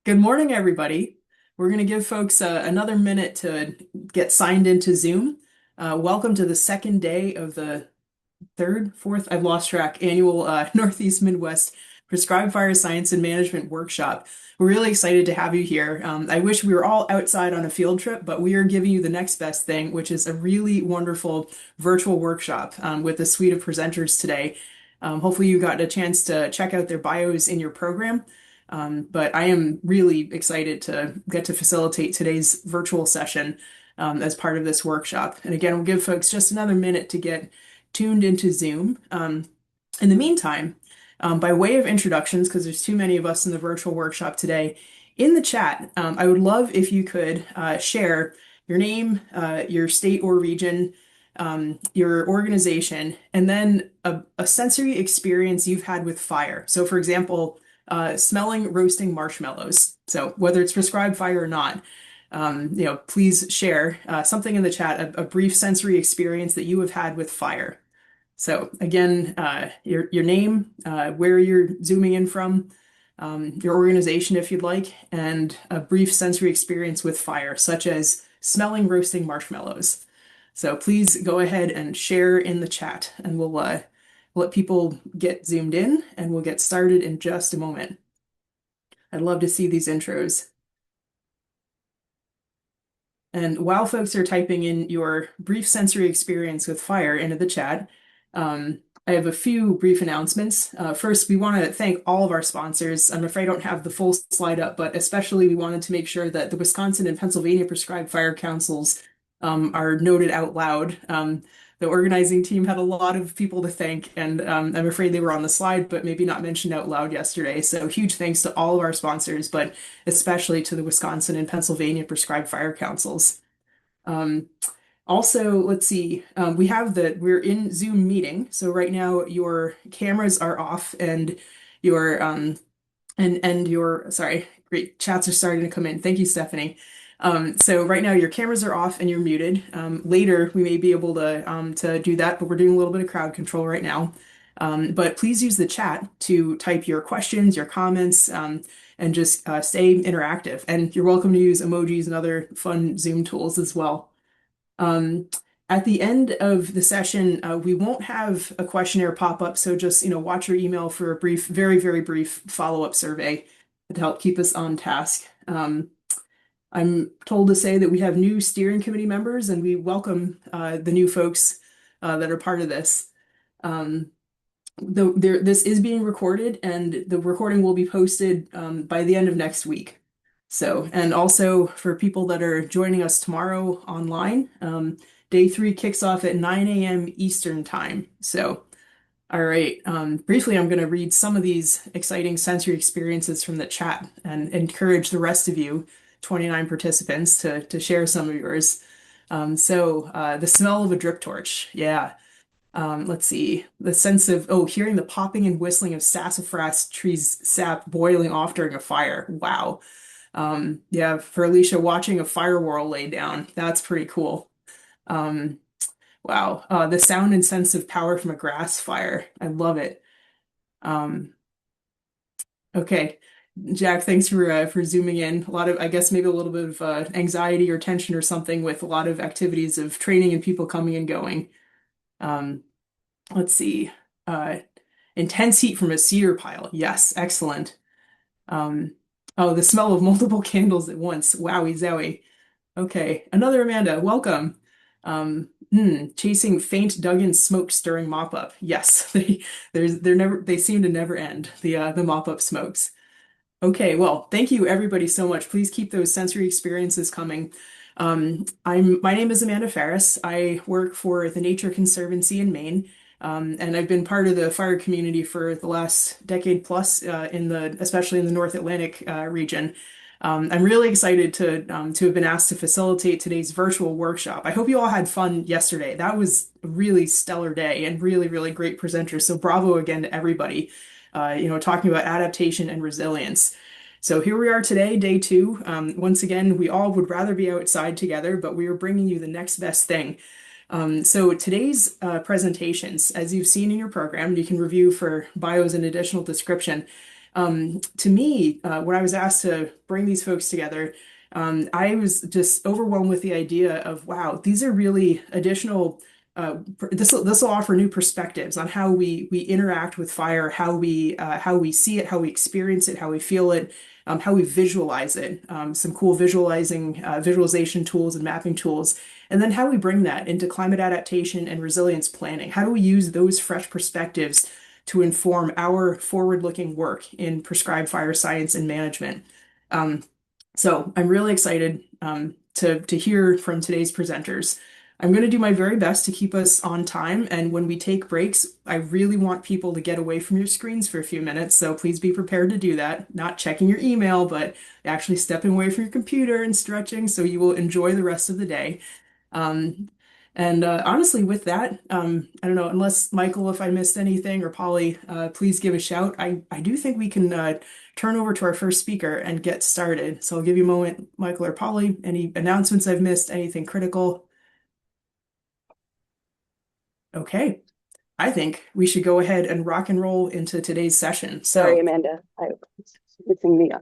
Good morning, everybody. We're going to give folks another minute to get signed into Zoom. Welcome to the second day of the third, fourth, I've lost track, annual Northeast Midwest Prescribed Fire Science and Management Workshop. We're really excited to have you here. I wish we were all outside on a field trip, but we are giving you the next best thing, which is a really wonderful virtual workshop with a suite of presenters today. Hopefully you got a chance to check out their bios in your program. But I am really excited to get to facilitate today's virtual session as part of this workshop. And again, we'll give folks just another minute to get tuned into Zoom. In the meantime, by way of introductions, because there's too many of us in the virtual workshop today, in the chat, I would love if you could share your name, your state or region, your organization, and then a sensory experience you've had with fire. So, for example, smelling roasting marshmallows. So, whether it's prescribed fire or not, please share something in the chat, a brief sensory experience that you have had with fire. So again, your name, where you're zooming in from, your organization if you'd like, and a brief sensory experience with fire, such as smelling roasting marshmallows. So please go ahead and share in the chat, and we'll let people get zoomed in, and we'll get started in just a moment. I'd love to see these intros. And while folks are typing in your brief sensory experience with fire into the chat, I have a few brief announcements. First, we want to thank all of our sponsors. I'm afraid I don't have the full slide up, but especially we wanted to make sure that the Wisconsin and Pennsylvania Prescribed Fire Councils are noted out loud. The organizing team had a lot of people to thank, and I'm afraid they were on the slide, but maybe not mentioned out loud yesterday. So huge thanks to all of our sponsors, but especially to the Wisconsin and Pennsylvania Prescribed Fire Councils. Um, Also, let's see, we're in Zoom meeting. So right now your cameras are off and your, sorry, great, chats are starting to come in. Thank you, Stephanie. So right now your cameras are off and you're muted. Later we may be able to do that, but we're doing a little bit of crowd control right now. But please use the chat to type your questions, your comments, and just stay interactive. And you're welcome to use emojis and other fun Zoom tools as well. Um, at the end of the session, we won't have a questionnaire pop up, so just watch your email for a brief, very, very brief follow-up survey to help keep us on task. I'm told to say that we have new steering committee members, and we welcome the new folks that are part of this. Um, this is being recorded, and the recording will be posted by the end of next week. So, and also for people that are joining us tomorrow online, day 3 kicks off at 9 a.m. Eastern time. So, all right, briefly, I'm going to read some of these exciting sensory experiences from the chat and encourage the rest of you, 29 participants, to share some of yours. The smell of a drip torch. Yeah. Let's see, the sense of, hearing the popping and whistling of sassafras trees sap boiling off during a fire. Wow. Yeah, for Alicia, watching a fire whirl lay down. That's pretty cool. Um, wow. The sound and sense of power from a grass fire. I love it. Um, okay. Jack, thanks for zooming in. A lot of, I guess, maybe a little bit of anxiety or tension or something with a lot of activities of training and people coming and going. Um, let's see. Uh, intense heat from a cedar pile. Yes, excellent. Um, oh, the smell of multiple candles at once. Wowie zowie. Okay, another Amanda. Welcome. Chasing faint dug-in smoke stirring mop-up. Yes, they seem to never end. The mop-up smokes. Okay, well, thank you everybody so much. Please keep those sensory experiences coming. My name is Amanda Ferris. I work for the Nature Conservancy in Maine, and I've been part of the fire community for the last decade plus, especially in the North Atlantic region. I'm really excited to have been asked to facilitate today's virtual workshop. I hope you all had fun yesterday. That was a really stellar day and really, really great presenters. So bravo again to everybody, talking about adaptation and resilience. So here we are today, day 2. Once again, we all would rather be outside together, but we are bringing you the next best thing. So today's presentations, as you've seen in your program, you can review for bios and additional description. To me, when I was asked to bring these folks together, I was just overwhelmed with the idea of, wow, these are really additional. This will offer new perspectives on how we interact with fire, how we see it, how we experience it, how we feel it, how we visualize it. Some cool visualization tools and mapping tools, and then how we bring that into climate adaptation and resilience planning. How do we use those fresh perspectives to inform our forward-looking work in prescribed fire science and management? Um, so I'm really excited to hear from today's presenters. I'm going to do my very best to keep us on time, and when we take breaks, I really want people to get away from your screens for a few minutes, so please be prepared to do that. Not checking your email, but actually stepping away from your computer and stretching so you will enjoy the rest of the day. Um, and honestly, with that, I don't know, unless Michael, if I missed anything, or Polly, please give a shout. I do think we can turn over to our first speaker and get started. So I'll give you a moment, Michael or Polly. Any announcements I've missed, anything critical? Okay, I think we should go ahead and rock and roll into today's session. Sorry, So, Amanda. I was missing the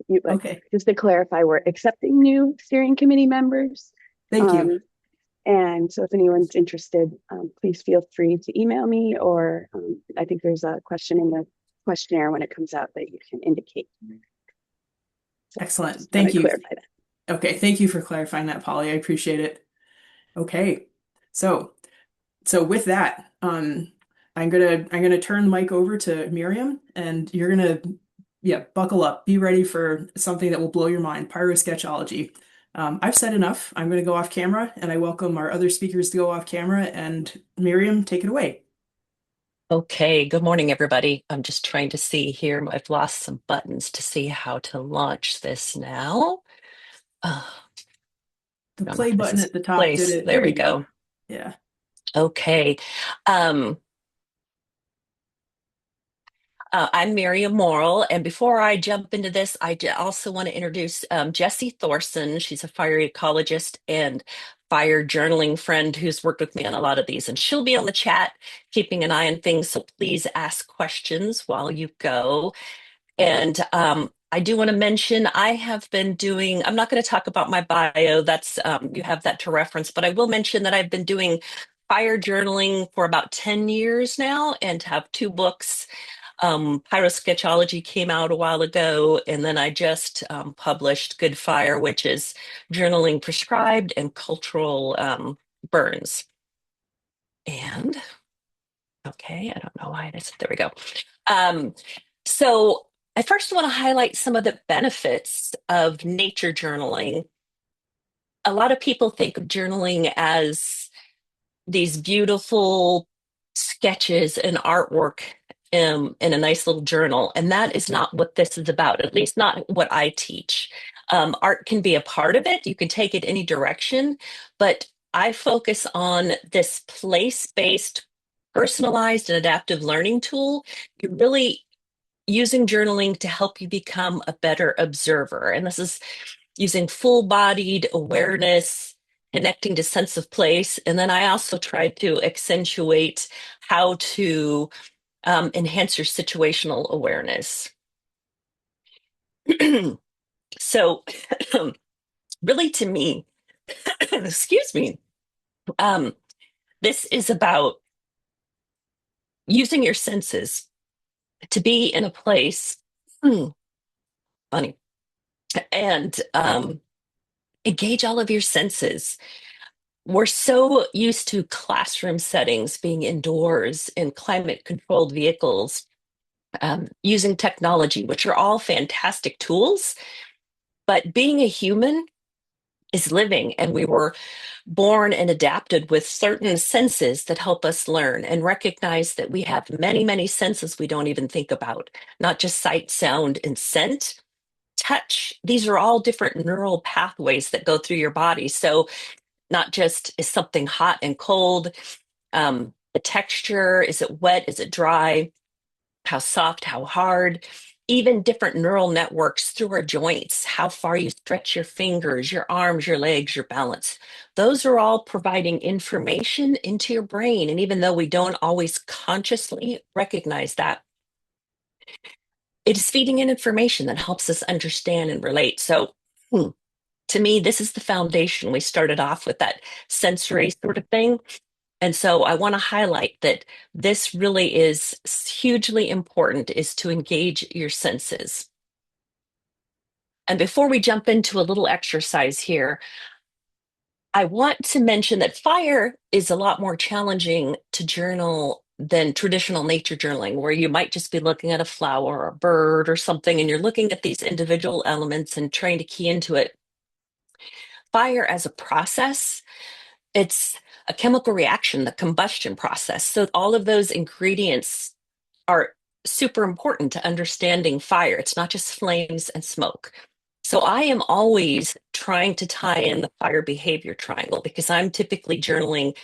you like okay, just to clarify, we're accepting new steering committee members. thank you. Um, and so if anyone's interested, please feel free to email me or I think there's a question in the questionnaire when it comes out that you can indicate. So Excellent. just thought Thank I'd you. clarify that. Okay, thank you for clarifying that, Polly. I appreciate it. Okay, so. So with that, I'm gonna turn the mic over to Miriam, and you're gonna, yeah, buckle up. Be ready for something that will blow your mind, Pyrosketchology. I've said enough. I'm gonna go off camera, and I welcome our other speakers to go off camera. And Miriam, take it away. Okay, good morning, everybody. I'm just trying to see here. I've lost some buttons to see how to launch this now. Uh, The I don't know play if this button is at the top did place. it. There There we you go. go. Yeah. Okay. Um, I'm Miriam Morrill, and before I jump into this, also want to introduce Jessie Thorson. She's a fire ecologist and fire journaling friend who's worked with me on a lot of these, and she'll be on the chat, keeping an eye on things. So please ask questions while you go. And I do want to mention I have been doing, I'm not going to talk about my bio, that's you have that to reference, but I will mention that I've been doing fire journaling for about 10 years now and have two books. Pyrosketchology came out a while ago, and then I just published Good Fire, which is journaling prescribed and cultural burns. And okay, I don't know why this, there we go. Um, so I first want to highlight some of the benefits of nature journaling. A lot of people think of journaling as these beautiful sketches and artwork in a nice little journal, and that is not what this is about, at least not what I teach. Art can be a part of it, you can take it any direction, but I focus on this place-based, personalized, and adaptive learning tool. You really using journaling to help you become a better observer. And this is using full bodied awareness, connecting to sense of place. And then I also try to accentuate how to enhance your situational awareness. So, really, to me, excuse me, um, this is about using your senses to be in a place, funny, and engage all of your senses. We're so used to classroom settings, being indoors in climate controlled vehicles, using technology, which are all fantastic tools. But being a human is living, and we were born and adapted with certain senses that help us learn and recognize that we have many, many senses we don't even think about, not just sight, sound, and scent. Touch, these are all different neural pathways that go through your body. So not just is something hot and cold, the texture, is it wet, is it dry, how soft, how hard, even different neural networks through our joints, how far you stretch your fingers, your arms, your legs, your balance. Those are all providing information into your brain. And even though we don't always consciously recognize that, it is feeding in information that helps us understand and relate. So, to me, this is the foundation. We started off with that sensory sort of thing. And so I want to highlight that this really is hugely important, is to engage your senses. And before we jump into a little exercise here, I want to mention that fire is a lot more challenging to journal than traditional nature journaling, where you might just be looking at a flower or a bird or something, and you're looking at these individual elements and trying to key into it. Fire as a process, it's a chemical reaction, the combustion process. So all of those ingredients are super important to understanding fire. It's not just flames and smoke. So I am always trying to tie in the fire behavior triangle because I'm typically journaling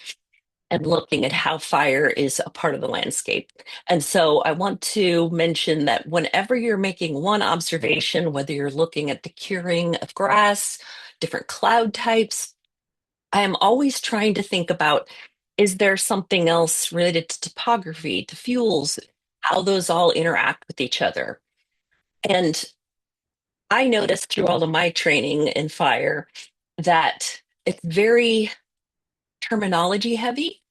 and looking at how fire is a part of the landscape. And so I want to mention that whenever you're making one observation, whether you're looking at the curing of grass, different cloud types, I am always trying to think about, is there something else related to topography, to fuels, how those all interact with each other? And I noticed through all of my training in fire that it's very terminology heavy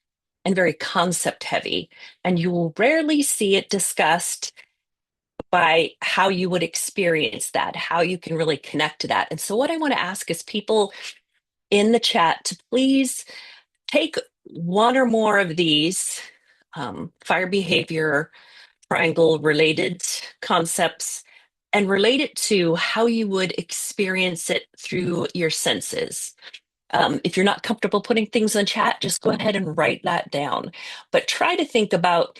and very concept heavy. And you will rarely see it discussed by how you would experience that, how you can really connect to that. And so, what I want to ask is people in the chat to please take one or more of these fire behavior triangle related concepts and relate it to how you would experience it through your senses. If you're not comfortable putting things in chat, just go ahead and write that down. But try to think about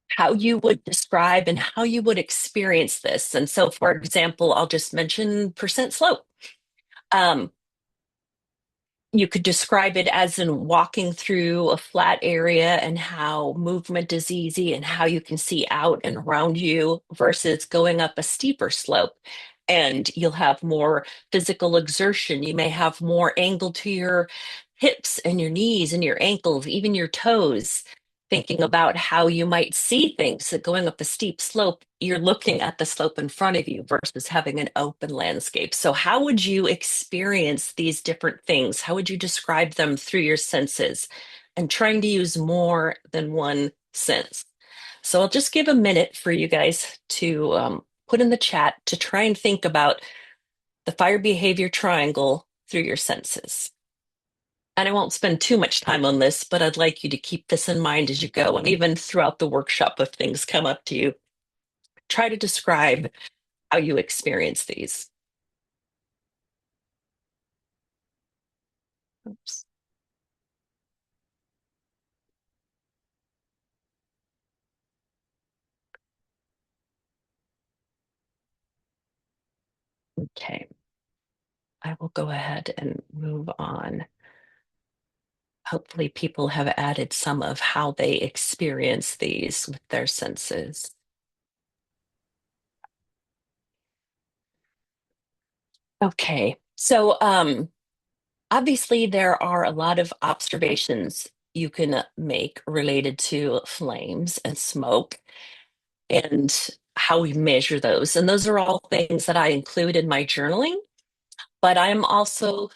how you would describe and how you would experience this. And so, for example, I'll just mention percent slope. Um, you could describe it as in walking through a flat area and how movement is easy and how you can see out and around you versus going up a steeper slope. And you'll have more physical exertion. You may have more angle to your hips and your knees and your ankles, even your toes. Thinking about how you might see things that going up a steep slope, you're looking at the slope in front of you versus having an open landscape. So, how would you experience these different things? How would you describe them through your senses? And trying to use more than one sense. So, I'll just give a minute for you guys to put in the chat to try and think about the fire behavior triangle through your senses. And I won't spend too much time on this, but I'd like you to keep this in mind as you go. And even throughout the workshop, if things come up to you, try to describe how you experience these. Oops. Okay. I will go ahead and move on. Hopefully, people have added some of how they experience these with their senses. Okay. So, obviously, there are a lot of observations you can make related to flames and smoke and how we measure those. And those are all things that I include in my journaling, but I'm also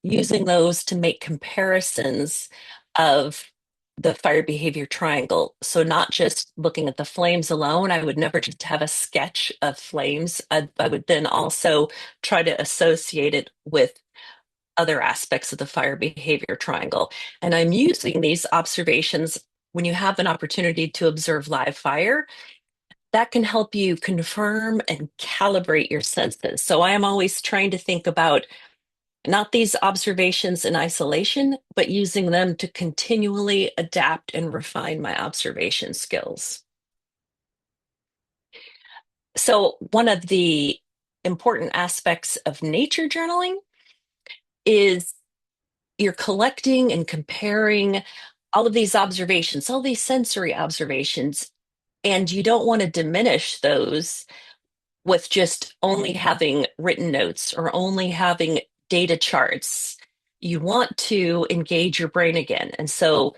using those to make comparisons of the fire behavior triangle. So, not just looking at the flames alone, I would never just have a sketch of flames. I would then also try to associate it with other aspects of the fire behavior triangle. And I'm using these observations when you have an opportunity to observe live fire. That can help you confirm and calibrate your senses. So I am always trying to think about not these observations in isolation, but using them to continually adapt and refine my observation skills. So, one of the important aspects of nature journaling is you're collecting and comparing all of these observations, all these sensory observations, and you don't want to diminish those with just only having written notes or only having data charts. You want to engage your brain again. And so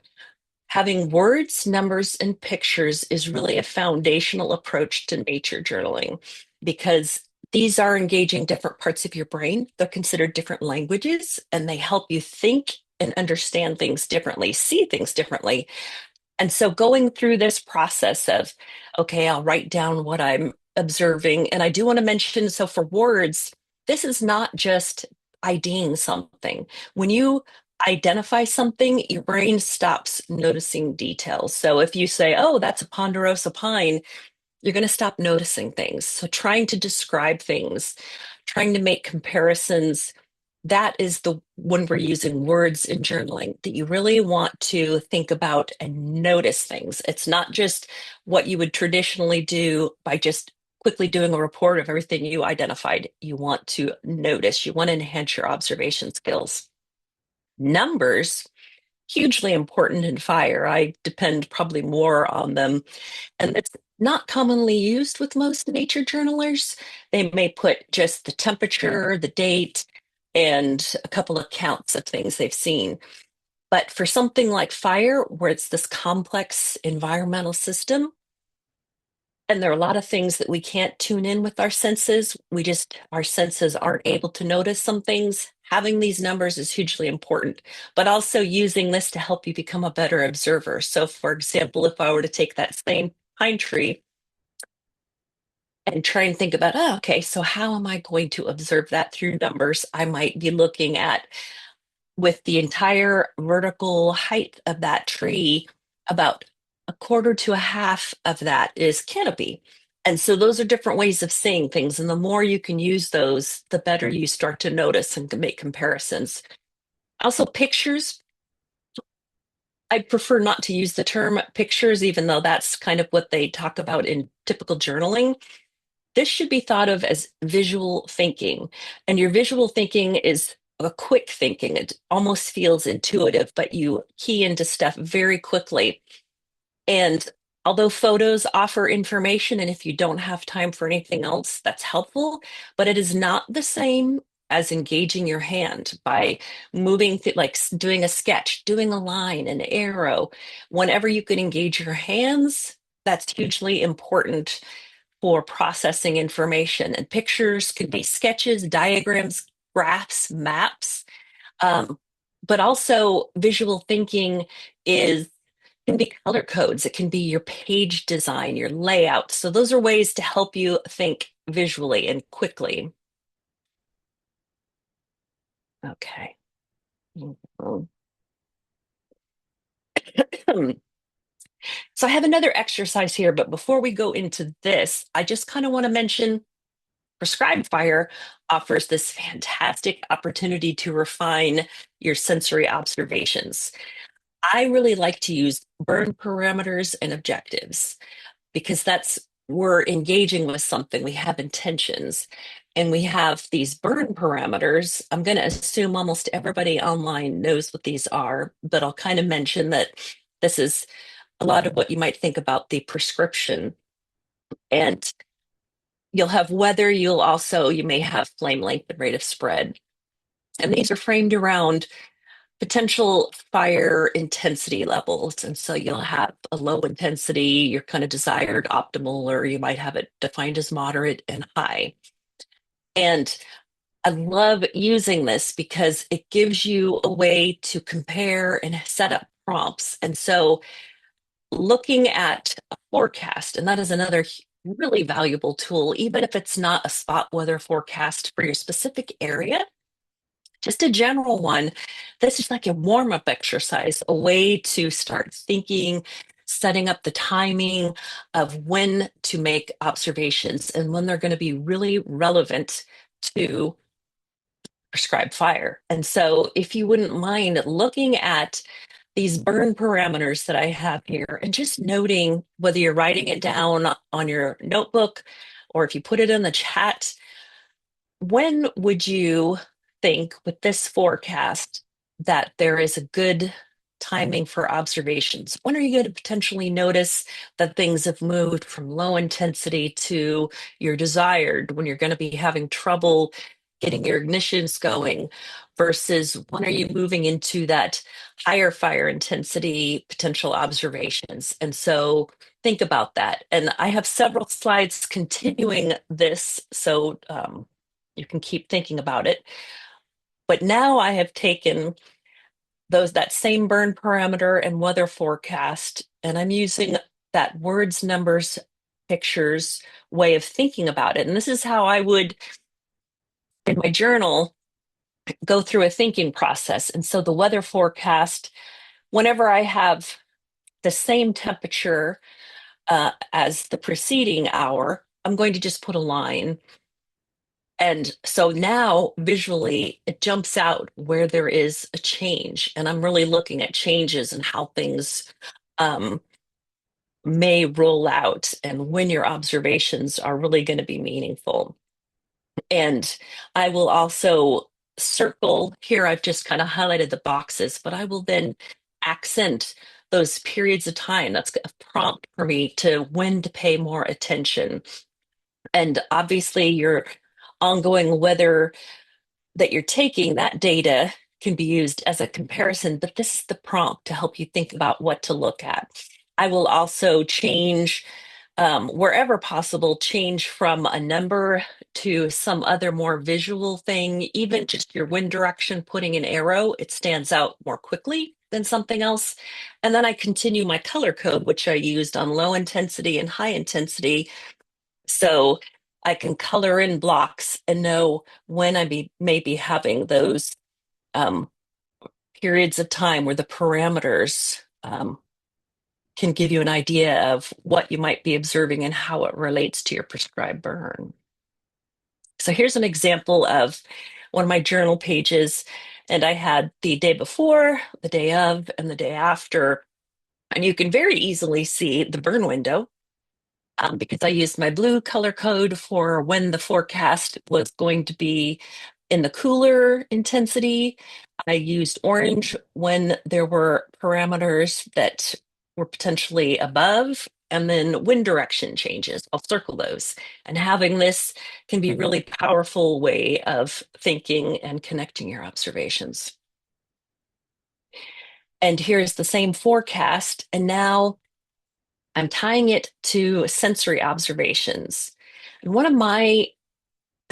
Having words, numbers, and pictures is really a foundational approach to nature journaling because these are engaging different parts of your brain. They're considered different languages and they help you think and understand things differently, see things differently. And so going through this process of, okay, I'll write down what I'm observing. And I do want to mention, so for words, this is not just IDing something. When you identify something, your brain stops noticing details. So if you say, oh, that's a ponderosa pine, you're going to stop noticing things. So trying to describe things, trying to make comparisons, that is the when we're using words in journaling that you really want to think about and notice things. It's not just what you would traditionally do by just quickly doing a report of everything you identified. You want to notice, you want to enhance your observation skills. Numbers, hugely important in fire. I depend probably more on them, and it's not commonly used with most nature journalers. They may put just the temperature, the date, and a couple of counts of things they've seen. But for something like fire, where it's this complex environmental system, and there are a lot of things that we can't tune in with our senses, our senses aren't able to notice some things. Having these numbers is hugely important, but also using this to help you become a better observer. So, for example, if I were to take that same pine tree and try and think about, oh, okay, so how am I going to observe that through numbers? I might be looking at with the entire vertical height of that tree, about a quarter to a half of that is canopy. And so those are different ways of seeing things. And the more you can use those, the better you start to notice and to make comparisons. Also, pictures. I prefer not to use the term pictures, even though that's kind of what they talk about in typical journaling. This should be thought of as visual thinking. And your visual thinking is a quick thinking. It almost feels intuitive, but you key into stuff very quickly. And although photos offer information, and if you don't have time for anything else, that's helpful, but it is not the same as engaging your hand by moving, like doing a sketch, doing a line, an arrow. Whenever you can engage your hands, that's hugely important for processing information. And pictures could be sketches, diagrams, graphs, maps. Um, but also visual thinking is can be color codes. It can be your page design, your layout. So those are ways to help you think visually and quickly. Okay. So I have another exercise here, but before we go into this, I just kind of want to mention Prescribed Fire offers this fantastic opportunity to refine your sensory observations. I really like to use burn parameters and objectives because that's we're engaging with something, we have intentions, and we have these burn parameters. I'm going to assume almost everybody online knows what these are, but I'll kind of mention that this is a lot of what you might think about the prescription. And you'll have weather, you may have flame length and rate of spread. And these are framed around potential fire intensity levels. And so you'll have a low intensity, your kind of desired optimal, or you might have it defined as moderate and high. And I love using this because it gives you a way to compare and set up prompts. And so looking at a forecast, and that is another really valuable tool, even if it's not a spot weather forecast for your specific area, just a general one. This is like a warm up exercise, a way to start thinking, setting up the timing of when to make observations and when they're going to be really relevant to prescribed fire. And so, if you wouldn't mind looking at these burn parameters that I have here and just noting whether you're writing it down on your notebook or if you put it in the chat, when would you think with this forecast that there is a good timing for observations? When are you going to potentially notice that things have moved from low intensity to your desired, when you're going to be having trouble getting your ignitions going, versus when are you moving into that higher fire intensity potential observations. And so think about that. And I have several slides continuing this, so you can keep thinking about it. But now I have taken that same burn parameter and weather forecast, and I'm using that words, numbers, pictures way of thinking about it. And this is how I would, in my journal, go through a thinking process. And so the weather forecast, whenever I have the same temperature as the preceding hour, I'm going to just put a line. And so now visually, it jumps out where there is a change. And I'm really looking at changes and how things um, may roll out and when your observations are really going to be meaningful. And I will also circle here, I've just kind of highlighted the boxes, but I will then accent those periods of time. That's a prompt for me to when to pay more attention. And obviously, your ongoing weather that you're taking, that data can be used as a comparison, but this is the prompt to help you think about what to look at. I will also change, wherever possible, change from a number to some other more visual thing, even just your wind direction, putting an arrow, it stands out more quickly than something else. And then I continue my color code, which I used on low intensity and high intensity. So I can color in blocks and know when may be having those um, periods of time where the parameters can give you an idea of what you might be observing and how it relates to your prescribed burn. So here's an example of one of my journal pages, and I had the day before, the day of, and the day after. And you can very easily see the burn window because I used my blue color code for when the forecast was going to be in the cooler intensity. I used orange when there were parameters that were potentially above, and then wind direction changes. I'll circle those. And having this can be a really powerful way of thinking and connecting your observations. And here's the same forecast. And now I'm tying it to sensory observations. And one of my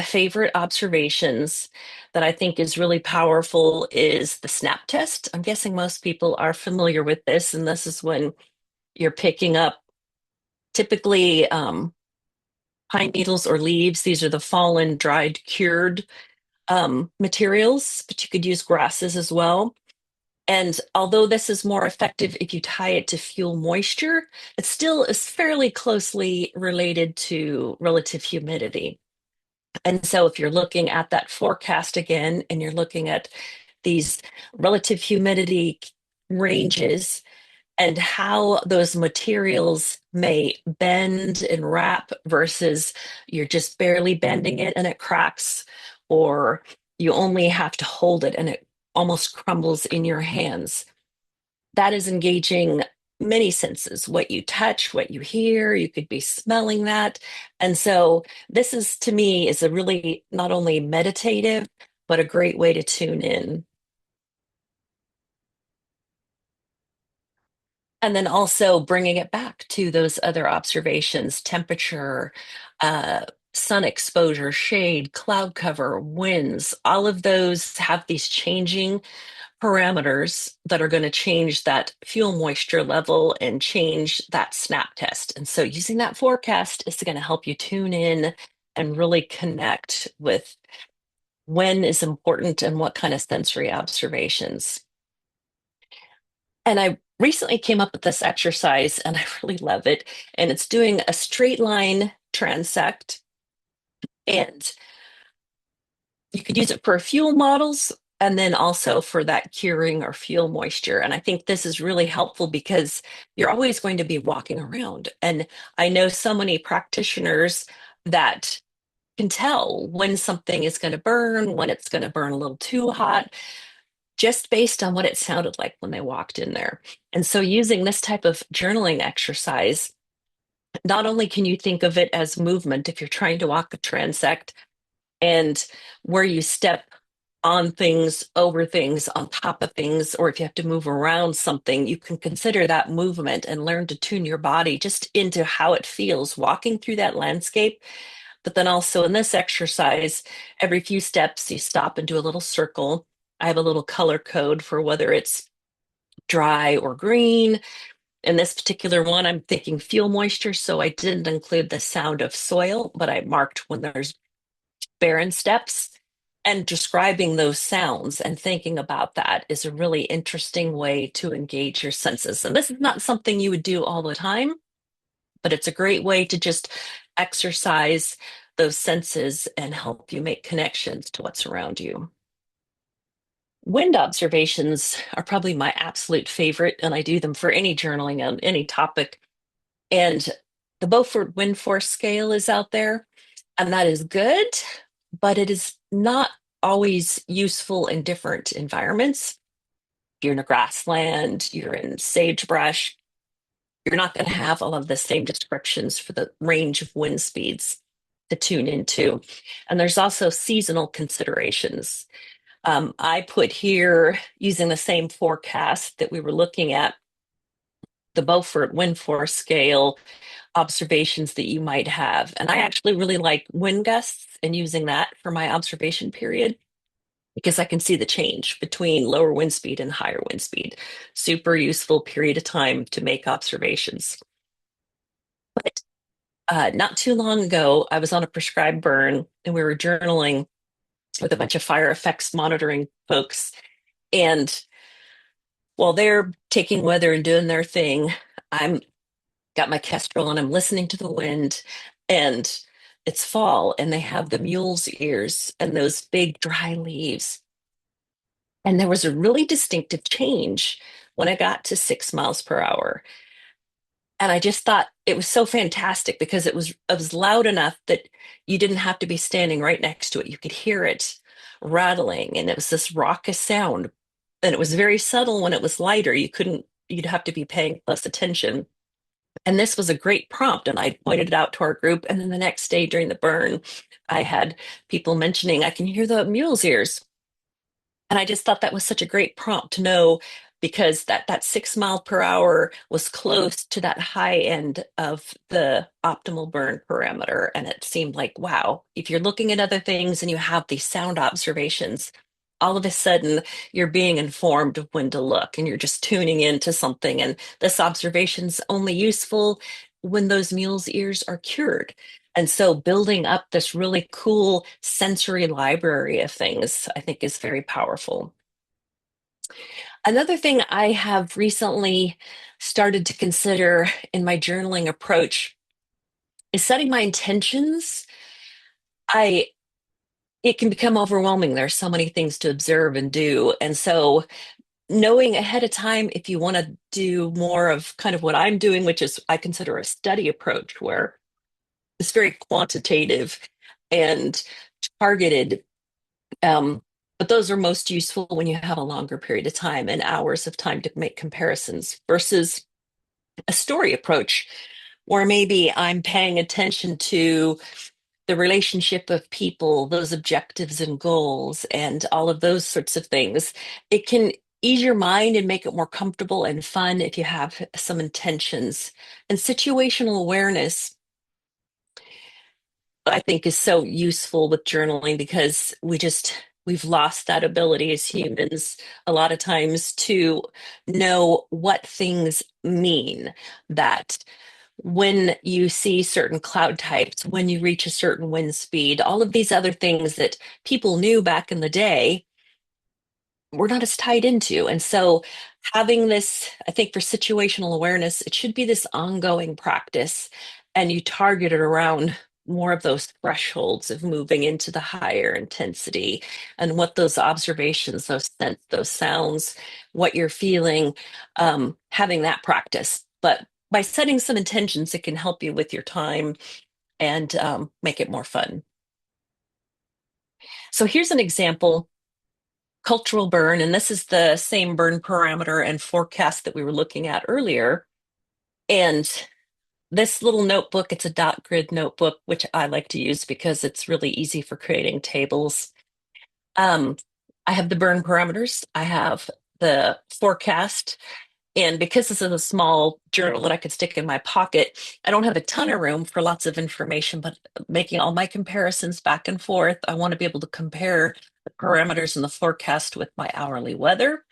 favorite observations that I think is really powerful is the snap test. I'm guessing most people are familiar with this, and this is when you're picking up typically pine needles or leaves. These are the fallen, dried, cured materials, but you could use grasses as well. And although this is more effective if you tie it to fuel moisture, it still is fairly closely related to relative humidity. And so if you're looking at that forecast again, and you're looking at these relative humidity ranges and how those materials may bend and wrap versus you're just barely bending it and it cracks, or you only have to hold it and it almost crumbles in your hands. That is engaging many senses, what you touch, what you hear, you could be smelling that. And so this is, to me, is a really not only meditative, but a great way to tune in. And then also bringing it back to those other observations, temperature, uh, sun exposure, shade, cloud cover, winds, all of those have these changing parameters that are going to change that fuel moisture level and change that snap test. And so using that forecast is going to help you tune in and really connect with when is important and what kind of sensory observations. And I recently came up with this exercise and I really love it. And it's doing a straight line transect. And you could use it for fuel models and then also for that curing or fuel moisture. And I think this is really helpful because you're always going to be walking around. And I know so many practitioners that can tell when something is going to burn, when it's going to burn a little too hot, just based on what it sounded like when they walked in there. And so using this type of journaling exercise, not only can you think of it as movement if you're trying to walk a transect, and where you step on things, over things, on top of things, or if you have to move around something, you can consider that movement and learn to tune your body just into how it feels walking through that landscape. But then also in this exercise, every few steps, you stop and do a little circle. I have a little color code for whether it's dry or green. In this particular one, I'm thinking fuel moisture, so I didn't include the sound of soil, but I marked when there's barren steps. And describing those sounds and thinking about that is a really interesting way to engage your senses. And this is not something you would do all the time, but it's a great way to just exercise those senses and help you make connections to what's around you. Wind observations are probably my absolute favorite, and I do them for any journaling on any topic. And the Beaufort Wind Force scale is out there, and that is good, but it is not always useful in different environments. If you're in a grassland, you're in sagebrush, you're not going to have all of the same descriptions for the range of wind speeds to tune into. And there's also seasonal considerations. I put here, using the same forecast that we were looking at, the Beaufort Wind Force scale observations that you might have. And I actually really like wind gusts and using that for my observation period because I can see the change between lower wind speed and higher wind speed. Super useful period of time to make observations. But not too long ago, I was on a prescribed burn and we were journaling with a bunch of fire effects monitoring folks. And while they're taking weather and doing their thing, I'm got my kestrel and I'm listening to the wind, and it's fall and they have the mule's ears and those big dry leaves. And there was a really distinctive change when I got to 6 miles per hour. And I just thought it was so fantastic because it was loud enough that you didn't have to be standing right next to it. You could hear it rattling, and it was this raucous sound. And it was very subtle when it was lighter. You'd have to be paying close attention. And this was a great prompt, and I pointed it out to our group. And then the next day during the burn, I had people mentioning, I can hear the mule's ears. And I just thought that was such a great prompt to know because that 6 mile per hour was close to that high end of the optimal burn parameter. And it seemed like, wow, if you're looking at other things and you have these sound observations, all of a sudden you're being informed of when to look and you're just tuning into something. And this observation's only useful when those mule's ears are cured. And so building up this really cool sensory library of things, I think, is very powerful. Another thing I have recently started to consider in my journaling approach is setting my intentions. I It can become overwhelming. There's so many things to observe and do. And so knowing ahead of time if you want to do more of kind of what I'm doing, which is I consider a study approach where it's very quantitative and targeted. Um, but those are most useful when you have a longer period of time and hours of time to make comparisons versus a story approach where maybe I'm paying attention to the relationship of people, those objectives and goals, and all of those sorts of things. It can ease your mind and make it more comfortable and fun if you have some intentions. And situational awareness I think is so useful with journaling because we've lost that ability as humans a lot of times to know what things mean. That when you see certain cloud types, when you reach a certain wind speed, all of these other things that people knew back in the day, we're not as tied into. And so having this, I think for situational awareness, it should be this ongoing practice and you target it around more of those thresholds of moving into the higher intensity and what those observations, those scents, those sounds, what you're feeling, having that practice. But by setting some intentions, it can help you with your time and make it more fun. So here's an example cultural burn, and this is the same burn parameter and forecast that we were looking at earlier. And this little notebook, it's a dot grid notebook, which I like to use because it's really easy for creating tables. Um, I have the burn parameters, I have the forecast, and because this is a small journal that I could stick in my pocket, I don't have a ton of room for lots of information, but making all my comparisons back and forth, I want to be able to compare the parameters in the forecast with my hourly weather.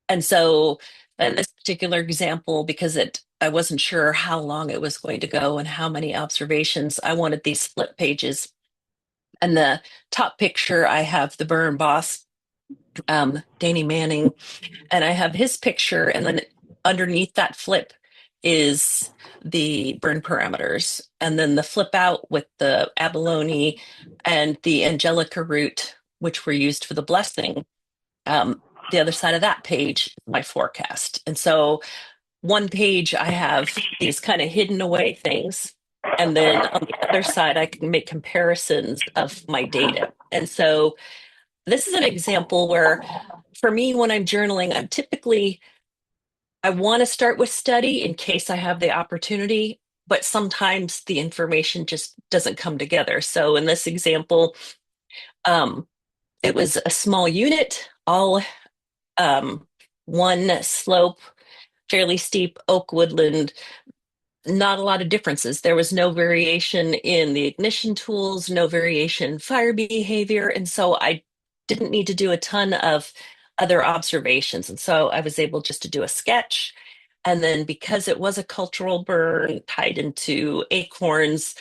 And so in this particular example, because I wasn't sure how long it was going to go and how many observations, I wanted these split pages. And the top picture, I have the burn boss, Danny Manning, and I have his picture, and then underneath that flip is the burn parameters. And then the flip out with the abalone and the angelica root, which were used for the blessing. The other side of that page, my forecast. And so one page, I have these kind of hidden away things. And then on the other side, I can make comparisons of my data. And so this is an example where, for me, when I'm journaling, I want to start with study in case I have the opportunity, but sometimes the information just doesn't come together. So in this example, um, it was a small unit, all um, one slope, fairly steep oak woodland, not a lot of differences. There was no variation in the ignition tools, no variation in fire behavior. And so I didn't need to do a ton of other observations. And so I was able just to do a sketch. And then because it was a cultural burn tied into acorns,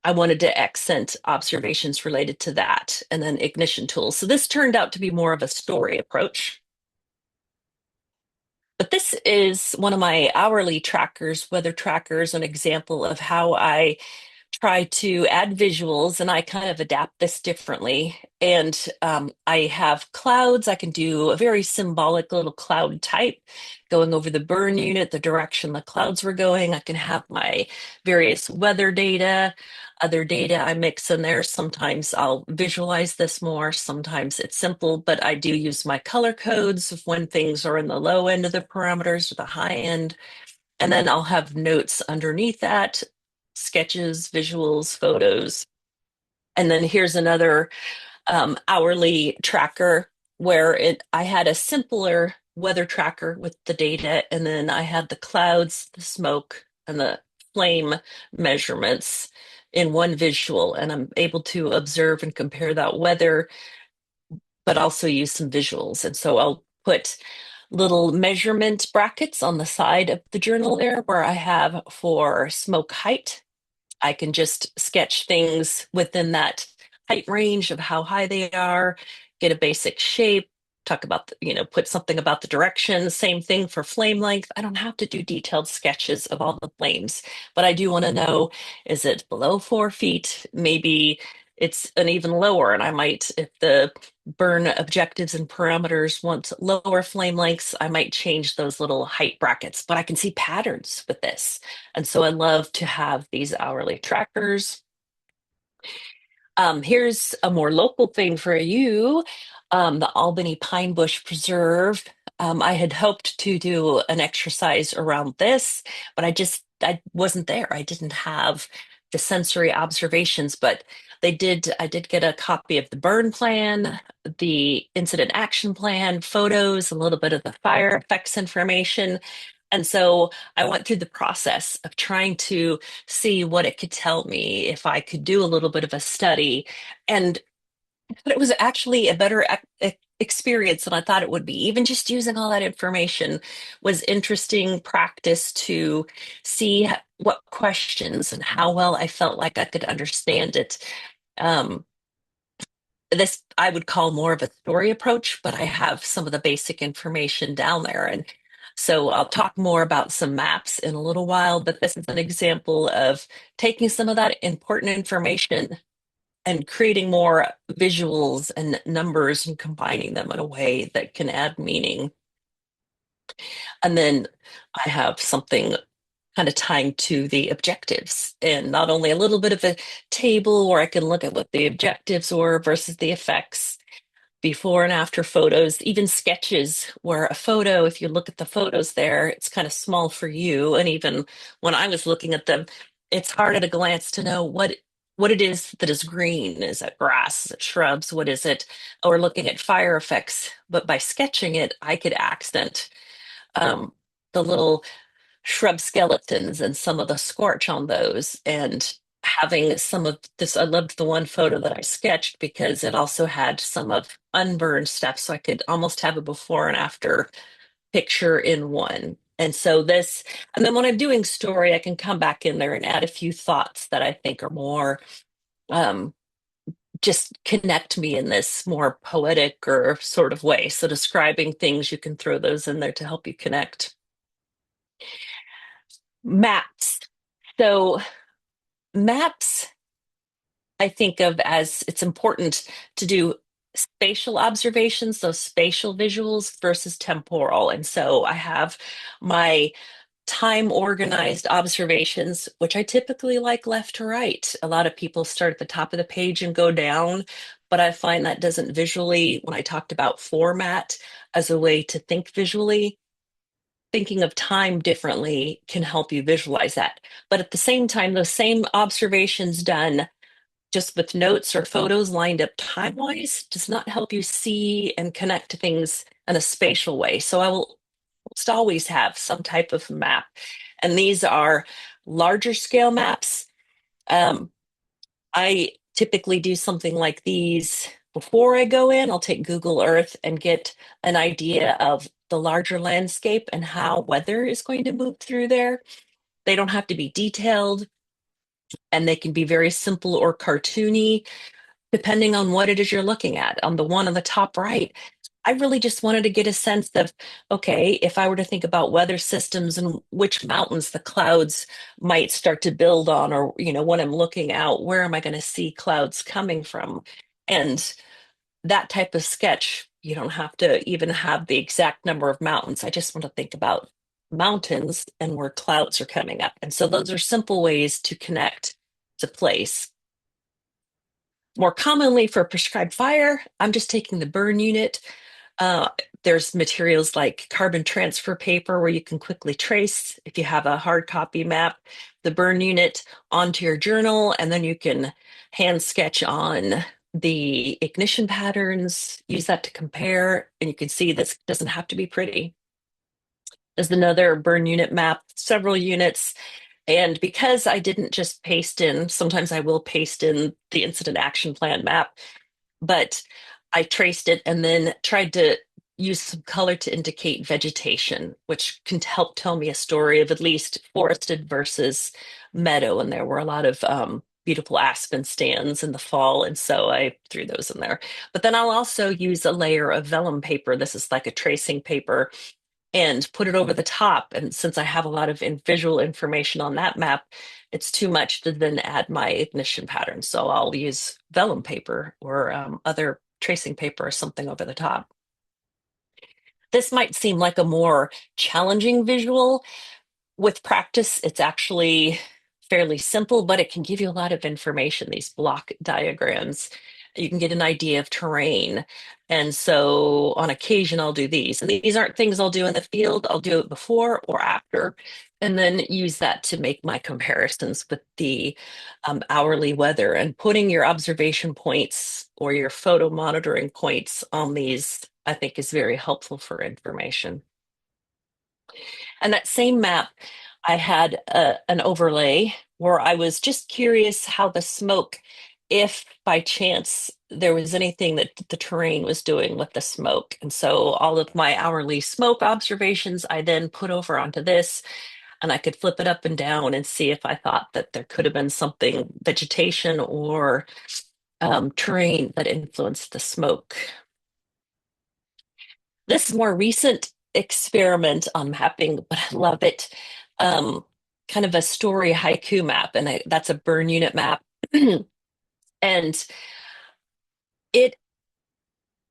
I wanted to accent observations related to that and then ignition tools. So this turned out to be more of a story approach. But this is one of my hourly trackers, weather trackers, an example of how I try to add visuals, and I kind of adapt this differently. And I have clouds. I can do a very symbolic little cloud type going over the burn unit, the direction the clouds were going. I can have my various weather data, other data I mix in there. Sometimes I'll visualize this more. Sometimes it's simple, but I do use my color codes of when things are in the low end of the parameters or the high end. And then I'll have notes underneath that, sketches, visuals, photos. And then here's another hourly tracker where I had a simpler weather tracker with the data, and then I had the clouds, the smoke, and the flame measurements in one visual. And I'm able to observe and compare that weather, but also use some visuals. And so I'll put little measurement brackets on the side of the journal there where I have for smoke height. I can just sketch things within that height range of how high they are, get a basic shape, talk about, put something about the direction. Same thing for flame length. I don't have to do detailed sketches of all the flames, but I do want to know, is it below 4 feet? Maybe it's an even lower, and I might, if the burn objectives and parameters want lower flame lengths, I might change those little height brackets, but I can see patterns with this. And so I love to have these hourly trackers. Here's a more local thing for you, the Albany Pine Bush Preserve. I had hoped to do an exercise around this, but I wasn't there. I didn't have the sensory observations, but I did get a copy of the burn plan, the incident action plan, photos, a little bit of the fire effects information. And so I went through the process of trying to see what it could tell me if I could do a little bit of a study. And but it was actually a better experience than I thought it would be. Even just using all that information was interesting practice to see what questions and how well I felt like I could understand it. Um, this I would call more of a story approach, but I have some of the basic information down there. And so I'll talk more about some maps in a little while, but this is an example of taking some of that important information and creating more visuals and numbers and combining them in a way that can add meaning. And then I have something kind of tying to the objectives, and not only a little bit of a table where I can look at what the objectives were versus the effects, before and after photos, even sketches where a photo, if you look at the photos there, it's kind of small for you. And even when I was looking at them, it's hard at a glance to know what it is that is green. Is it grass? Is it shrubs? What is it? Or looking at fire effects. But by sketching it, I could accent um, the little shrub skeletons and some of the scorch on those. And having some of this, I loved the one photo that I sketched because it also had some of unburned stuff. So I could almost have a before and after picture in one. And so this, and then when I'm doing story, I can come back in there and add a few thoughts that I think are more um, just connect me in this more poetic or sort of way. So describing things, you can throw those in there to help you connect. Maps. So maps, I think of as it's important to do spatial observations, those spatial visuals versus temporal. And so I have my time organized observations, which I typically like left to right. A lot of people start at the top of the page and go down, but I find that doesn't visually, when I talked about format as a way to think visually, thinking of time differently can help you visualize that. But at the same time, those same observations done just with notes or photos lined up time wise does not help you see and connect to things in a spatial way. So I will almost always have some type of map. And these are larger scale maps. Um, I typically do something like these before I go in. I'll take Google Earth and get an idea of the larger landscape and how weather is going to move through there. They don't have to be detailed and they can be very simple or cartoony, depending on what it is you're looking at. On the one on the top right, I really just wanted to get a sense of, okay, if I were to think about weather systems and which mountains the clouds might start to build on, or, when I'm looking out, where am I going to see clouds coming from? And that type of sketch, you don't have to even have the exact number of mountains. I just want to think about mountains and where clouds are coming up. And so those are simple ways to connect to place. More commonly for prescribed fire, I'm just taking the burn unit. Uh, there's materials like carbon transfer paper where you can quickly trace, if you have a hard copy map, the burn unit onto your journal, and then you can hand sketch on the ignition patterns, use that to compare, and you can see this doesn't have to be pretty. There's another burn unit map, several units. And because I didn't just paste in, sometimes I will paste in the incident action plan map, but I traced it and then tried to use some color to indicate vegetation, which can help tell me a story of at least forested versus meadow. And there were a lot of beautiful aspen stands in the fall. And so I threw those in there. But then I'll also use a layer of vellum paper. This is like a tracing paper and put it over the top. And since I have a lot of visual information on that map, it's too much to then add my ignition pattern. So I'll use vellum paper or other tracing paper or something over the top. This might seem like a more challenging visual. With practice, it's actually fairly simple, but it can give you a lot of information, these block diagrams. You can get an idea of terrain. And so on occasion, I'll do these. And these aren't things I'll do in the field. I'll do it before or after, and then use that to make my comparisons with the hourly weather. And putting your observation points or your photo monitoring points on these, I think, is very helpful for information. And that same map, I had an overlay where I was just curious how the smoke, if by chance there was anything that the terrain was doing with the smoke. And so all of my hourly smoke observations, I then put over onto this, and I could flip it up and down and see if I thought that there could have been something, vegetation or terrain that influenced the smoke. This more recent experiment on mapping, but I love it. Um, Kind of a story haiku map, and that's a burn unit map. And it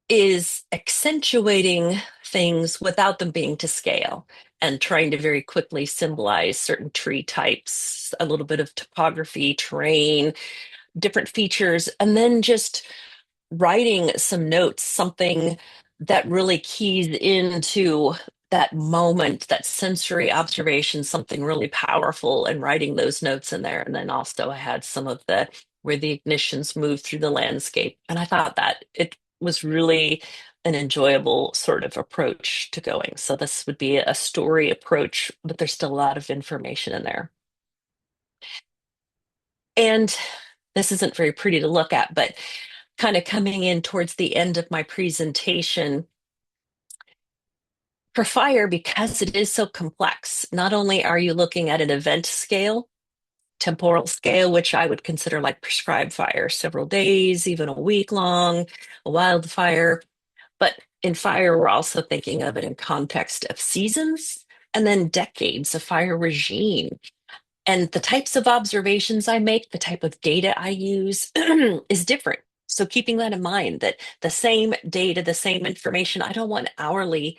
is accentuating things without them being to scale and trying to very quickly symbolize certain tree types, a little bit of topography, terrain, different features, and then just writing some notes, something that really keys into that moment, that sensory observation, something really powerful, and writing those notes in there. And then also I had some of the where the ignitions move through the landscape. And I thought that it was really an enjoyable sort of approach to going. So this would be a story approach, but there's still a lot of information in there. And this isn't very pretty to look at, but kind of coming in towards the end of my presentation, for fire, because it is so complex, not only are you looking at an event scale, temporal scale, which I would consider like prescribed fire, several days, even a week long, a wildfire, but in fire, we're also thinking of it in context of seasons and then decades of fire regime. And the types of observations I make, the type of data I use is different. So keeping that in mind, that the same data, the same information, I don't want hourly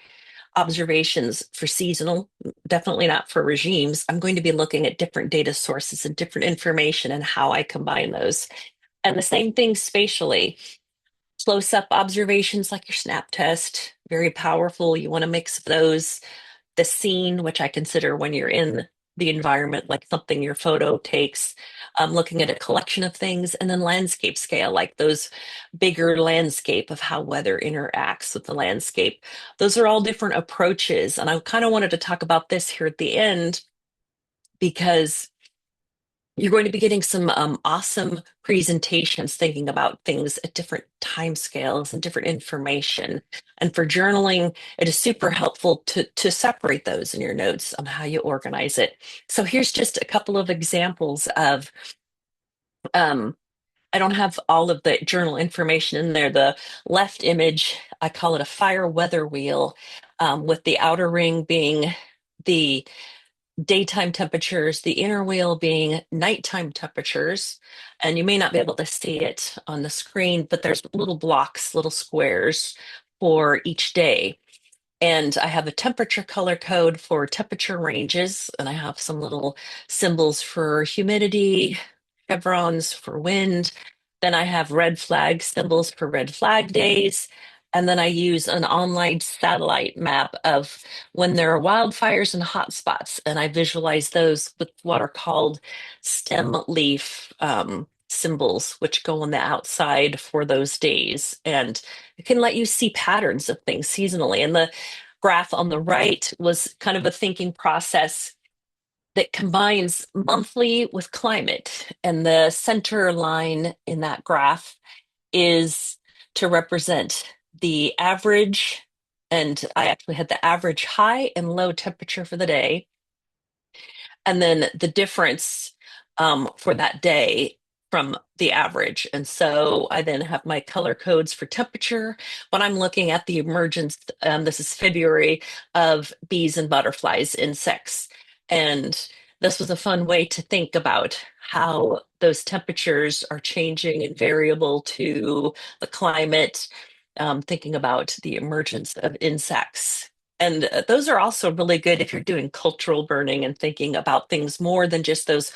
observations for seasonal, definitely not for regimes. I'm going to be looking at different data sources and different information and how I combine those. And the same thing spatially. Close up observations like your snap test, very powerful. You want to mix those, the scene, which I consider when you're in the environment, like something your photo takes, looking at a collection of things, and then landscape scale, like those bigger landscape of how weather interacts with the landscape. Those are all different approaches. And I kind of wanted to talk about this here at the end because you're going to be getting some awesome presentations thinking about things at different time scales and different information. And for journaling, it is super helpful to separate those in your notes on how you organize it. So here's just a couple of examples of, um, I don't have all of the journal information in there. The left image, I call it a fire weather wheel, with the outer ring being the daytime temperatures, the inner wheel being nighttime temperatures. And you may not be able to see it on the screen, but there's little blocks, little squares for each day. And I have a temperature color code for temperature ranges, and I have some little symbols for humidity, chevrons for wind. Then I have red flag symbols for red flag days. And then I use an online satellite map of when there are wildfires and hotspots. And I visualize those with what are called stem leaf symbols, which go on the outside for those days. And it can let you see patterns of things seasonally. And the graph on the right was kind of a thinking process that combines monthly with climate. And the center line in that graph is to represent the average. And I actually had the average high and low temperature for the day. And then the difference for that day from the average. And so I then have my color codes for temperature. When I'm looking at the emergence, this is February, of bees and butterflies, insects. And this was a fun way to think about how those temperatures are changing and variable to the climate, thinking about the emergence of insects. And those are also really good if you're doing cultural burning and thinking about things more than just those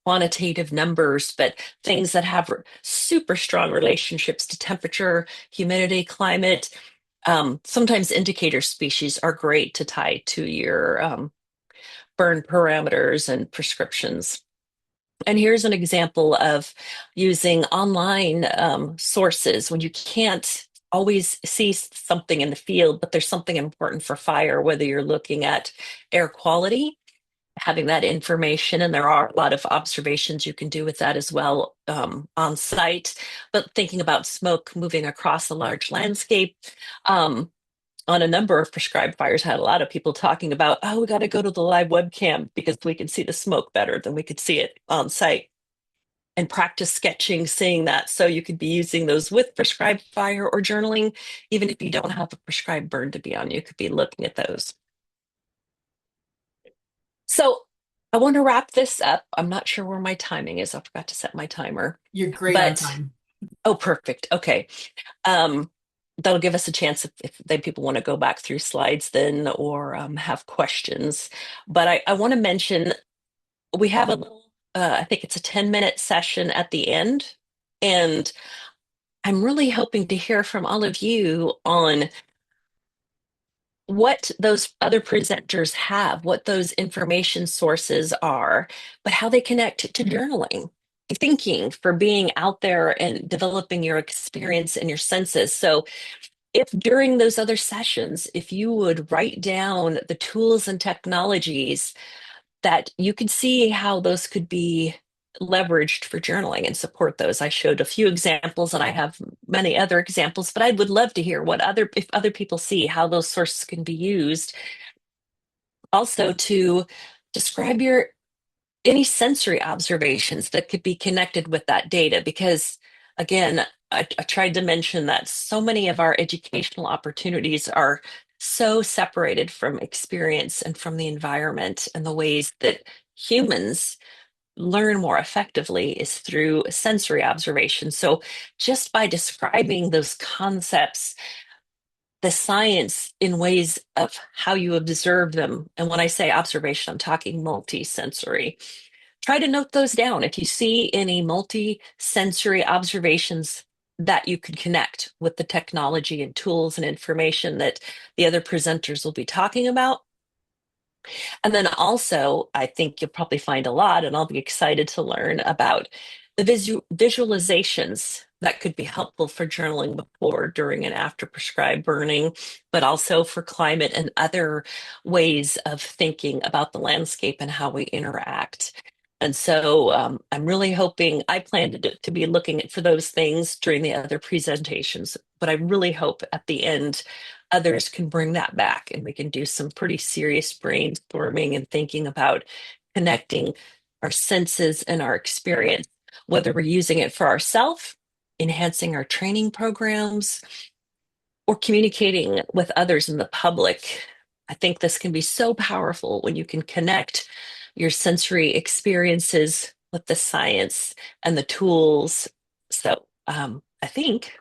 quantitative numbers, but things that have super strong relationships to temperature, humidity, climate. Sometimes indicator species are great to tie to your burn parameters and prescriptions. And here's an example of using online sources when you can't always see something in the field, but there's something important for fire, whether you're looking at air quality, having that information, and there are a lot of observations you can do with that as well on site, but thinking about smoke moving across a large landscape. On a number of prescribed fires, had a lot of people talking about, oh, we got to go to the live webcam because we can see the smoke better than we could see it on site, and practice sketching, seeing that. So you could be using those with prescribed fire or journaling, even if you don't have a prescribed burn to be on, you could be looking at those. So I want to wrap this up. I'm not sure where my timing is. I forgot to set my timer, You're great on but time. oh, perfect. Okay. Um, that'll give us a chance if they people want to go back through slides then or have questions. But I want to mention we have a little, I think it's a 10-minute session at the end. And I'm really hoping to hear from all of you on what those other presenters have, what those information sources are, but how they connect to journaling, thinking for being out there and developing your experience and your senses. So, if during those other sessions, if you would write down the tools and technologies that you could see how those could be leveraged for journaling and support those. I showed a few examples and I have many other examples, but I would love to hear what if other people see how those sources can be used. Also to describe your any sensory observations that could be connected with that data because again, I tried to mention that so many of our educational opportunities are so separated from experience and from the environment and the ways that humans learn more effectively is through sensory observation. So, just by describing those concepts, the science in ways of how you observe them, and when I say observation, I'm talking multi-sensory. Try to note those down. If you see any multi-sensory observations that you could connect with the technology and tools and information that the other presenters will be talking about, and then also, I think you'll probably find a lot, and I'll be excited to learn about the visualizations that could be helpful for journaling before, during, and after prescribed burning, but also for climate and other ways of thinking about the landscape and how we interact. And so I'm really hoping I plan to be looking for those things during the other presentations, but I really hope at the end others can bring that back and we can do some pretty serious brainstorming and thinking about connecting our senses and our experience, whether we're using it for ourselves, enhancing our training programs, or communicating with others in the public. I think this can be so powerful when you can connect your sensory experiences with the science and the tools. So I think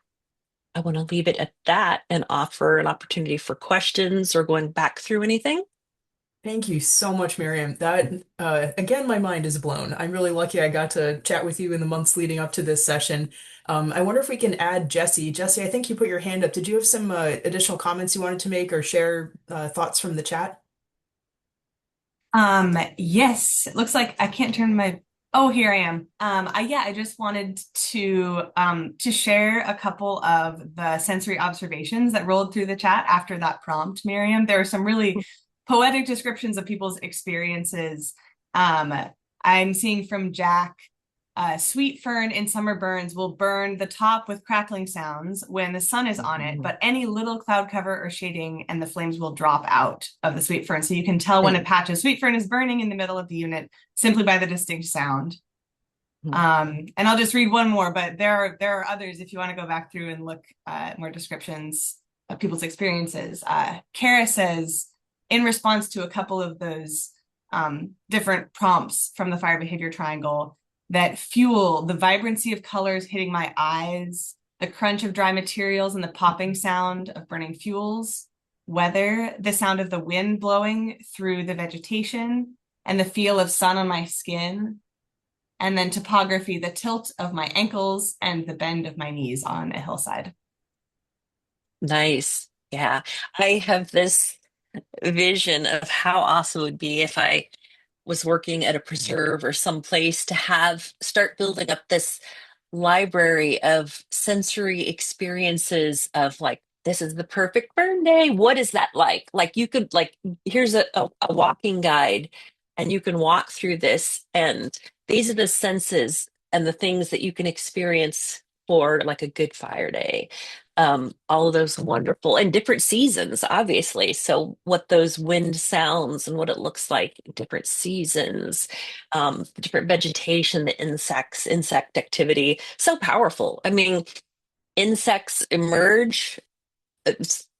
I want to leave it at that and offer an opportunity for questions or going back through anything. Thank you so much, Miriam. That, again, my mind is blown. I'm really lucky I got to chat with you in the months leading up to this session. I wonder if we can add Jesse. Jesse, I think you put your hand up. Did you have some additional comments you wanted to make or share thoughts from the chat? Yes, it looks like I can't turn my, oh, here I am. I just wanted to share a couple of the sensory observations that rolled through the chat after that prompt, Miriam. There are some really poetic descriptions of people's experiences. Um, I'm seeing from Jack, sweet fern in summer burns will burn the top with crackling sounds when the sun is on it, but any little cloud cover or shading and the flames will drop out of the sweet fern. So you can tell when a patch of sweet fern is burning in the middle of the unit simply by the distinct sound. And I'll just read one more, but there are others if you want to go back through and look at more descriptions of people's experiences. Kara says, in response to a couple of those different prompts from the fire behavior triangle, that fuel, the vibrancy of colors hitting my eyes, the crunch of dry materials and the popping sound of burning fuels, weather, the sound of the wind blowing through the vegetation, and the feel of sun on my skin, and then topography, the tilt of my ankles and the bend of my knees on a hillside. Nice. Yeah. I have this vision of how awesome it would be if I was working at a preserve or someplace to have start building up this library of sensory experiences of like this is the perfect burn day. What is that like? Like you could like here's a walking guide and you can walk through this and these are the senses and the things that you can experience for like a good fire day. All of those wonderful and different seasons, obviously. So, what those wind sounds and what it looks like in different seasons, different vegetation, the insects, insect activity, so powerful. I mean, insects emerge.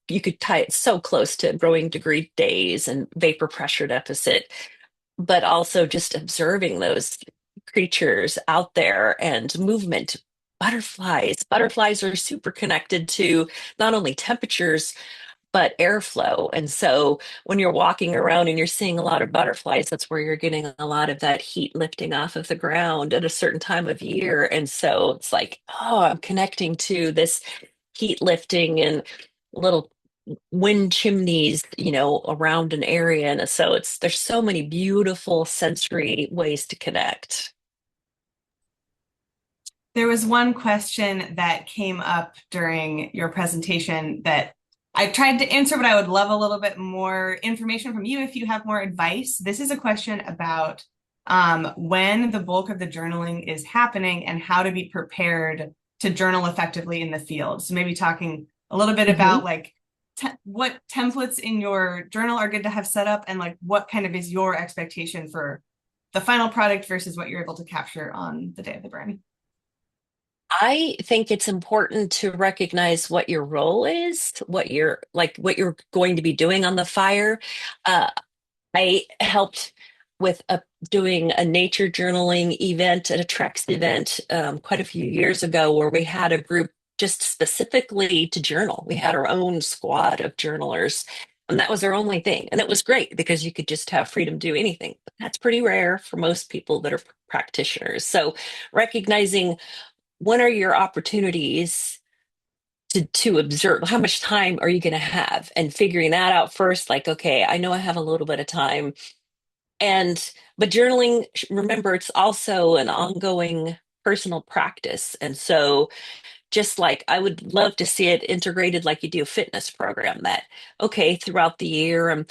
You could tie it so close to growing degree days and vapor pressure deficit, but also just observing those creatures out there and movement. Butterflies are super connected to not only temperatures but airflow. And so when you're walking around and you're seeing a lot of butterflies, that's where you're getting a lot of that heat lifting off of the ground at a certain time of year. And so it's like, oh, I'm connecting to this heat lifting and little wind chimneys, around an area. And so there's so many beautiful sensory ways to connect. There was one question that came up during your presentation that I tried to answer, but I would love a little bit more information from you if you have more advice. This is a question about when the bulk of the journaling is happening and how to be prepared to journal effectively in the field. So maybe talking a little bit about like what templates in your journal are good to have set up, and like what kind of is your expectation for the final product versus what you're able to capture on the day of the burn. I think it's important to recognize what your role is, what you're going to be doing on the fire. Uh, I helped with doing a nature journaling event at a Trex event quite a few years ago, where we had a group just specifically to journal. We had our own squad of journalers, and that was our only thing. And it was great because you could just have freedom to do anything. But that's pretty rare for most people that are practitioners. So recognizing when are your opportunities to observe, how much time are you going to have, and figuring that out first, like, okay, I know I have a little bit of time. But journaling, remember, it's also an ongoing personal practice. And so just like I would love to see it integrated like you do a fitness program, that okay, throughout the year I'm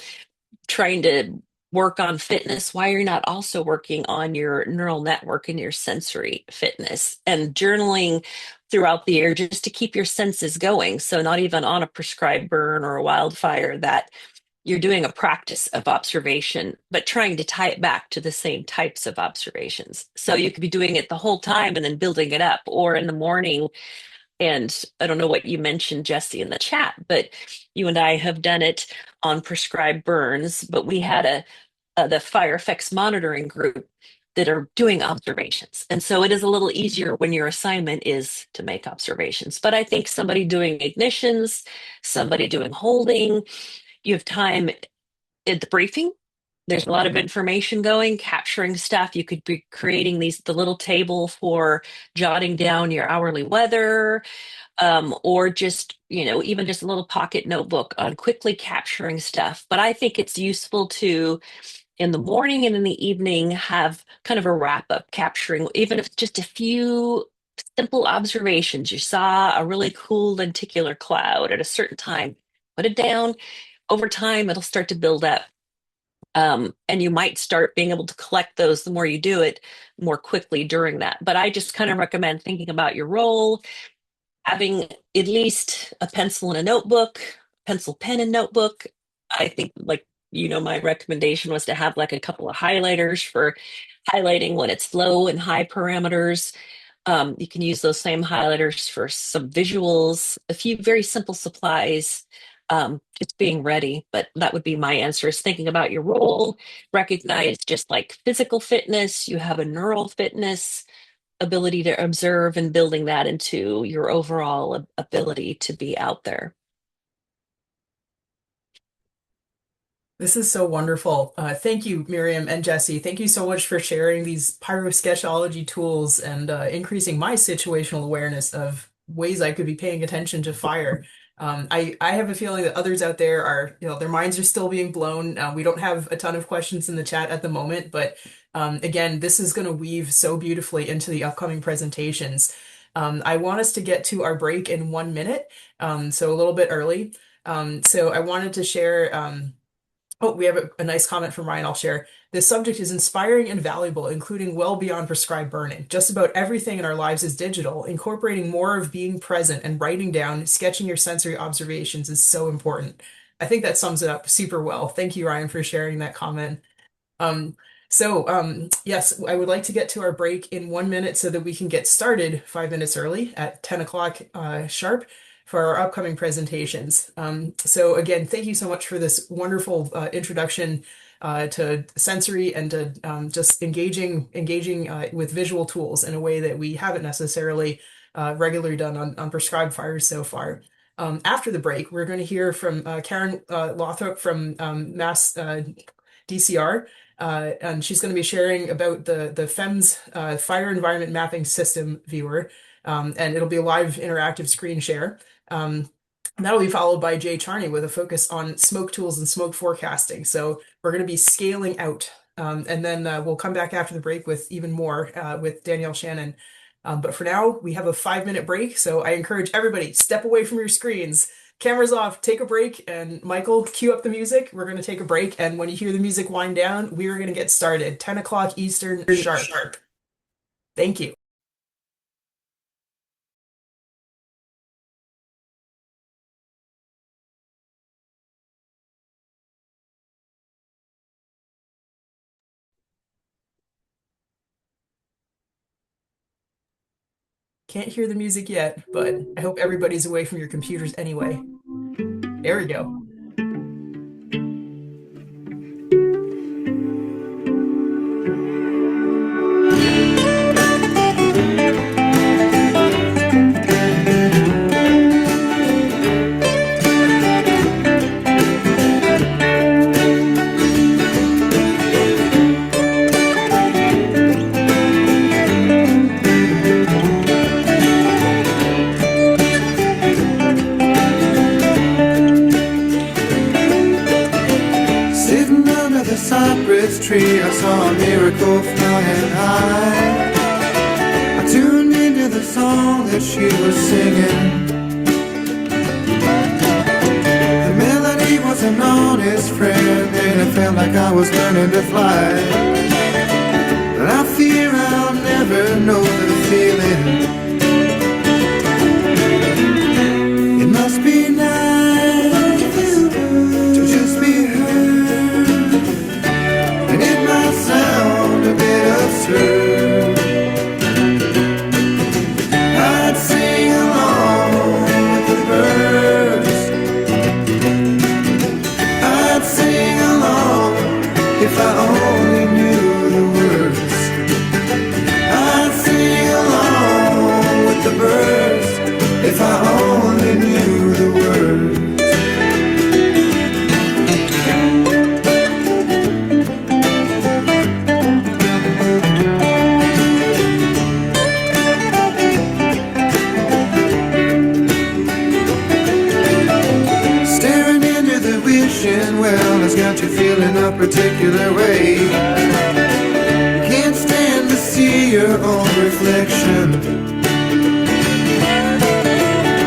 trying to work on fitness, why you're not also working on your neural network and your sensory fitness, and journaling throughout the year just to keep your senses going. So not even on a prescribed burn or a wildfire, that you're doing a practice of observation, but trying to tie it back to the same types of observations. So you could be doing it the whole time and then building it up, or in the morning. And I don't know what you mentioned, Jesse, in the chat, but you and I have done it on prescribed burns. But we had the fire effects monitoring group that are doing observations. And so it is a little easier when your assignment is to make observations. But I think somebody doing ignitions, somebody doing holding, you have time at the briefing. There's a lot of information going, capturing stuff. You could be creating the little table for jotting down your hourly weather, or just, even just a little pocket notebook on quickly capturing stuff. But I think it's useful to, in the morning and in the evening, have kind of a wrap up, capturing, even if it's just a few simple observations. You saw a really cool lenticular cloud at a certain time, put it down. Over time, it'll start to build up. And you might start being able to collect those the more you do it more quickly during that. But I just kind of recommend thinking about your role, having at least a pencil and a notebook, pencil, pen, and notebook. I think, like, my recommendation was to have like a couple of highlighters for highlighting when it's low and high parameters. You can use those same highlighters for some visuals, a few very simple supplies, just being ready. But that would be my answer, is thinking about your role, recognize just like physical fitness, you have a neural fitness ability to observe, and building that into your overall ability to be out there. This is so wonderful. Thank you, Miriam and Jesse. Thank you so much for sharing these Pyrosketchology tools and increasing my situational awareness of ways I could be paying attention to fire. I have a feeling that others out there are, their minds are still being blown. We don't have a ton of questions in the chat at the moment, but again, this is going to weave so beautifully into the upcoming presentations. I want us to get to our break in 1 minute, so a little bit early. So I wanted to share. Oh, we have a nice comment from Ryan I'll share. This subject is inspiring and valuable, including well beyond prescribed burning. Just about everything in our lives is digital. Incorporating more of being present and writing down, sketching your sensory observations is so important. I think that sums it up super well. Thank you, Ryan, for sharing that comment. Um, yes, I would like to get to our break in 1 minute so that we can get started 5 minutes early at 10 o'clock sharp for our upcoming presentations. So again, thank you so much for this wonderful introduction to sensory and to just engaging with visual tools in a way that we haven't necessarily regularly done on prescribed fires so far. After the break, we're going to hear from Karen Lothrop from Mass DCR, and she's going to be sharing about the FEMS Fire Environment Mapping System viewer, and it'll be a live interactive screen share. That'll be followed by Jay Charney with a focus on smoke tools and smoke forecasting. So we're going to be scaling out. And then we'll come back after the break with even more with Danielle Shannon. But for now, we have a 5-minute break. So I encourage everybody, step away from your screens, cameras off, take a break. And Michael, cue up the music. We're going to take a break. And when you hear the music wind down, we are going to get started. 10 o'clock Eastern sharp. Thank you. Can't hear the music yet, but I hope everybody's away from your computers anyway. There we go. Tree, I saw a miracle flying high. I tuned into the song that she was singing. The melody was an honest friend, and it felt like I was learning to fly. But I fear I'll never know the feeling. It must be nice to just be heard. Sound a bit absurd. I'd sing along with the birds. I'd sing along if I only knew the words. I'd sing along with the birds if I only knew the words. Well, it's got you feeling a particular way. You can't stand to see your own reflection.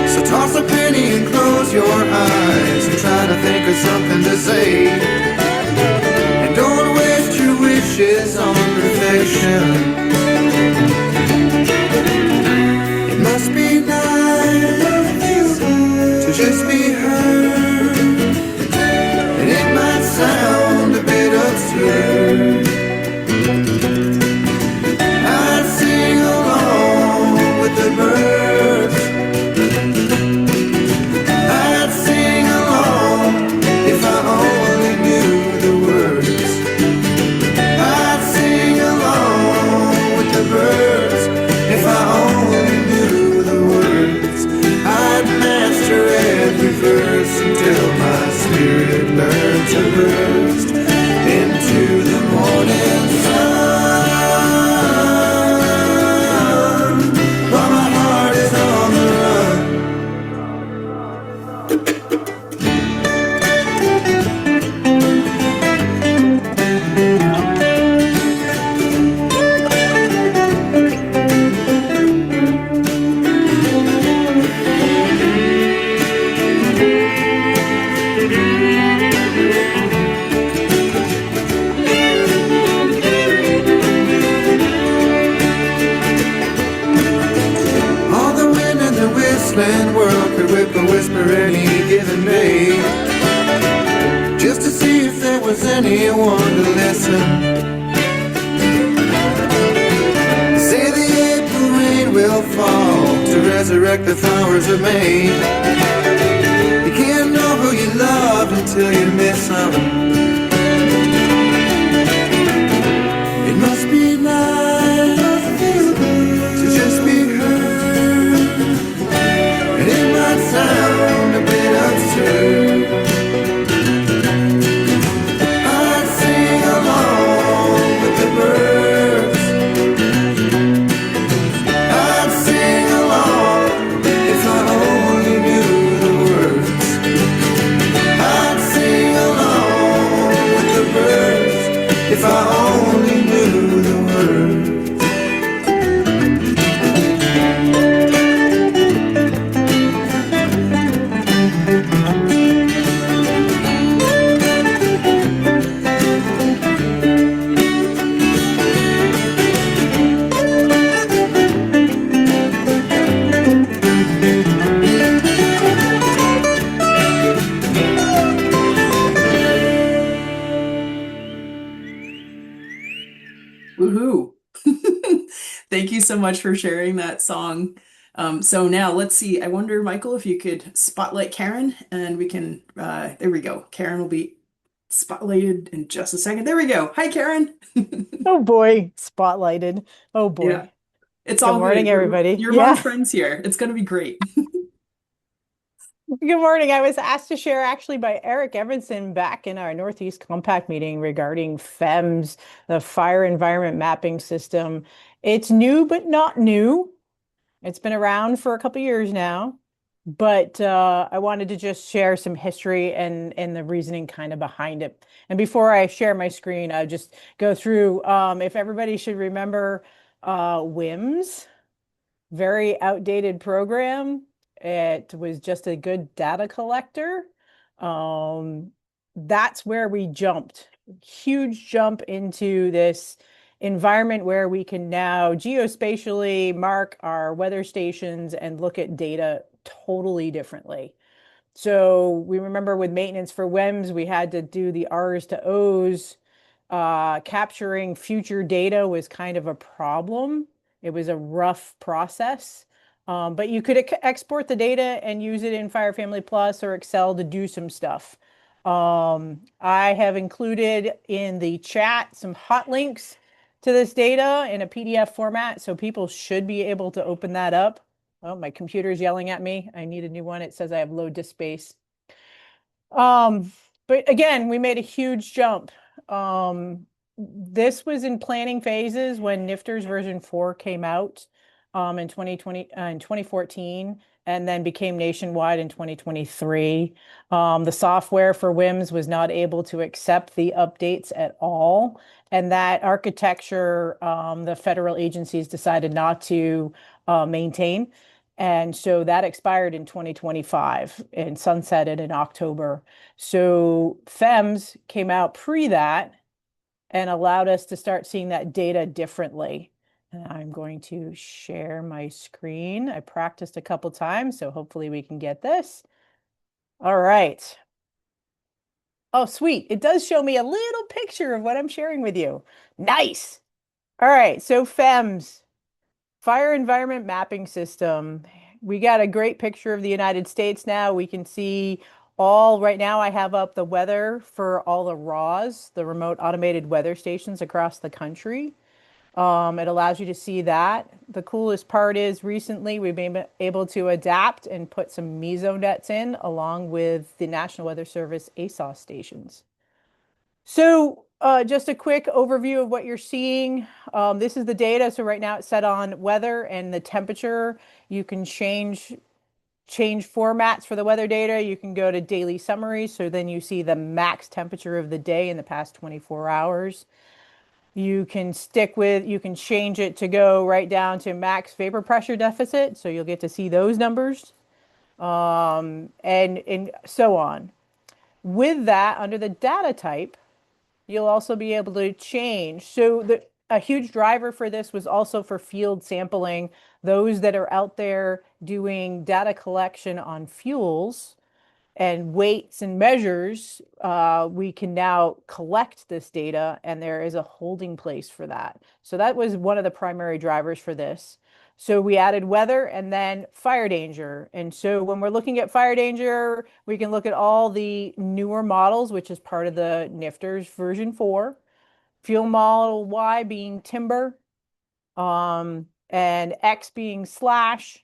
So toss a penny and close your eyes and try to think of something to say. And don't waste your wishes on perfection. It must be nice to just be heard. It might sound a bit absurd. I'd sing along with the birds. I'd sing along if I only knew the words. I'd sing along with the birds if I only knew the words. I'd master every verse until my spirit learned to burst into the morning sun, while my heart is on the run. World could whip a whisper any given day, just to see if there was anyone to listen. Say the April rain will fall to resurrect the flowers of May. You can't know who you love until you miss them. It must be nice to just be heard. It might sound Woohoo! Thank you so much for sharing that song. So now let's see. I wonder, Michael, if you could spotlight Karen and we can, there we go. Karen will be spotlighted in just a second. There we go. Hi, Karen. Oh boy, spotlighted. Oh Yeah, boy. it's Good all good. morning, everybody. You're among Yeah. friends here. It's going to be great. Good morning. I was asked to share actually by Eric Evanson back in our Northeast Compact meeting regarding FEMS, the Fire Environment Mapping System. It's new, but not new. It's been around for a couple years now, but I wanted to just share some history and the reasoning kind of behind it. And before I share my screen, I just go through if everybody should remember WIMS. Very outdated program. It was just a good data collector. Um, that's where we jumped. Huge jump into this environment where we can now geospatially mark our weather stations and look at data totally differently. So we remember with maintenance for WEMS, we had to do the R's to O's. Capturing future data was kind of a problem. It was a rough process, but you could export the data and use it in Fire Family Plus or Excel to do some stuff. I have included in the chat some hot links to this data in a PDF format, so people should be able to open that up. Oh, my computer's yelling at me. I need a new one. It says I have low disk space. But again, we made a huge jump. This was in planning phases when Nifters version 4 came out in 2014 and then became nationwide in 2023. The software for WIMS was not able to accept the updates at all. And that architecture, the federal agencies decided not to maintain. And so that expired in 2025 and sunsetted in October. So FEMS came out pre that and allowed us to start seeing that data differently. And I'm going to share my screen. I practiced a couple times, so hopefully we can get this. All right. Oh, sweet. It does show me a little picture of what I'm sharing with you. Nice. All right, so FEMS. Fire Environment Mapping System. We got a great picture of the United States now. We can see all, right now I have up the weather for all the RAWs, the remote automated weather stations across the country. It allows you to see that. The coolest part is recently we've been able to adapt and put some mesonets in along with the National Weather Service ASOS stations. So just a quick overview of what you're seeing. This is the data. So right now it's set on weather and the temperature. You can change formats for the weather data. You can go to daily summaries. So then you see the max temperature of the day in the past 24 hours. You can change it to go right down to max vapor pressure deficit. So you'll get to see those numbers and so on. With that, under the data type, you'll also be able to change. So a huge driver for this was also for field sampling. Those that are out there doing data collection on fuels and weights and measures, we can now collect this data and there is a holding place for that. So that was one of the primary drivers for this. So we added weather and then fire danger. And so when we're looking at fire danger, we can look at all the newer models, which is part of the Nifters version 4. Fuel model Y being timber, and X being slash,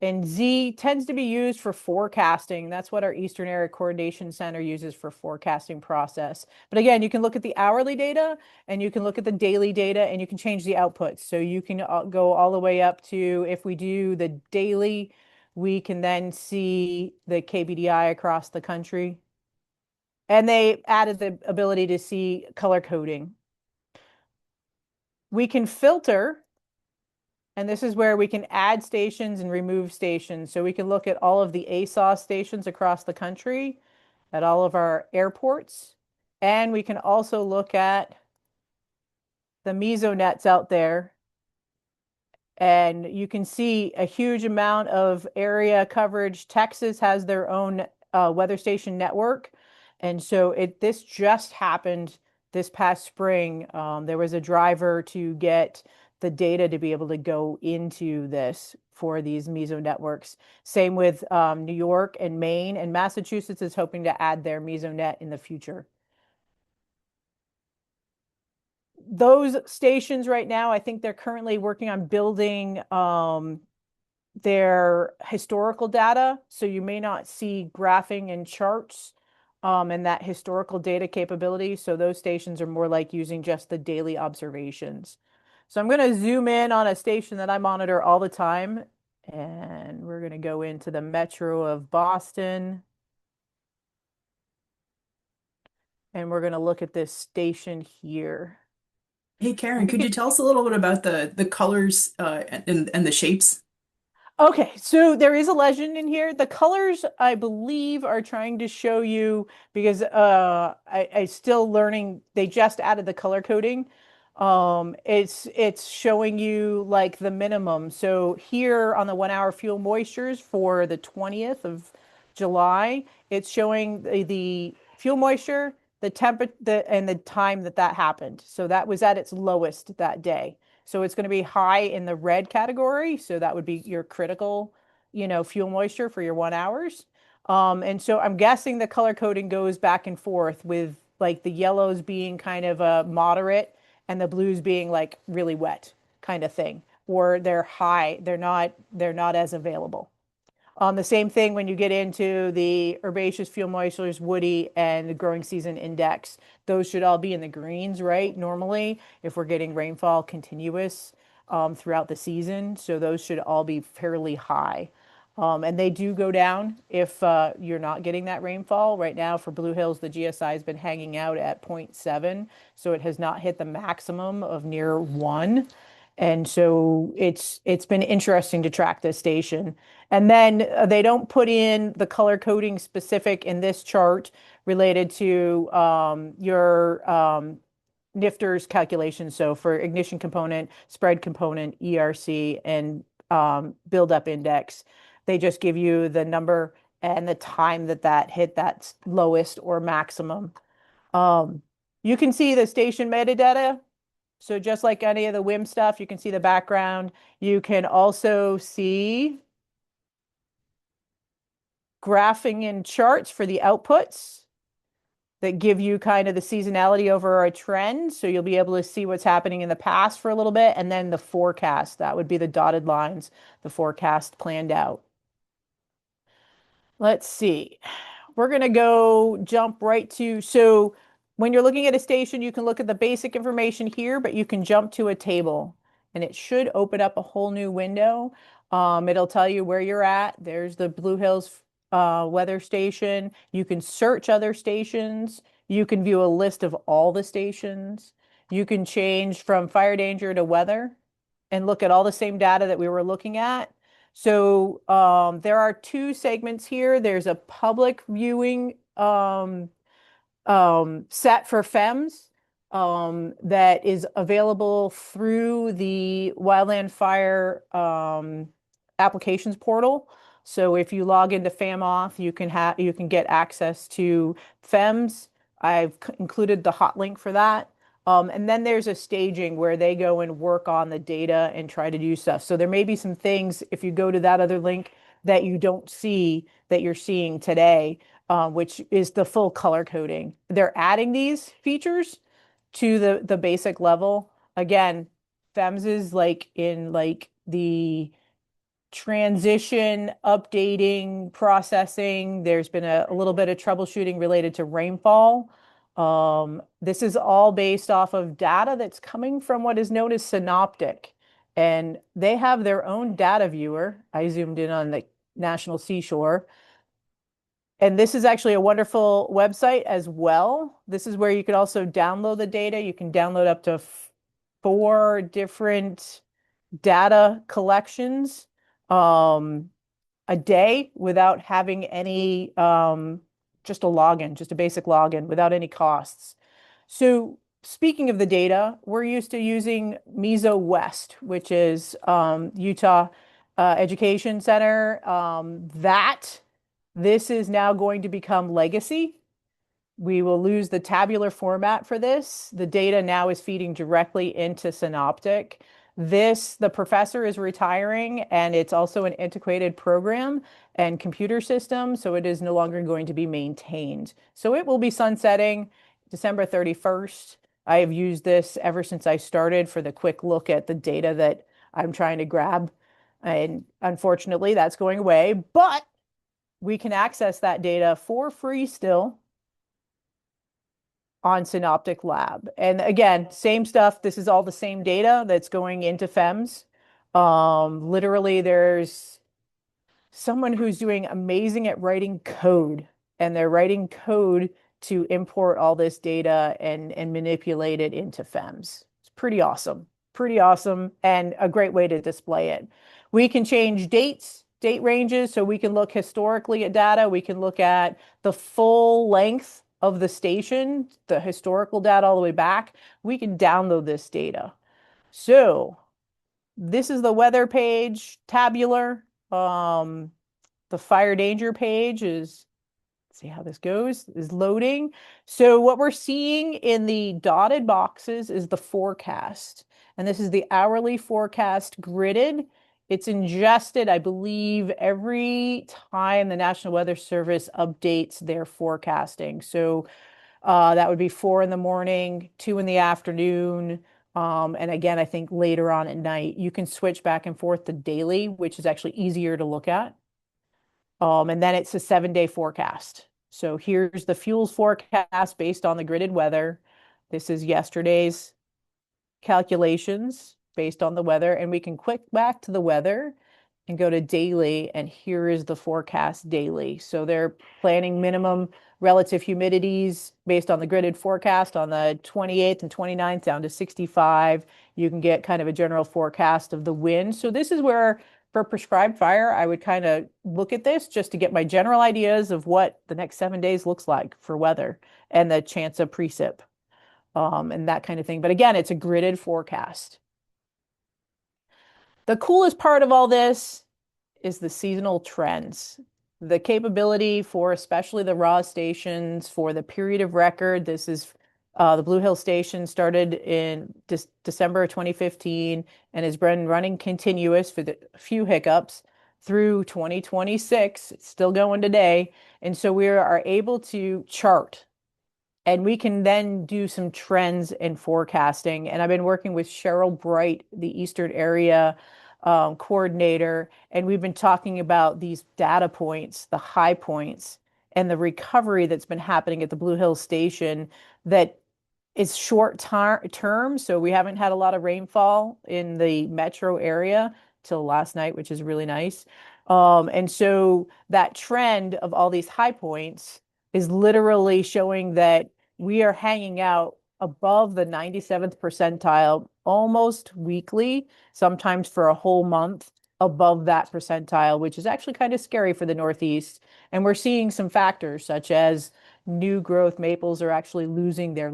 and Z tends to be used for forecasting. That's what our Eastern Area Coordination Center uses for forecasting process. But again, you can look at the hourly data and you can look at the daily data and you can change the outputs. So you can go all the way up to, if we do the daily, we can then see the KBDI across the country. And they added the ability to see color coding. We can filter. And this is where we can add stations and remove stations. So we can look at all of the ASOS stations across the country, at all of our airports. And we can also look at the mesonets out there. And you can see a huge amount of area coverage. Texas has their own weather station network. And so this just happened this past spring, there was a driver to get the data to be able to go into this for these meso networks. Same with New York and Maine, and Massachusetts is hoping to add their mesonet in the future. Those stations right now, I think they're currently working on building their historical data. So you may not see graphing and charts and that historical data capability. So those stations are more like using just the daily observations. So I'm going to zoom in on a station that I monitor all the time. And we're going to go into the Metro of Boston. And we're going to look at this station here. Hey, Karen, could you tell us a little bit about the colors and the shapes? Okay, so there is a legend in here. The colors, I believe, are trying to show you because I still learning. They just added the color coding. It's showing you like the minimum. So here on the 1 hour fuel moistures for the 20th of July, it's showing the fuel moisture, the temperature, and the time that that happened. So that was at its lowest that day. So it's going to be high in the red category. So that would be your critical, fuel moisture for your 1 hours. And so I'm guessing the color coding goes back and forth with like the yellows being kind of a moderate and the blues being like really wet kind of thing. Or they're high, they're not as available. The same thing when you get into the herbaceous fuel moistures, woody, and the growing season index. Those should all be in the greens, right? Normally, if we're getting rainfall continuous throughout the season. So those should all be fairly high. And they do go down if you're not getting that rainfall. Right now for Blue Hills, the GSI has been hanging out at 0.7. So it has not hit the maximum of near 1. And so it's been interesting to track this station. And then they don't put in the color coding specific in this chart related to your Nifter's calculations. So for ignition component, spread component, ERC, and buildup index, they just give you the number and the time that that hit that lowest or maximum. You can see the station metadata. So just like any of the WIM stuff, you can see the background. You can also see graphing and charts for the outputs that give you kind of the seasonality over a trend. So you'll be able to see what's happening in the past for a little bit. And then the forecast, that would be the dotted lines, the forecast planned out. Let's see. We're going to go jump right to, so when you're looking at a station, you can look at the basic information here, but you can jump to a table and it should open up a whole new window. It'll tell you where you're at. There's the Blue Hills weather station. You can search other stations. You can view a list of all the stations. You can change from fire danger to weather and look at all the same data that we were looking at. So there are two segments here. There's a public viewing set for FEMS that is available through the Wildland Fire applications portal. So if you log into FAMOff, you can get access to FEMS. I've included the hot link for that. And then there's a staging where they go and work on the data and try to do stuff. So there may be some things, if you go to that other link, that you don't see that you're seeing today, which is the full color coding. They're adding these features to the basic level. Again, FEMS is like in like the transition, updating, processing. There's been a little bit of troubleshooting related to rainfall. This is all based off of data that's coming from what is known as Synoptic. And they have their own data viewer. I zoomed in on the National Seashore. And this is actually a wonderful website as well. This is where you can also download the data. You can download up to 4 different data collections a day without having any, just a login, just a basic login without any costs. So speaking of the data, we're used to using Meso West, which is Utah Education Center. This is now going to become legacy. We will lose the tabular format for this. The data now is feeding directly into Synoptic. The professor is retiring, and it's also an integrated program and computer system, so it is no longer going to be maintained. So it will be sunsetting December 31st. I have used this ever since I started for the quick look at the data that I'm trying to grab. And unfortunately, that's going away, but we can access that data for free still on Synoptic Lab. And again, same stuff. This is all the same data that's going into FEMS. Literally, there's someone who's doing amazing at writing code, and they're writing code to import all this data and manipulate it into FEMS. It's pretty awesome, and a great way to display it. We can change date ranges, so we can look historically at data. We can look at the full length of the station, the historical data all the way back. We can download this data. So this is the weather page, tabular. The fire danger page is, see how this goes, is loading. So what we're seeing in the dotted boxes is the forecast. And this is the hourly forecast gridded. It's ingested, I believe, every time the National Weather Service updates their forecasting. So that would be 4 in the morning, 2 in the afternoon. And again, I think later on at night, you can switch back and forth to daily, which is actually easier to look at. And then it's a 7-day forecast. So here's the fuels forecast based on the gridded weather. This is yesterday's calculations based on the weather. And we can click back to the weather and go to daily. And here is the forecast daily. So they're planning minimum relative humidities based on the gridded forecast on the 28th and 29th down to 65. You can get kind of a general forecast of the wind. So this is where, for prescribed fire, I would kind of look at this just to get my general ideas of what the next 7 days looks like for weather and the chance of precip, and that kind of thing. But again, it's a gridded forecast. The coolest part of all this is the seasonal trends. The capability for especially the raw stations for the period of record. This is the Blue Hill station started in December of 2015 and has been running continuous for a few hiccups through 2026. It's still going today. And so we are able to chart, and we can then do some trends and forecasting. And I've been working with Cheryl Bright, the Eastern area coordinator, and we've been talking about these data points, the high points, and the recovery that's been happening at the Blue Hill station that is short term. So we haven't had a lot of rainfall in the metro area till last night, which is really nice. And so that trend of all these high points is literally showing that we are hanging out above the 97th percentile almost weekly, sometimes for a whole month above that percentile, which is actually kind of scary for the Northeast. And we're seeing some factors such as new growth maples are actually losing their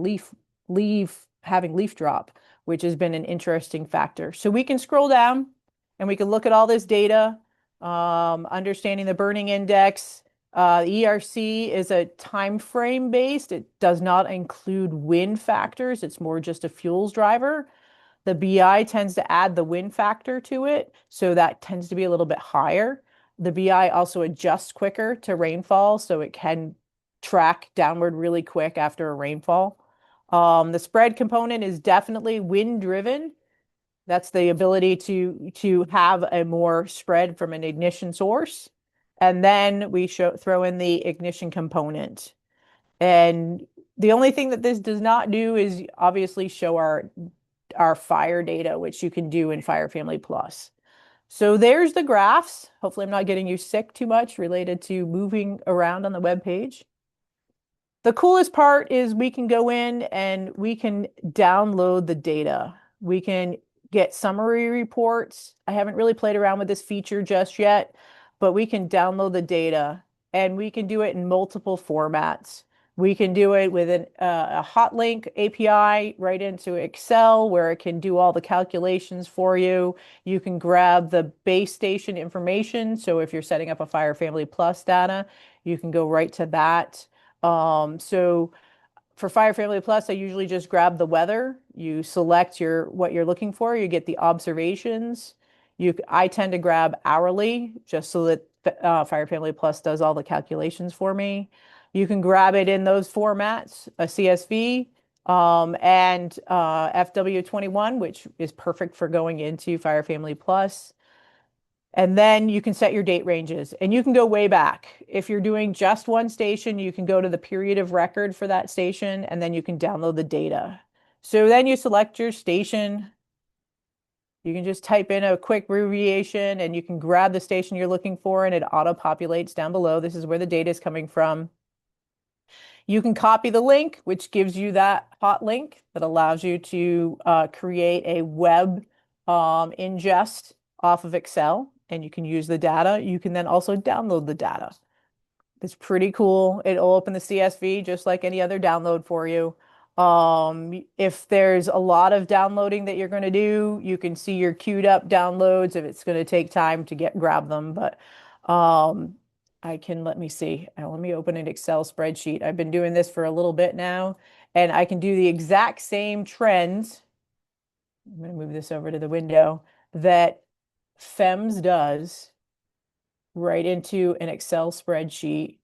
having leaf drop, which has been an interesting factor. So we can scroll down and we can look at all this data, understanding the burning index. ERC is a time frame based. It does not include wind factors. It's more just a fuels driver. The BI tends to add the wind factor to it, so that tends to be a little bit higher. The BI also adjusts quicker to rainfall, so it can track downward really quick after a rainfall. The spread component is definitely wind driven. That's the ability to have a more spread from an ignition source. And then we throw in the ignition component. And the only thing that this does not do is obviously show our fire data, which you can do in Fire Family Plus. So there's the graphs. Hopefully I'm not getting you sick too much related to moving around on the web page. The coolest part is we can go in and we can download the data. We can get summary reports. I haven't really played around with this feature just yet, but we can download the data and we can do it in multiple formats. We can do it with a hot link API right into Excel where it can do all the calculations for you. You can grab the base station information. So if you're setting up a Fire Family Plus data, you can go right to that. So for Fire Family Plus, I usually just grab the weather. You select what you're looking for. You get the observations. I tend to grab hourly just so that Fire Family Plus does all the calculations for me. You can grab it in those formats, a CSV and FW21, which is perfect for going into Fire Family Plus. And then you can set your date ranges and you can go way back. If you're doing just one station, you can go to the period of record for that station and then you can download the data. So then you select your station. You can just type in a quick abbreviation and you can grab the station you're looking for and it auto-populates down below. This is where the data is coming from. You can copy the link, which gives you that hot link that allows you to create a web ingest off of Excel, and you can use the data. You can then also download the data. It's pretty cool. It'll open the CSV just like any other download for you. If there's a lot of downloading that you're going to do, you can see your queued up downloads if it's going to take time to grab them. But let me see. Let me open an Excel spreadsheet. I've been doing this for a little bit now, and I can do the exact same trends. I'm going to move this over to the window that FEMS does right into an Excel spreadsheet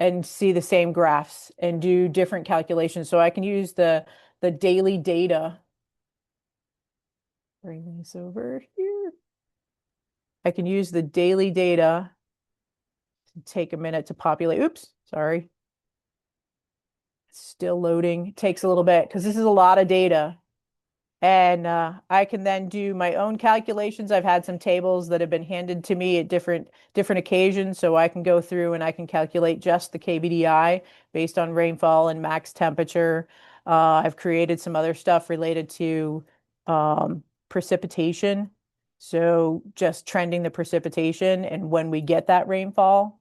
and see the same graphs and do different calculations. So I can use the daily data. Bring this over here. I can use the daily data to take a minute to populate. Oops, sorry. It's still loading. It takes a little bit because this is a lot of data. And I can then do my own calculations. I've had some tables that have been handed to me at different occasions, so I can go through and I can calculate just the KBDI based on rainfall and max temperature. I've created some other stuff related to precipitation. So just trending the precipitation and when we get that rainfall.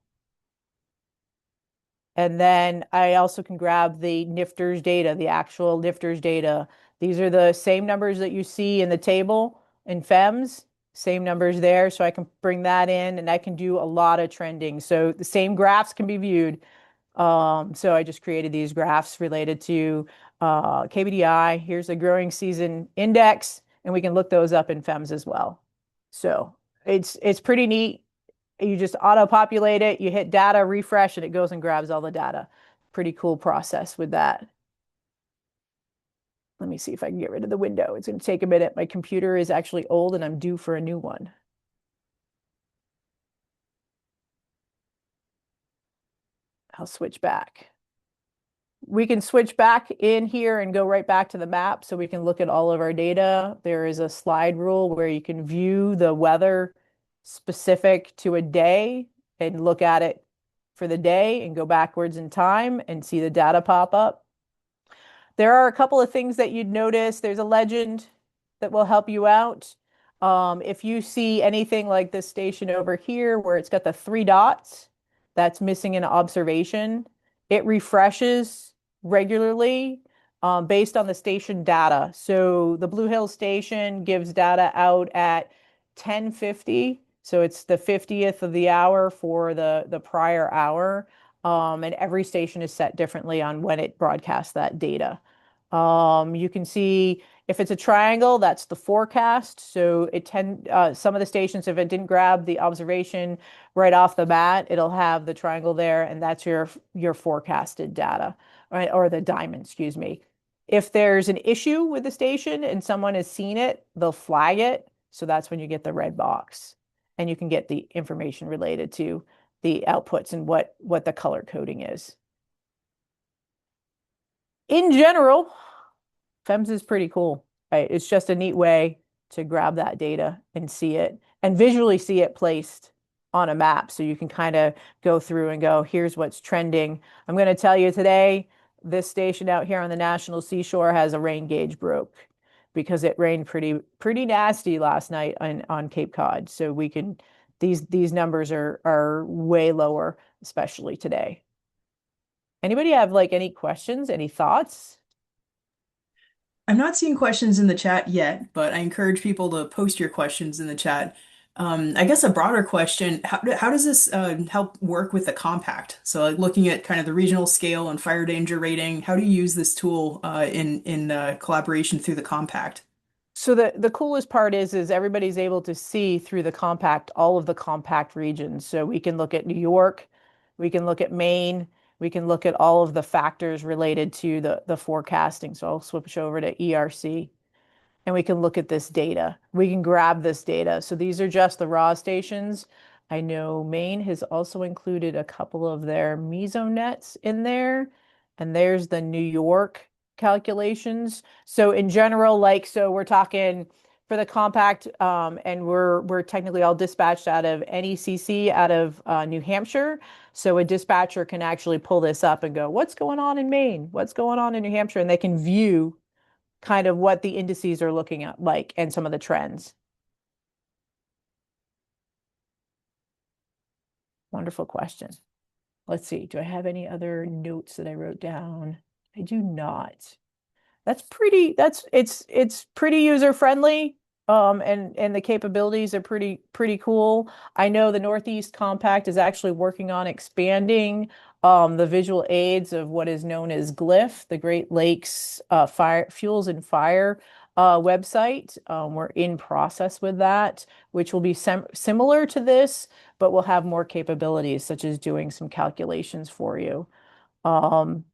And then I also can grab the NIFTERS data, the actual NIFTERS data. These are the same numbers that you see in the table in FEMS, same numbers there. So I can bring that in and I can do a lot of trending. So the same graphs can be viewed. So I just created these graphs related to KBDI. Here's the growing season index, and we can look those up in FEMS as well. So it's pretty neat. You just auto-populate it, you hit data, refresh, and it goes and grabs all the data. Pretty cool process with that. Let me see if I can get rid of the window. It's going to take a minute. My computer is actually old and I'm due for a new one. I'll switch back. We can switch back in here and go right back to the map so we can look at all of our data. There is a slide rule where you can view the weather specific to a day and look at it for the day and go backwards in time and see the data pop up. There are a couple of things that you'd notice. There's a legend that will help you out. If you see anything like this station over here where it's got the 3 dots, that's missing an observation. It refreshes regularly based on the station data. So the Blue Hill station gives data out at 10:50. So it's the 50th of the hour for the prior hour. And every station is set differently on when it broadcasts that data. You can see if it's a triangle, that's the forecast. So some of the stations, if it didn't grab the observation right off the bat, it'll have the triangle there, and that's your forecasted data, right? Or the diamond, excuse me. If there's an issue with the station and someone has seen it, they'll flag it. So that's when you get the red box, and you can get the information related to the outputs and what the color coding is. In general, FEMS is pretty cool. Right? It's just a neat way to grab that data and see it and visually see it placed on a map. So you can kind of go through and go, here's what's trending. I'm going to tell you today, this station out here on the National Seashore has a rain gauge broke because it rained pretty nasty last night on Cape Cod. So we can, these numbers are way lower, especially today. Anybody have like any questions, any thoughts? I'm not seeing questions in the chat yet, but I encourage people to post your questions in the chat. I guess a broader question, how does this help work with the compact? So like looking at kind of the regional scale and fire danger rating, how do you use this tool in collaboration through the compact? So the coolest part is everybody's able to see through the compact all of the compact regions. So we can look at New York, we can look at Maine, we can look at all of the factors related to the forecasting. So I'll switch over to ERC and we can look at this data. We can grab this data. So these are just the raw stations. I know Maine has also included a couple of their mesonets in there. And there's the New York calculations. So in general, like, so we're talking for the compact, and we're technically all dispatched out of NECC out of New Hampshire. So a dispatcher can actually pull this up and go, what's going on in Maine? What's going on in New Hampshire? And they can view kind of what the indices are looking at like and some of the trends. Wonderful question. Let's see. Do I have any other notes that I wrote down? I do not. It's pretty user friendly. And the capabilities are pretty cool. I know the Northeast Compact is actually working on expanding the visual aids of what is known as GLIF, the Great Lakes Fire Fuels and Fire website. We're in process with that, which will be similar to this, but will have more capabilities, such as doing some calculations for you. Um,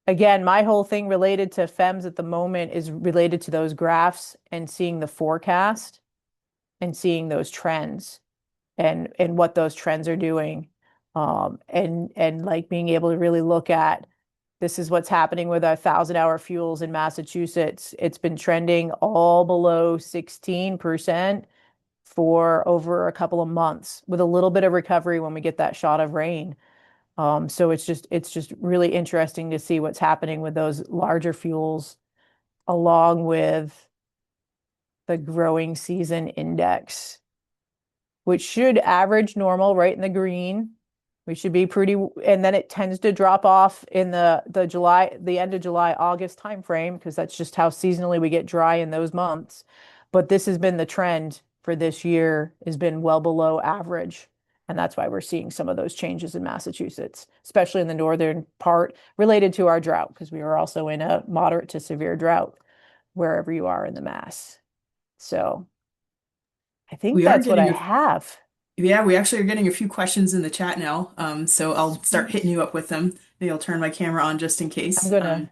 Again, my whole thing related to FEMS at the moment is related to those graphs and seeing the forecast and seeing those trends and what those trends are doing. And like being able to really look at this is what's happening with our 1,000-hour fuels in Massachusetts. It's been trending all below 16% for over a couple of months with a little bit of recovery when we get that shot of rain. So it's just really interesting to see what's happening with those larger fuels along with the growing season index, which should average normal right in the green. We should be pretty, and then it tends to drop off in the end of July, August timeframe, because that's just how seasonally we get dry in those months. But this has been the trend for this year, has been well below average. And that's why we're seeing some of those changes in Massachusetts, especially in the northern part related to our drought, because we are also in a moderate to severe drought wherever you are in the Mass. So I think We are that's what I getting have. yeah, we actually are getting a few questions in the chat now. So I'll start hitting you up with them. Maybe I'll turn my camera on just in I'm case. gonna,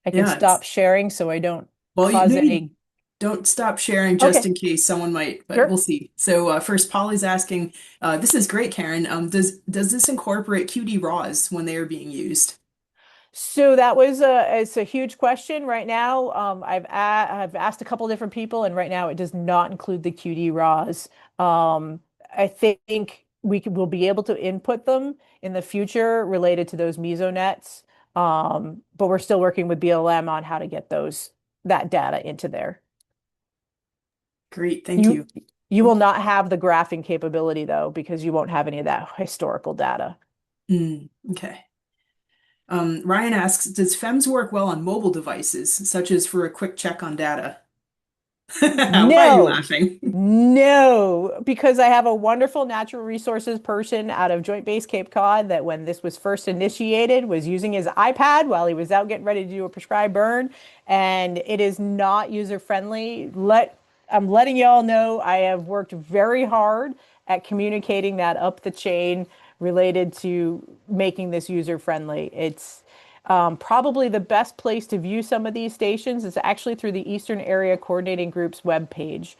I can Yeah, stop sharing so I don't well, cause maybe any. don't stop sharing just Okay, in case someone might, but we'll sure. see. So first, Polly's asking, this is great, Karen. Does this incorporate QD raws when they are being used? So that was it's a huge question right now. I've asked a couple different people, and right now it does not include the QD raws. I think we'll be able to input them in the future related to those mesonets. But we're still working with BLM on how to get that data into there. Great, thank You you. you will Oh, not have the graphing capability though, because you won't have any of that historical data. okay. Ryan asks, does FEMS work well on mobile devices, such as for a quick check on data? Why are you No, laughing? no, because I have a wonderful natural resources person out of Joint Base Cape Cod that when this was first initiated was using his iPad while he was out getting ready to do a prescribed burn, and it is not user friendly. I'm letting y'all know I have worked very hard at communicating that up the chain related to making this user friendly. It's probably the best place to view some of these stations is actually through the Eastern Area Coordinating Group's webpage,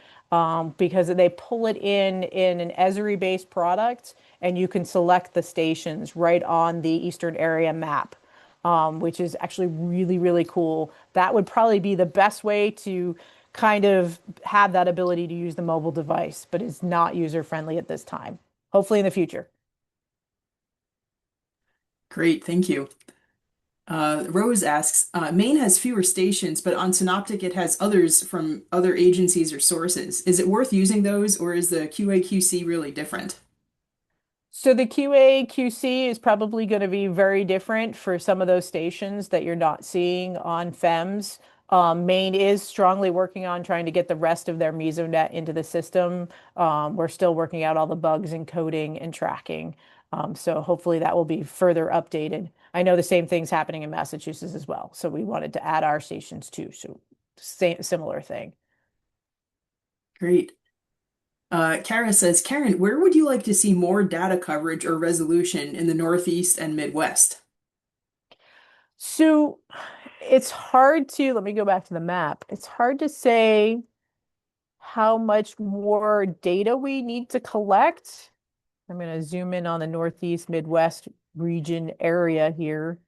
because they pull it in an Esri-based product, and you can select the stations right on the Eastern Area map, which is actually really, really cool. That would probably be the best way to kind of have that ability to use the mobile device, but it's not user friendly at this time. Hopefully in the future. Great, thank you. Rose asks, Maine has fewer stations, but on Synoptic it has others from other agencies or sources. Is it worth using those, or is the QA/QC really different? So the QA QC is probably going to be very different for some of those stations that you're not seeing on FEMS. Maine is strongly working on trying to get the rest of their mesonet into the system. We're still working out all the bugs and coding and tracking. So hopefully that will be further updated. I know the same thing's happening in Massachusetts as well. So we wanted to add our stations too. So similar thing. Great. Kara says, Karen, where would you like to see more data coverage or resolution in the Northeast and Midwest? So it's hard to, let me go back to the map. It's hard to say how much more data we need to collect. I'm going to zoom in on the Northeast Midwest region area here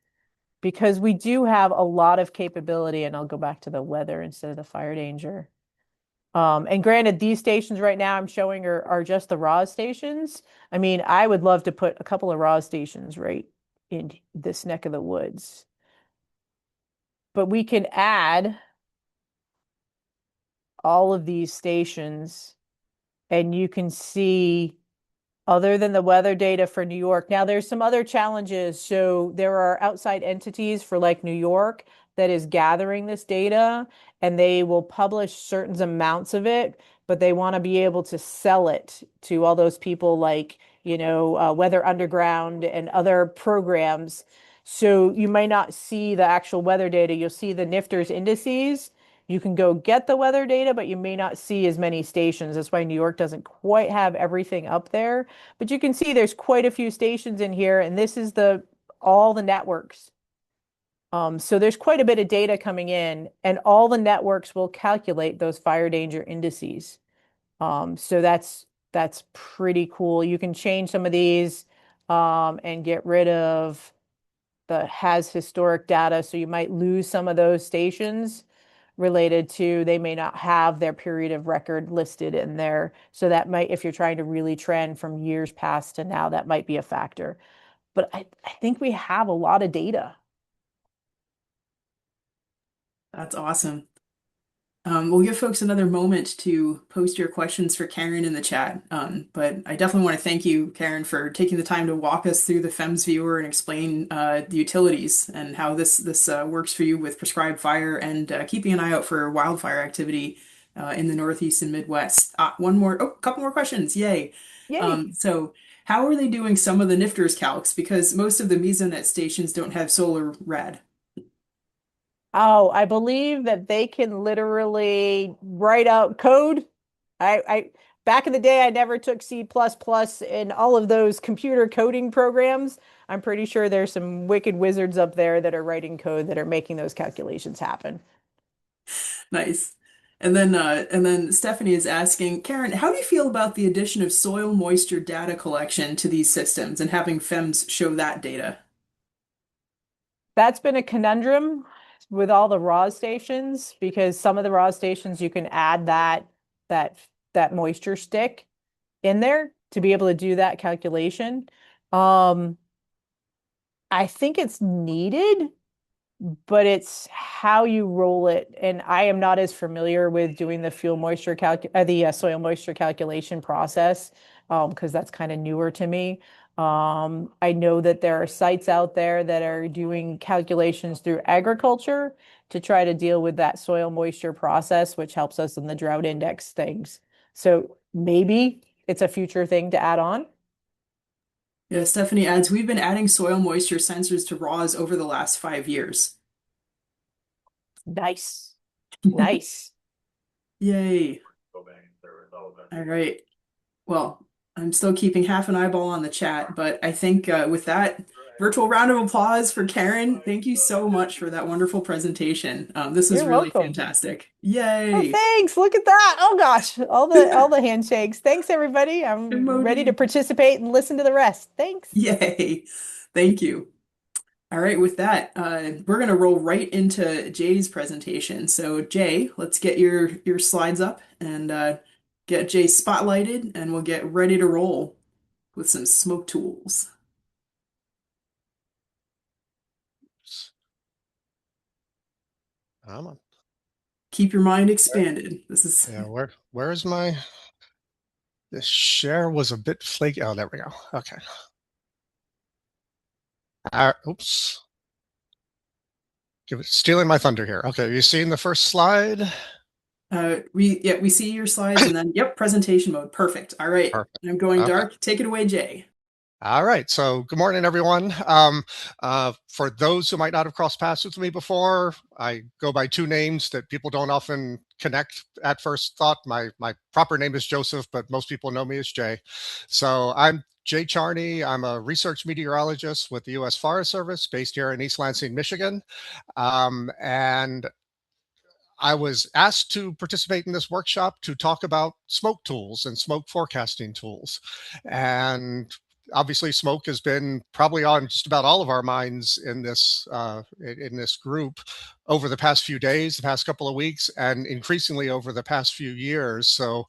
because we do have a lot of capability, and I'll go back to the weather instead of the fire danger. And granted, these stations right now I'm showing are just the RAWS stations. I mean, I would love to put a couple of RAWS stations right in this neck of the woods. But we can add all of these stations and you can see other than the weather data for New York. Now, there's some other challenges. So there are outside entities for like New York that is gathering this data and they will publish certain amounts of it, but they want to be able to sell it to all those people like, Weather Underground and other programs. So you might not see the actual weather data. You'll see the NIFTERS indices. You can go get the weather data, but you may not see as many stations. That's why New York doesn't quite have everything up there. But you can see there's quite a few stations in here, and this is all the networks. So there's quite a bit of data coming in, and all the networks will calculate those fire danger indices. So that's pretty cool. You can change some of these and get rid of the has historic data. So you might lose some of those stations related to they may not have their period of record listed in there. So that might, if you're trying to really trend from years past to now, that might be a factor. But I think we have a lot of data. That's awesome. We'll give folks another moment to post your questions for Karen in the chat. But I definitely want to thank you, Karen, for taking the time to walk us through the FEMS viewer and explain the utilities and how this works for you with prescribed fire and keeping an eye out for wildfire activity in the Northeast and Midwest. Couple more questions. Yay. Yay. So how are they doing some of the NIFTERS calcs? Because most of the mesonet stations don't have solar rad. Oh, I believe that they can literally write out code. I back in the day, I never took C++ and all of those computer coding programs. I'm pretty sure there's some wicked wizards up there that are writing code that are making those calculations happen. Nice. And then Stephanie is asking, Karen, how do you feel about the addition of soil moisture data collection to these systems and having FEMS show that data? That's been a conundrum with all the RAW stations because some of the RAW stations you can add that that moisture stick in there to be able to do that calculation. Um, I think it's needed, but it's how you roll it. And I am not as familiar with doing the soil moisture calculation process because that's kind of newer to me. I know that there are sites out there that are doing calculations through agriculture to try to deal with that soil moisture process, which helps us in the drought index things. So maybe it's a future thing to add on. Yeah, Stephanie adds, we've been adding soil moisture sensors to RAWs over the last 5 years. Nice. Nice. Yay. All right. Well, I'm still keeping half an eyeball on the chat, but I think with that, virtual round of applause for Karen. Thank you so much for that wonderful presentation. This was You're really welcome. fantastic. Oh, Yay. thanks. Look at that. Oh gosh, all the handshakes. Thanks everybody. I'm ready to Emoji. participate and listen to the rest. Thanks. Yay. Thank you. All right, with that, we're going to roll right into Jay's presentation. So Jay, let's get your slides up and get Jay spotlighted, and we'll get ready to roll with some smoke tools. I'm on. Keep your mind expanded. This is Yeah, where is my the share was a bit flaky. Oh, there we go. Okay. Oops. Stealing my thunder here. Okay, you seen the first slide? We see your slides and then yep, presentation mode. Perfect. All right. Perfect. I'm going Okay. dark. Take it away, Jay. All right. So good morning, everyone. For those who might not have crossed paths with me before, I go by two names that people don't often connect at first thought. My proper name is Joseph, but most people know me as Jay. So I'm Jay Charney. I'm a research meteorologist with the U.S. Forest Service based here in East Lansing, Michigan. And I was asked to participate in this workshop to talk about smoke tools and smoke forecasting tools. And obviously smoke has been probably on just about all of our minds in this group over the past few days, the past couple of weeks, and increasingly over the past few years. So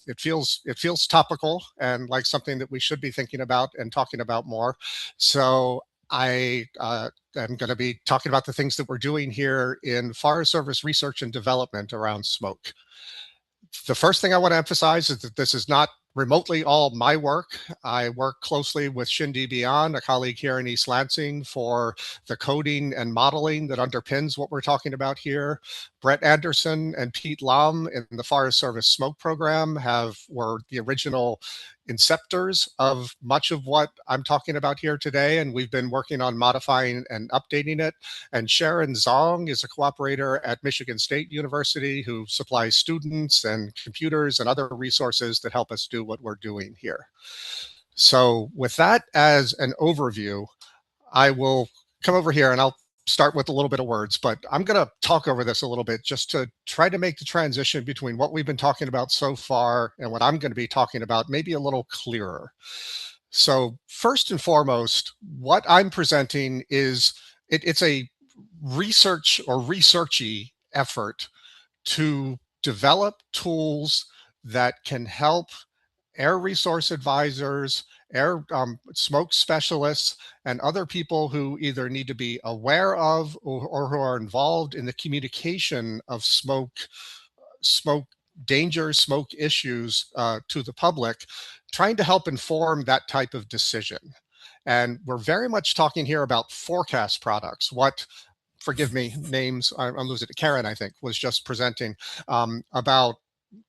it feels topical and like something that we should be thinking about and talking about more. So I am going to be talking about the things that we're doing here in Forest Service research and development around smoke. The first thing I want to emphasize is that this is not remotely all my work. I work closely with Shindy Beyond, a colleague here in East Lansing, for the coding and modeling that underpins what we're talking about here. Brett Anderson and Pete Lom in the Forest Service Smoke Program were the original inceptors of much of what I'm talking about here today, and we've been working on modifying and updating it. And Sharon Zong is a cooperator at Michigan State University who supplies students and computers and other resources that help us do what we're doing here. So with that as an overview, I will come over here and I'll start with a little bit of words, but I'm going to talk over this a little bit just to try to make the transition between what we've been talking about so far and what I'm going to be talking about maybe a little clearer. So first and foremost, what I'm presenting is it's a research or researchy effort to develop tools that can help air resource advisors, air smoke specialists, and other people who either need to be aware of or who are involved in the communication of smoke dangers, smoke issues to the public, trying to help inform that type of decision. And we're very much talking here about forecast products. What, forgive me, names, I'm losing it. Karen, I think, was just presenting about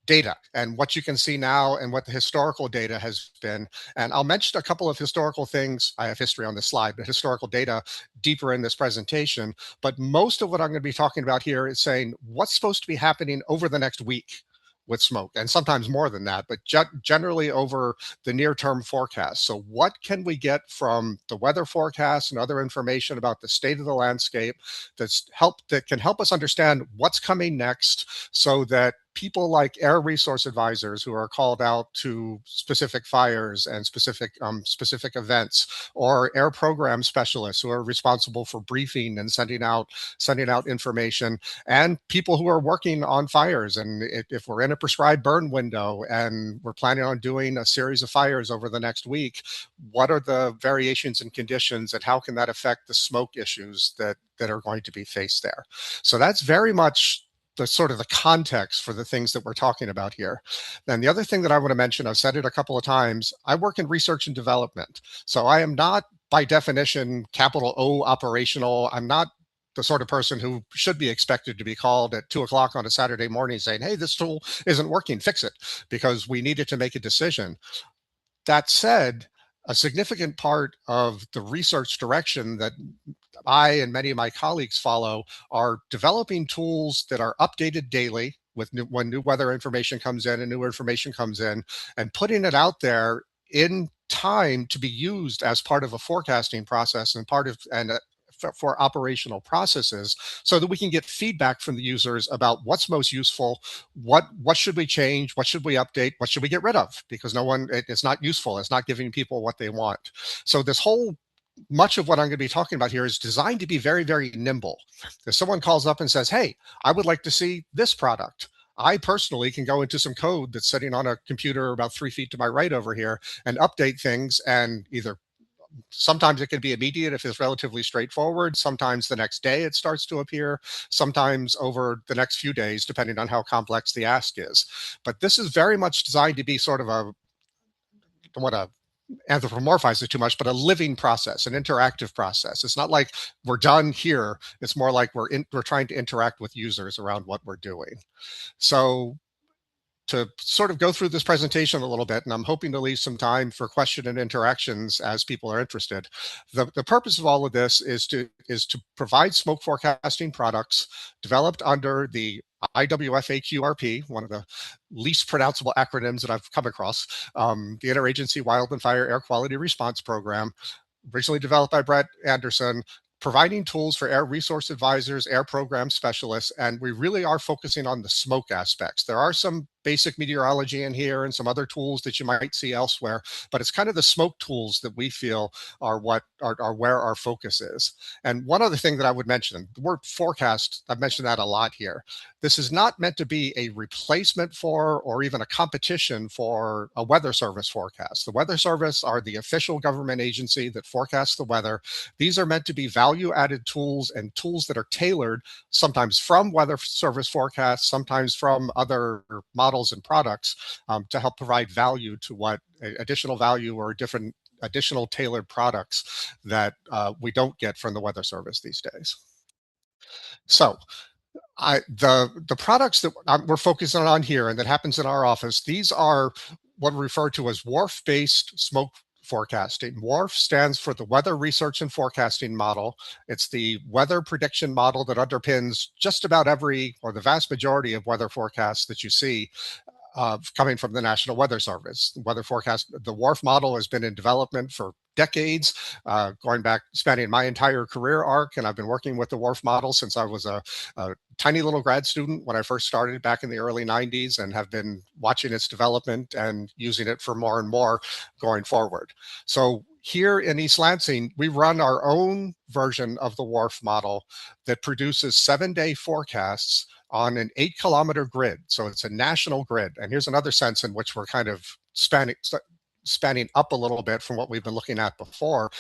data and what you can see now and what the historical data has been. And I'll mention a couple of historical things. I have history on this slide, but historical data deeper in this presentation. But most of what I'm going to be talking about here is saying what's supposed to be happening over the next week with smoke, and sometimes more than that, but generally over the near-term forecast. So what can we get from the weather forecast and other information about the state of the landscape that can help us understand what's coming next, so that people like air resource advisors who are called out to specific fires and specific events, or air program specialists who are responsible for briefing and sending out information, and people who are working on fires. And if we're in a prescribed burn window and we're planning on doing a series of fires over the next week, what are the variations in conditions and how can that affect the smoke issues that are going to be faced there? So that's very much the sort of the context for the things that we're talking about here. Then the other thing that I want to mention, I've said it a couple of times, I work in research and development. So I am not by definition capital O operational. I'm not the sort of person who should be expected to be called at 2:00 on a Saturday morning saying, hey, this tool isn't working, fix it, because we needed to make a decision. That said, a significant part of the research direction that I and many of my colleagues follow are developing tools that are updated daily with when new weather information comes in and new information comes in, and putting it out there in time to be used as part of a forecasting process and for operational processes, so that we can get feedback from the users about what's most useful, what should we change, what should we update, what should we get rid of, because it's not useful, it's not giving people what they want. So this whole much of what I'm going to be talking about here is designed to be very, very nimble. If someone calls up and says, hey, I would like to see this product, I personally can go into some code that's sitting on a computer about 3 feet to my right over here and update things, and either sometimes it can be immediate if it's relatively straightforward. Sometimes the next day it starts to appear, sometimes over the next few days, depending on how complex the ask is. But this is very much designed to be sort of anthropomorphize it too much, but a living process, an interactive process. It's not like we're done here. It's more like we're trying to interact with users around what we're doing. So to sort of go through this presentation a little bit, and I'm hoping to leave some time for question and interactions as people are interested. The purpose of all of this is to provide smoke forecasting products developed under the IWFAQRP, one of the least pronounceable acronyms that I've come across, the Interagency Wild and Fire Air Quality Response Program, originally developed by Brett Anderson, providing tools for air resource advisors, air program specialists, and we really are focusing on the smoke aspects. There are some basic meteorology in here and some other tools that you might see elsewhere, but it's kind of the smoke tools that we feel are where our focus is. And one other thing that I would mention, the word forecast, I've mentioned that a lot here. This is not meant to be a replacement for or even a competition for a weather service forecast. The Weather Service are the official government agency that forecasts the weather. These are meant to be value-added tools and tools that are tailored sometimes from Weather Service forecasts, sometimes from other models and products to help provide value to what additional value or different additional tailored products that we don't get from the Weather Service these days. So the products that we're focusing on here and that happens in our office, these are what we refer to as WRF-based smoke forecasting. WRF stands for the Weather Research and Forecasting Model. It's the weather prediction model that underpins just about every or the vast majority of weather forecasts that you see coming from the National Weather Service. The weather forecast, the WRF model has been in development for decades, going back, spanning my entire career arc, and I've been working with the WRF model since I was a tiny little grad student when I first started back in the early 90s, and have been watching its development and using it for more and more going forward. So here in East Lansing, we run our own version of the WRF model that produces 7-day forecasts on an 8-kilometer grid. So it's a national grid. And here's another sense in which we're kind of spanning up a little bit from what we've been looking at before.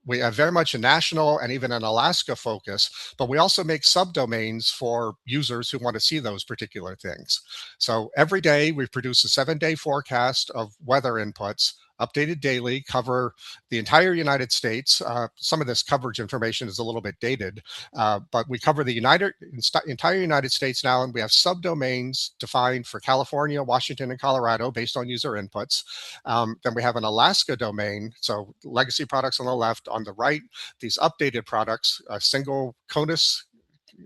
We have very much a national and even an Alaska focus, but we also make subdomains for users who want to see those particular things. So every day we produce a 7-day forecast of weather inputs, updated daily, cover the entire United States. Some of this coverage information is a little bit dated, but we cover the entire United States now, and we have subdomains defined for California, Washington, and Colorado based on user inputs. Then we have an Alaska domain, so legacy products on the left. On the right, these updated products, a single CONUS,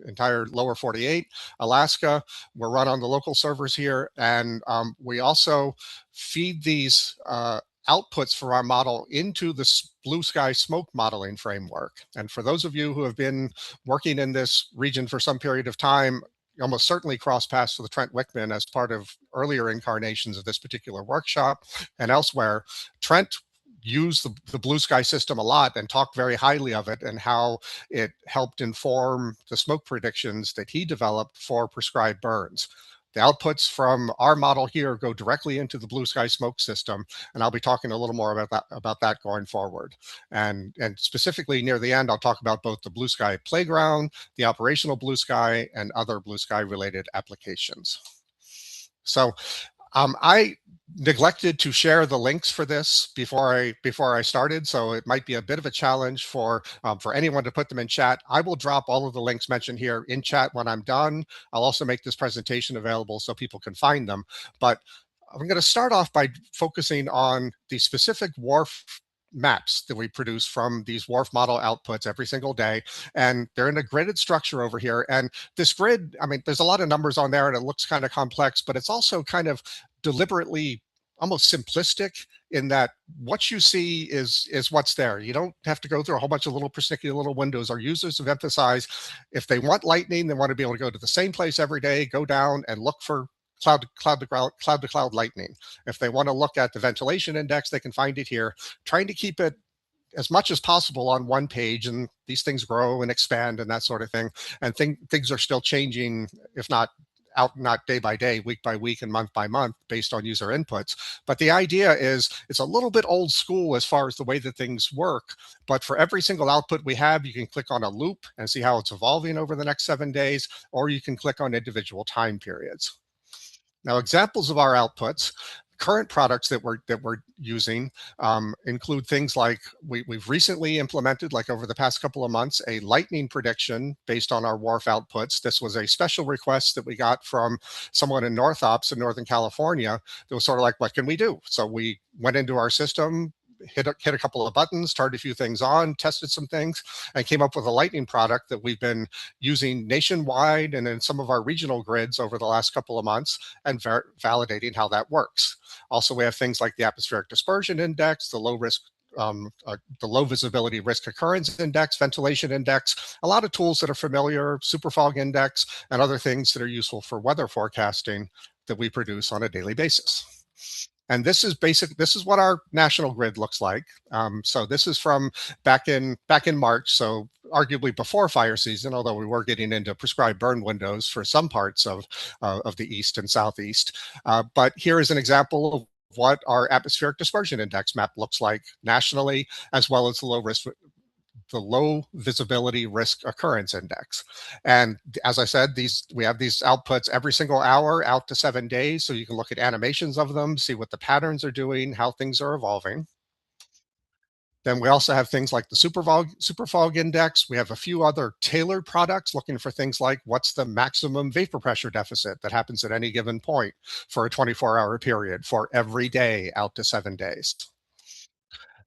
entire lower 48, Alaska. We're run on the local servers here, and we also feed these outputs for our model into the blue sky smoke modeling framework. And for those of you who have been working in this region for some period of time, you almost certainly cross paths with Trent Wickman as part of earlier incarnations of this particular workshop and elsewhere. Trent used the blue sky system a lot and talked very highly of it and how it helped inform the smoke predictions that he developed for prescribed burns. The outputs from our model here go directly into the blue sky smoke system, and I'll be talking a little more about that going forward. And specifically near the end, I'll talk about both the blue sky playground, the operational blue sky, and other blue sky related applications. So I neglected to share the links for this before I started, so it might be a bit of a challenge for anyone to put them in chat. I will drop all of the links mentioned here in chat when I'm done. I'll also make this presentation available so people can find them. But I'm going to start off by focusing on the specific WRF maps that we produce from these WRF model outputs every single day. And they're in a gridded structure over here. And this grid, I mean, there's a lot of numbers on there and it looks kind of complex, but it's also kind of deliberately almost simplistic in that what you see is what's there. You don't have to go through a whole bunch of little persnickety little windows. Our users have emphasized if they want lightning, they want to be able to go to the same place every day, go down and look for cloud to cloud lightning. If they want to look at the ventilation index, they can find it here. Trying to keep it as much as possible on one page, and these things grow and expand and that sort of thing. And things are still changing, if not day by day, week by week, and month by month based on user inputs. But the idea is it's a little bit old school as far as the way that things work. But for every single output we have, you can click on a loop and see how it's evolving over the next 7 days, or you can click on individual time periods. Now, examples of our outputs, current products that we're using include things like we've recently implemented, like over the past couple of months, a lightning prediction based on our WRF outputs. This was a special request that we got from someone in North Ops in Northern California that was sort of like, what can we do? So we went into our system, hit a couple of buttons, turned a few things on, tested some things, and came up with a lightning product that we've been using nationwide and in some of our regional grids over the last couple of months, and validating how that works. Also, we have things like the atmospheric dispersion index, the the low visibility risk occurrence index, ventilation index, a lot of tools that are familiar, superfog index, and other things that are useful for weather forecasting that we produce on a daily basis. And this is what our national grid looks like. So this is from back in March, so arguably before fire season, although we were getting into prescribed burn windows for some parts of the east and southeast. But here is an example of what our atmospheric dispersion index map looks like nationally, as well as the low visibility risk occurrence index. And as I said, we have these outputs every single hour out to 7 days. So you can look at animations of them, see what the patterns are doing, how things are evolving. Then we also have things like the superfog index. We have a few other tailored products looking for things like what's the maximum vapor pressure deficit that happens at any given point for a 24-hour period for every day out to 7 days.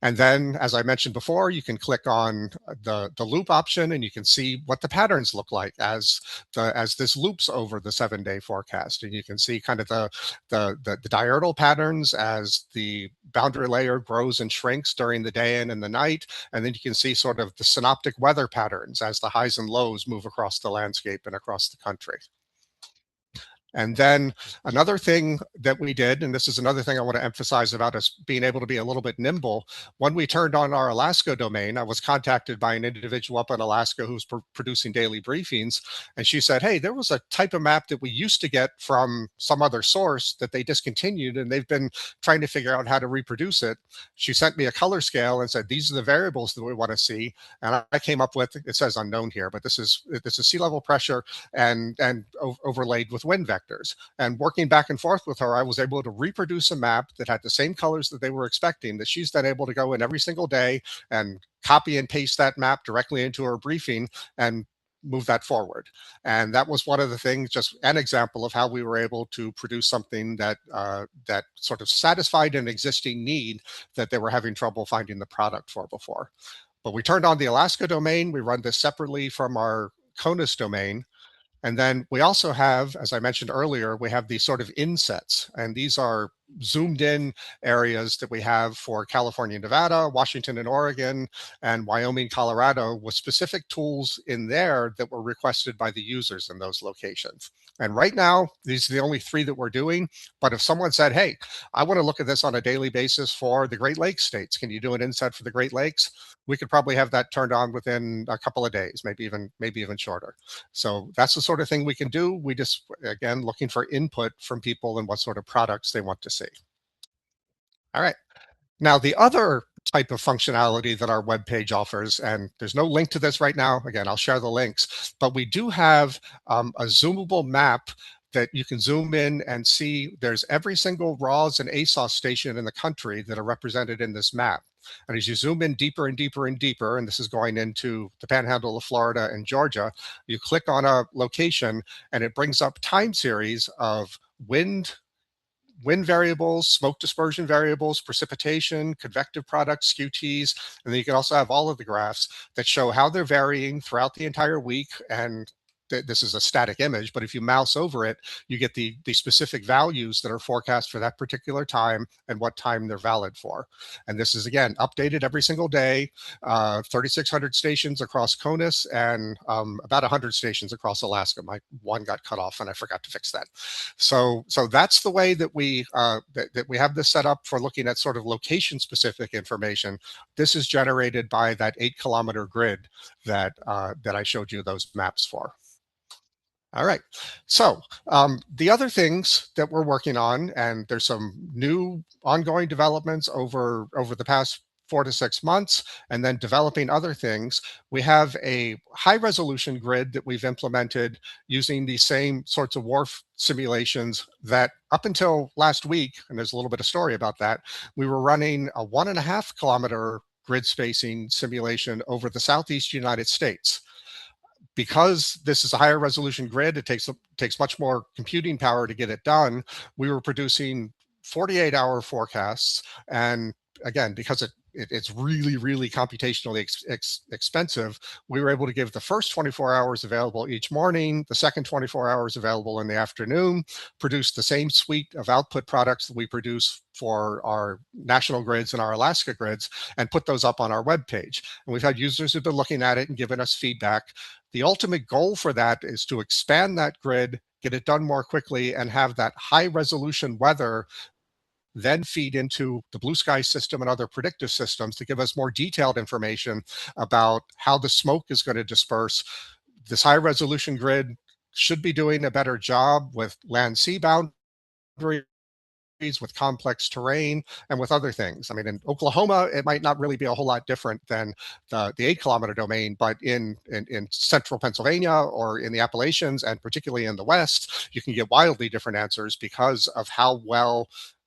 And then, as I mentioned before, you can click on the loop option and you can see what the patterns look like as this loops over the 7-day forecast. And you can see kind of the diurnal patterns as the boundary layer grows and shrinks during the day and in the night. And then you can see sort of the synoptic weather patterns as the highs and lows move across the landscape and across the country. And then another thing that we did, and this is another thing I want to emphasize about us being able to be a little bit nimble, when we turned on our Alaska domain, I was contacted by an individual up in Alaska who's producing daily briefings. And she said, hey, there was a type of map that we used to get from some other source that they discontinued, and they've been trying to figure out how to reproduce it. She sent me a color scale and said, these are the variables that we want to see. And I came up with, it says unknown here, but this is sea level pressure and overlaid with wind vectors. And working back and forth with her, I was able to reproduce a map that had the same colors that they were expecting, that she's then able to go in every single day and copy and paste that map directly into her briefing and move that forward. And that was one of the things, just an example of how we were able to produce something that that sort of satisfied an existing need that they were having trouble finding the product for before. But we turned on the Alaska domain. We run this separately from our CONUS domain. And then we also have, as I mentioned earlier, we have these sort of insets, and these are zoomed in areas that we have for California, Nevada, Washington and Oregon, and Wyoming, Colorado, with specific tools in there that were requested by the users in those locations. And right now, these are the only 3 that we're doing. But if someone said, hey, I want to look at this on a daily basis for the Great Lakes states, can you do an inset for the Great Lakes? We could probably have that turned on within a couple of days, maybe even shorter. So that's the sort of thing we can do. We just, again, looking for input from people and what sort of products they want to see. All right. Now, the other type of functionality that our web page offers, and there's no link to this right now. Again, I'll share the links, but we do have a zoomable map that you can zoom in and see. There's every single RAWS and ASOS station in the country that are represented in this map. And as you zoom in deeper and deeper and deeper, and this is going into the panhandle of Florida and Georgia, you click on a location and it brings up time series of wind variables, smoke dispersion variables, precipitation, convective products, QTs, and then you can also have all of the graphs that show how they're varying throughout the entire week. And this is a static image, but if you mouse over it, you get the specific values that are forecast for that particular time and what time they're valid for. And this is, again, updated every single day, 3,600 stations across CONUS and about 100 stations across Alaska. My one got cut off and I forgot to fix that. So that's the way that we have this set up for looking at sort of location specific information. This is generated by that 8-kilometer grid that I showed you those maps for. All right. So the other things that we're working on, and there's some new ongoing developments over the past 4 to 6 months and then developing other things, we have a high resolution grid that we've implemented using the same sorts of WRF simulations that up until last week, and there's a little bit of story about that, we were running a 1.5 kilometer grid spacing simulation over the Southeast United States. Because this is a higher resolution grid, it takes much more computing power to get it done. We were producing 48-hour forecasts, and again, because it's really, really computationally expensive, we were able to give the first 24 hours available each morning, the second 24 hours available in the afternoon, produce the same suite of output products that we produce for our national grids and our Alaska grids, and put those up on our web page. And we've had users who've been looking at it and given us feedback. The ultimate goal for that is to expand that grid, get it done more quickly, and have that high resolution weather then feed into the blue sky system and other predictive systems to give us more detailed information about how the smoke is going to disperse. This high resolution grid should be doing a better job with land sea boundaries, with complex terrain, and with other things. I mean, in Oklahoma, it might not really be a whole lot different than the 8 kilometer domain, but in central Pennsylvania or in the Appalachians, and particularly in the West, you can get wildly different answers because of how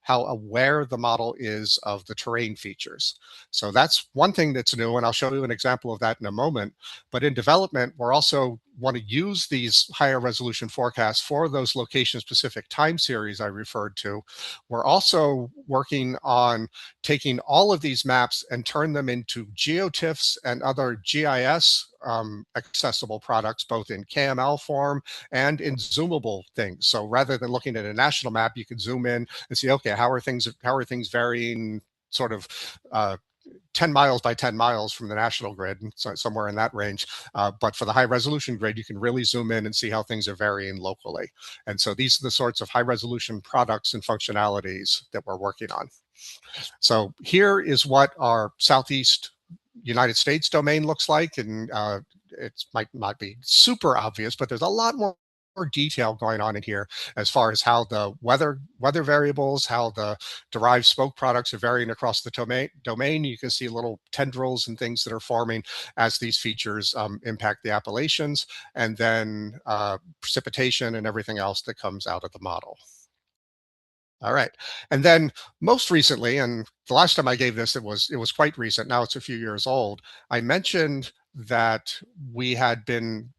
aware the model is of the terrain features. So that's one thing that's new, and I'll show you an example of that in a moment. But in development, we're also want to use these higher resolution forecasts for those location-specific time series I referred to. We're also working on taking all of these maps and turn them into GeoTIFFs and other GIS accessible products, both in KML form and in zoomable things. So rather than looking at a national map, you can zoom in and see, okay, how are things varying sort of 10 miles by 10 miles from the national grid, so somewhere in that range. But for the high resolution grid, you can really zoom in and see how things are varying locally. And so these are the sorts of high resolution products and functionalities that we're working on. So here is what our Southeast United States domain looks like. And it might not be super obvious, but there's a lot more detail going on in here as far as how the weather variables, how the derived smoke products are varying across the domain. You can see little tendrils and things that are forming as these features impact the Appalachians, and then precipitation and everything else that comes out of the model. All right. And then most recently, and the last time I gave this, it was quite recent. Now it's a few years old. I mentioned that we had been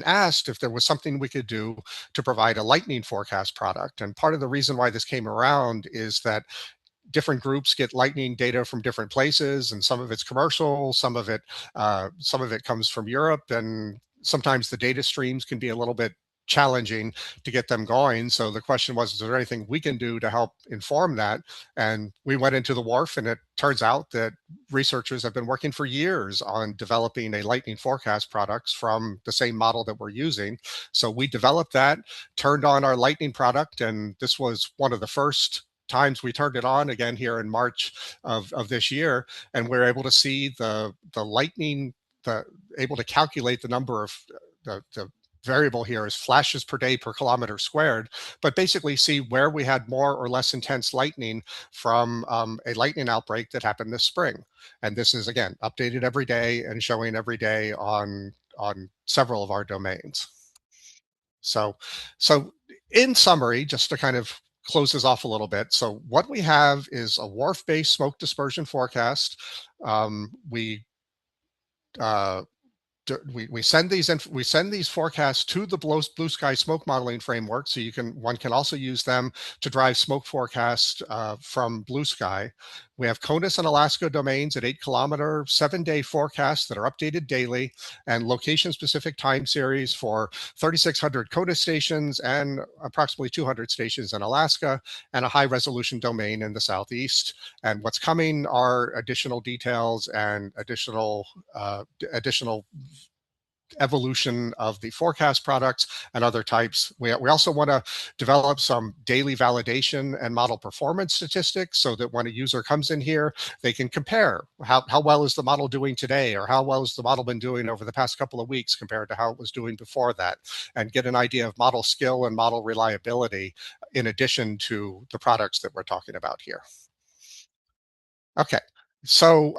asked if there was something we could do to provide a lightning forecast product. And part of the reason why this came around is that different groups get lightning data from different places, and some of it's commercial, some of it comes from Europe, and sometimes the data streams can be a little bit challenging to get them going. So the question was, is there anything we can do to help inform that? And we went into the WRF, and it turns out that researchers have been working for years on developing a lightning forecast products from the same model that we're using. So we developed that, turned on our lightning product, and this was one of the first times we turned it on again here in March of this year, and we're able to see the lightning, able to calculate the number of the variable here is flashes per day per kilometer squared, but basically see where we had more or less intense lightning from a lightning outbreak that happened this spring. And this is, again, updated every day and showing every day on several of our domains. So in summary, just to kind of close this off a little bit. So what we have is a WRF-based smoke dispersion forecast. We send these forecasts to the blue sky smoke modeling framework, so one can also use them to drive smoke forecasts from blue sky. We have CONUS and Alaska domains at 8 kilometer, 7-day forecasts that are updated daily, and location specific time series for 3,600 CONUS stations and approximately 200 stations in Alaska, and a high resolution domain in the Southeast. And what's coming are additional details and additional evolution of the forecast products and other types. We also want to develop some daily validation and model performance statistics, so that when a user comes in here, they can compare how well is the model doing today, or how well has the model been doing over the past couple of weeks compared to how it was doing before that, and get an idea of model skill and model reliability in addition to the products that we're talking about here. Okay. So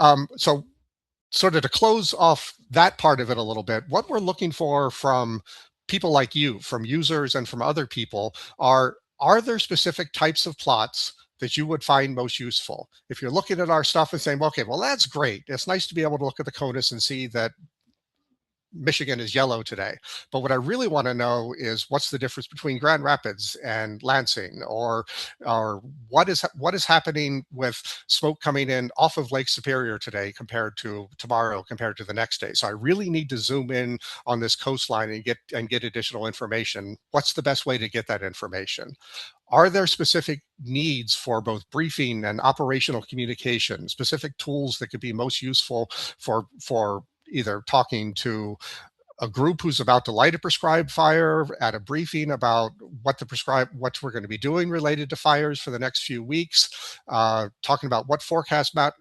sort of to close off that part of it a little bit, what we're looking for from people like you, from users and from other people are there specific types of plots that you would find most useful? If you're looking at our stuff and saying, okay, well, that's great. It's nice to be able to look at the CONUS and see that Michigan is yellow today. But what I really want to know is what's the difference between Grand Rapids and Lansing, or what is happening with smoke coming in off of Lake Superior today compared to tomorrow, compared to the next day. So I really need to zoom in on this coastline and get additional information. What's the best way to get that information? Are there specific needs for both briefing and operational communication, specific tools that could be most useful for either talking to a group who's about to light a prescribed fire at a briefing about what we're going to be doing related to fires for the next few weeks, talking about what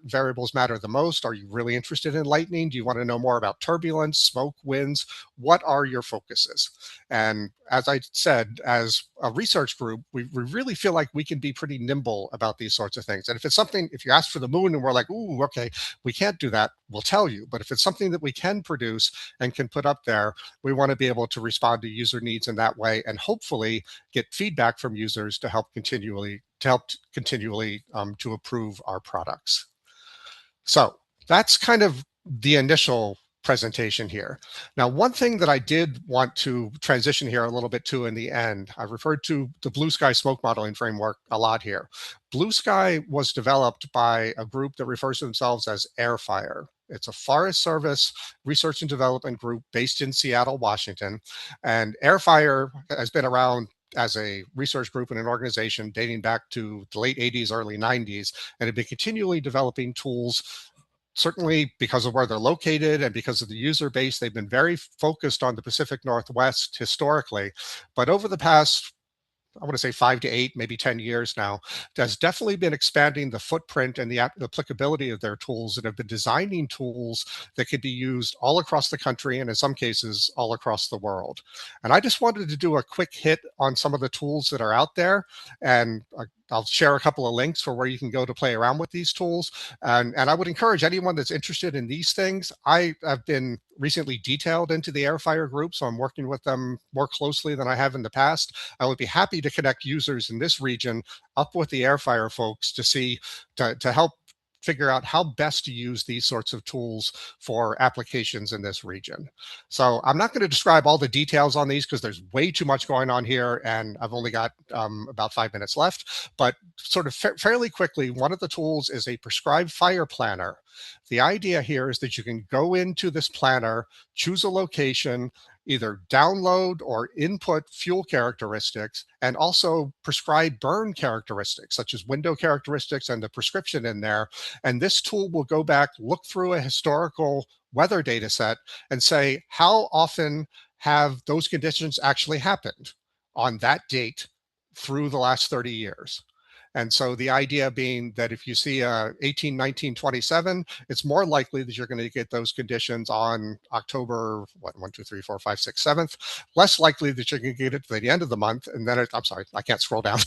variables matter the most. Are you really interested in lightning? Do you want to know more about turbulence, smoke, winds? What are your focuses? And as I said, as a research group, we really feel like we can be pretty nimble about these sorts of things. And if you ask for the moon and we're like, ooh, okay, we can't do that, we'll tell you. But if it's something that we can produce and can put up there, we want to be able to respond to user needs in that way, and hopefully get feedback from users to help continually to improve our products. So that's kind of the initial presentation here. Now, one thing that I did want to transition here a little bit to in the end, I referred to the Blue Sky smoke modeling framework a lot here. Blue Sky was developed by a group that refers to themselves as AirFire. It's a Forest Service research and development group based in Seattle, Washington. And AirFire has been around as a research group and an organization dating back to the late 80s, early 90s, and have been continually developing tools. Certainly because of where they're located and because of the user base, they've been very focused on the Pacific Northwest historically. But over the past, I want to say 5 to 8, maybe 10 years now, has definitely been expanding the footprint and the applicability of their tools, and have been designing tools that could be used all across the country and in some cases all across the world. And I just wanted to do a quick hit on some of the tools that are out there, and I'll share a couple of links for where you can go to play around with these tools. And I would encourage anyone that's interested in these things. I have been recently detailed into the AirFire group, so I'm working with them more closely than I have in the past. I would be happy to connect users in this region up with the AirFire folks to help figure out how best to use these sorts of tools for applications in this region. So I'm not going to describe all the details on these because there's way too much going on here, and I've only got about 5 minutes left. But sort of fairly quickly, one of the tools is a prescribed fire planner. The idea here is that you can go into this planner, choose a location, either download or input fuel characteristics, and also prescribe burn characteristics, such as window characteristics and the prescription in there. And this tool will go back, look through a historical weather data set, and say, how often have those conditions actually happened on that date through the last 30 years? And so the idea being that if you see 18, 19, 27, it's more likely that you're going to get those conditions on October, 1, 2, 3, 4, 5, 6, 7th, less likely that you're going to get it to the end of the month. And then I'm sorry, I can't scroll down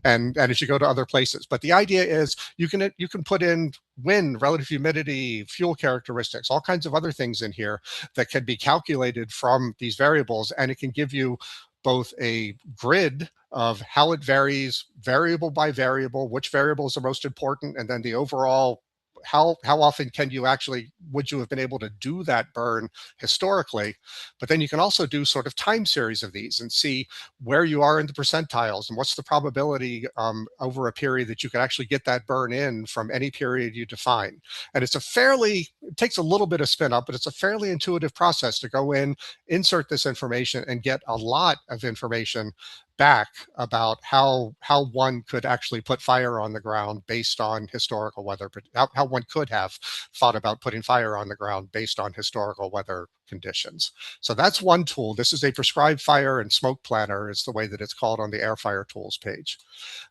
and as you go to other places. But the idea is you can put in wind, relative humidity, fuel characteristics, all kinds of other things in here that can be calculated from these variables. And it can give you both a grid of how it varies variable by variable, which variables are most important, and then the overall how often would you have been able to do that burn historically. But then you can also do sort of time series of these and see where you are in the percentiles and what's the probability over a period that you could actually get that burn in from any period you define. And it takes a little bit of spin up, but it's a fairly intuitive process to go in, insert this information, and get a lot of information back about how one could actually put fire on the ground based on historical weather, how one could have thought about putting fire on the ground based on historical weather conditions. So that's one tool. This is a prescribed fire and smoke planner, is the way that it's called on the Air Fire Tools page.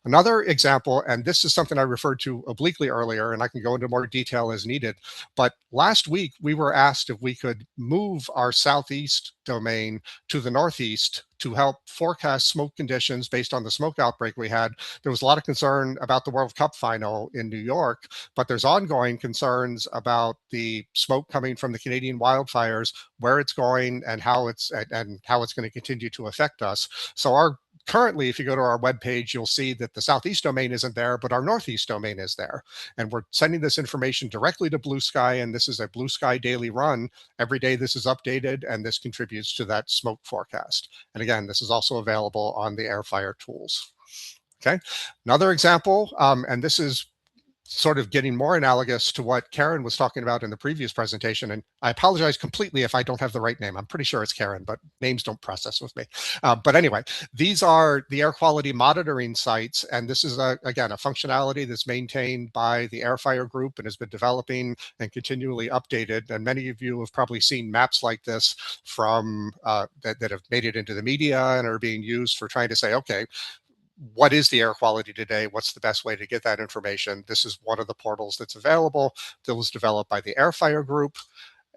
Another example, and this is something I referred to obliquely earlier, and I can go into more detail as needed, but last week we were asked if we could move our southeast domain to the northeast to help forecast smoke conditions based on the smoke outbreak we had. There was a lot of concern about the World Cup final in New York, but there's ongoing concerns about the smoke coming from the Canadian wildfires, where it's going, and how it's going to continue to affect us. So currently, if you go to our webpage, you'll see that the southeast domain isn't there, but our northeast domain is there. And we're sending this information directly to Blue Sky, and this is a Blue Sky daily run. Every day this is updated, and this contributes to that smoke forecast. And again, this is also available on the Air Fire Tools. Okay, another example, and this is sort of getting more analogous to what Karen was talking about in the previous presentation. And I apologize completely if I don't have the right name. I'm pretty sure it's Karen, but names don't process with me. But anyway, these are the air quality monitoring sites. And this is, again, a functionality that's maintained by the Air Fire Group and has been developing and continually updated. And many of you have probably seen maps like this from that have made it into the media and are being used for trying to say, okay, what is the air quality today? What's the best way to get that information? This is one of the portals that's available that was developed by the Air Fire Group.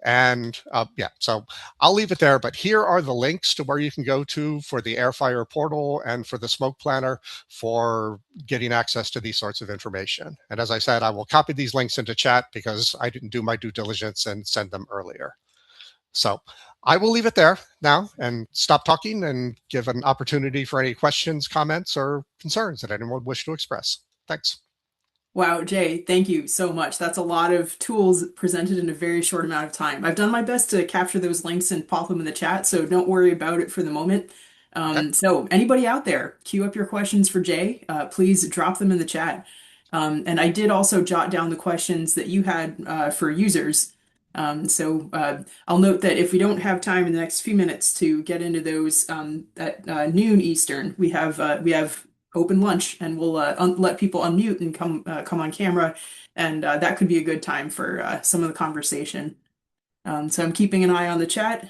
And yeah, so I'll leave it there, but here are the links to where you can go to for the Air Fire portal and for the smoke planner for getting access to these sorts of information. And as I said, I will copy these links into chat because I didn't do my due diligence and send them earlier. So I will leave it there now and stop talking and give an opportunity for any questions, comments, or concerns that anyone would wish to express. Thanks. Wow, Jay, thank you so much. That's a lot of tools presented in a very short amount of time. I've done my best to capture those links and pop them in the chat, so don't worry about it for the moment. Okay. So anybody out there, queue up your questions for Jay. Please drop them in the chat. And I did also jot down the questions that you had for users. I'll note that if we don't have time in the next few minutes to get into those at noon Eastern, we have open lunch, and we'll let people unmute and come on camera, and that could be a good time for some of the conversation. So I'm keeping an eye on the chat,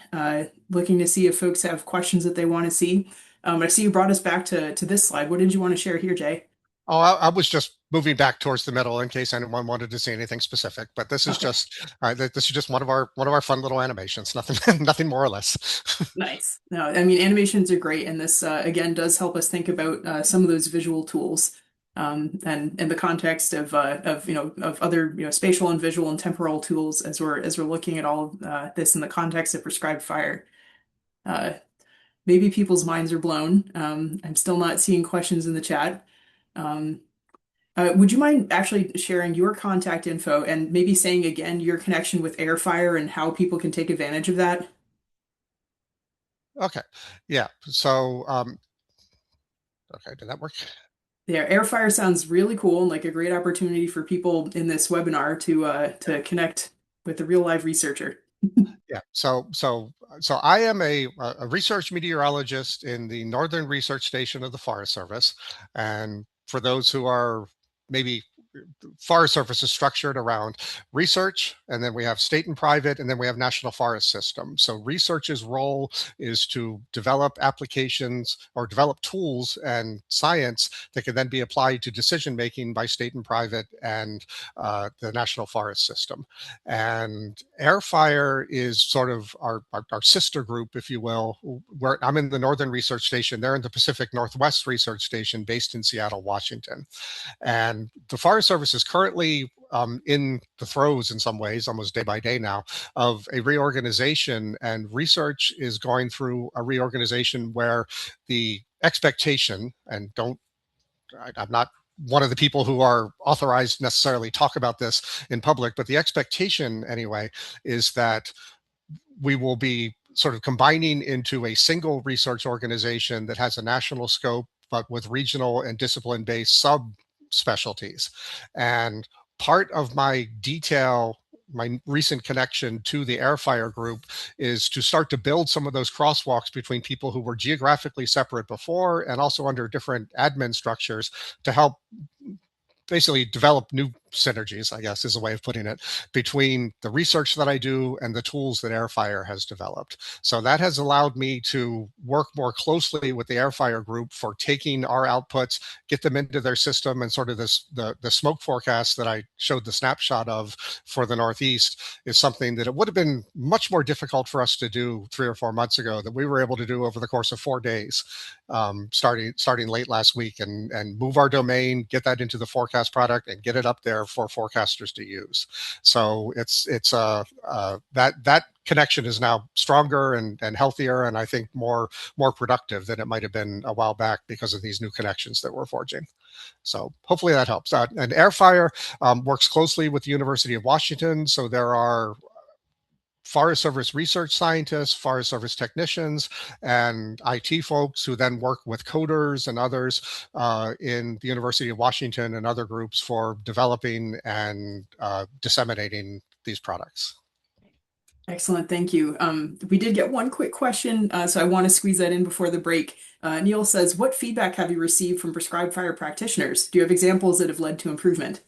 looking to see if folks have questions that they want to see. I see you brought us back to this slide. What did you want to share here, Jay? Oh, I was just moving back towards the middle in case anyone wanted to see anything specific, but this is just one of our fun little animations. Nothing more or less. Nice. No, I mean, animations are great, and this again does help us think about some of those visual tools, and in the context of other spatial and visual and temporal tools as we're looking at all of this in the context of prescribed fire. Maybe people's minds are blown. I'm still not seeing questions in the chat. Would you mind actually sharing your contact info and maybe saying again your connection with Airfire and how people can take advantage of that? Okay. Yeah. So, okay, did that work? Yeah, Airfire sounds really cool and like a great opportunity for people in this webinar to connect with a real live researcher. Yeah. So I am a research meteorologist in the Northern Research Station of the Forest Service, and for those who are maybe Forest Service is structured around research, and then we have state and private, and then we have National Forest System. So research's role is to develop applications or develop tools and science that can then be applied to decision making by state and private and the National Forest System. And Airfire is sort of our sister group, if you will. Where I'm in the Northern Research Station, they're in the Pacific Northwest Research Station based in Seattle, Washington. And the Forest Service is currently in the throes, in some ways, almost day by day now, of a reorganization, and research is going through a reorganization where the expectation, and I'm not one of the people who are authorized to necessarily talk about this in public, but the expectation anyway is that we will be sort of combining into a single research organization that has a national scope, but with regional and discipline-based subspecialties. And part of my recent connection to the Airfire group is to start to build some of those crosswalks between people who were geographically separate before and also under different admin structures to help basically develop new synergies, I guess is a way of putting it, between the research that I do and the tools that AirFire has developed. So that has allowed me to work more closely with the AirFire group for taking our outputs, get them into their system, and sort of the smoke forecast that I showed the snapshot of for the Northeast is something that it would have been much more difficult for us to do 3 or 4 months ago, that we were able to do over the course of 4 days, starting late last week, and move our domain, get that into the forecast product, and get it up there for forecasters to use. So it's that connection is now stronger and healthier, and I think more productive than it might have been a while back because of these new connections that we're forging. So hopefully that helps. And AirFire works closely with the University of Washington. So there are Forest Service research scientists, Forest Service technicians, and IT folks who then work with coders and others in the University of Washington and other groups for developing and disseminating these products. Excellent, thank you. We did get one quick question, so I want to squeeze that in before the break. Neil says, what feedback have you received from prescribed fire practitioners? Do you have examples that have led to improvement?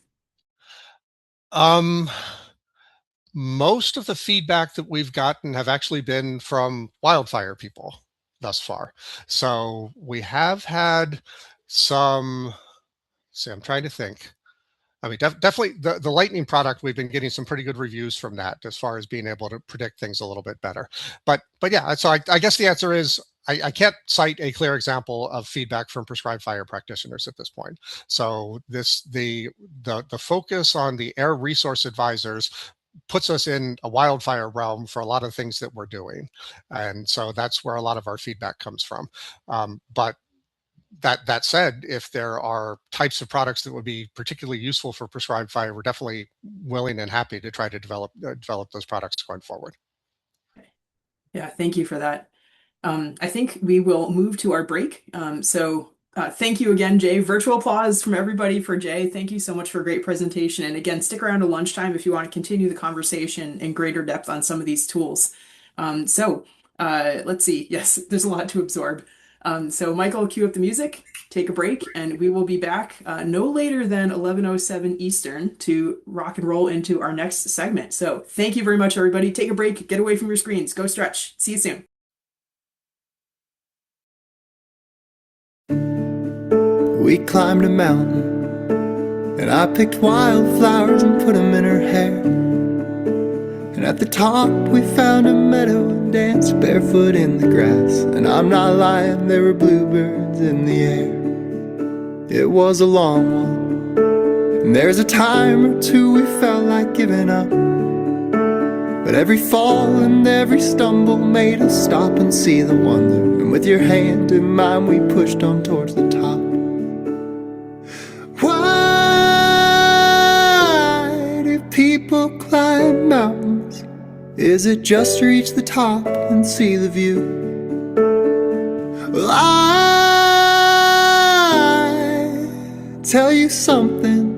Most of the feedback that we've gotten have actually been from wildfire people thus far. So we have had some, I'm trying to think. I mean, definitely the lightning product, we've been getting some pretty good reviews from that as far as being able to predict things a little bit better. But yeah, so I guess the answer is I can't cite a clear example of feedback from prescribed fire practitioners at this point. So the focus on the air resource advisors puts us in a wildfire realm for a lot of things that we're doing. And so that's where a lot of our feedback comes from. But that said, if there are types of products that would be particularly useful for prescribed fire, we're definitely willing and happy to try to develop those products going forward. Yeah, thank you for that. I think we will move to our break. Thank you again, Jay. Virtual applause from everybody for Jay. Thank you so much for a great presentation. And again, stick around to lunchtime if you want to continue the conversation in greater depth on some of these tools. Let's see. Yes, there's a lot to absorb. So Michael, cue up the music, take a break, and we will be back no later than 11:07 Eastern to rock and roll into our next segment. So thank you very much, everybody. Take a break, get away from your screens, go stretch. See you soon. We climbed a mountain, and I picked wildflowers and put them in her hair. And at the top we found a meadow and danced barefoot in the grass. And I'm not lying, there were bluebirds in the air. It was a long one, and there's a time or two we felt like giving up. But every fall and every stumble made us stop and see the wonder. And with your hand in mine we pushed on towards the top. Why do people climb mountains? Is it just to reach the top and see the view? Well, I tell you something.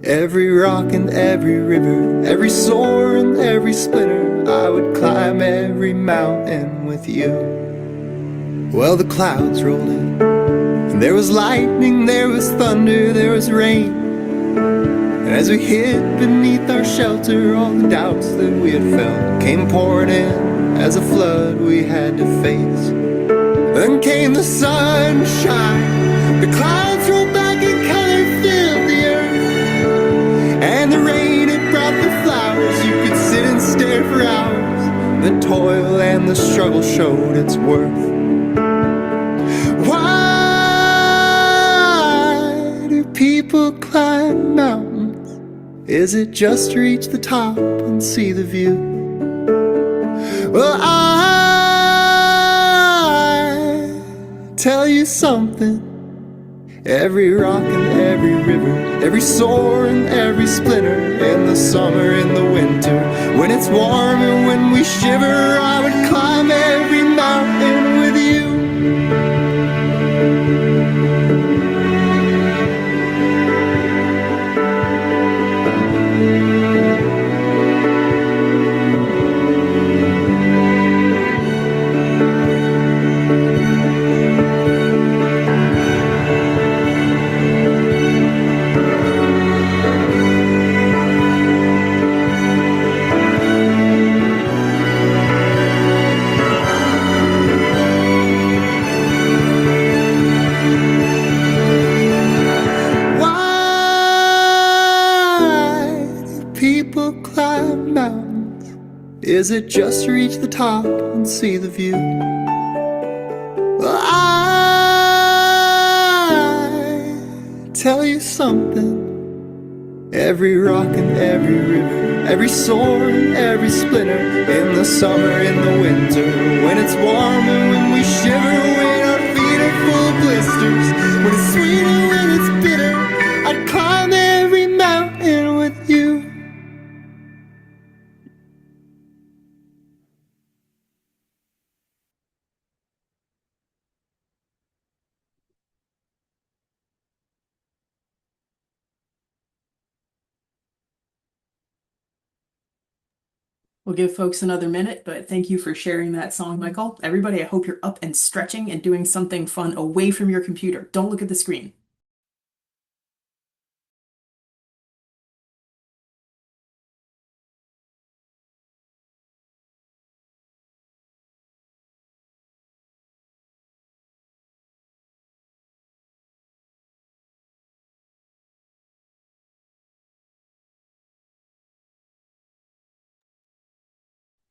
Every rock and every river, every sore and every splinter, I would climb every mountain with you. Well, the clouds rolled in, and there was lightning, there was thunder, there was rain. And as we hid beneath our shelter, all the doubts that we had felt came pouring in as a flood we had to face. Then came the sunshine, the clouds rolled back and color filled the earth. And the rain, it brought the flowers, you could sit and stare for hours. The toil and the struggle showed its worth. Why do people climb mountains? Is it just to reach the top and see the view? Well, I tell you something. Every rock and every river, every sore and every splinter, in the summer, in the winter, when it's warm and when we shiver, I would climb every mountain with you. is it just to reach the top and see the view? Well, I tell you something. Every rock and every river, every sword, every splinter, in the summer, in the winter, when it's warm and when we shiver, when our feet are full of blisters, when it's sweet and when it's bitter, I'd climb every mountain with you. We'll give folks another minute, but thank you for sharing that song, Michael. Everybody, I hope you're up and stretching and doing something fun away from your computer. Don't look at the screen.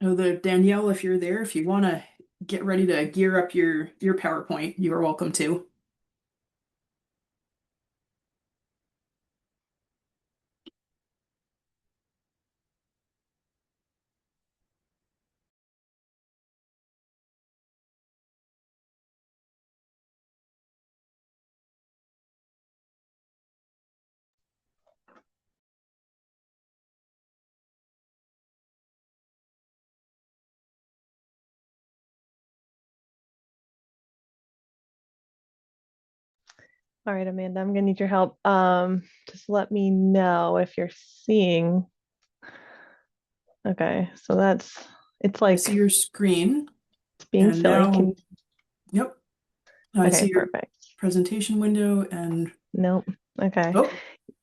Oh, Danielle, if you're there, if you want to get ready to gear up your PowerPoint, you are welcome to. All right, Amanda, I'm gonna need your help. Just let me know if you're seeing. Okay, so it's I like see your screen, it's being and silly. now, yep, I Okay, see your perfect. presentation window, and Nope. Okay. oh,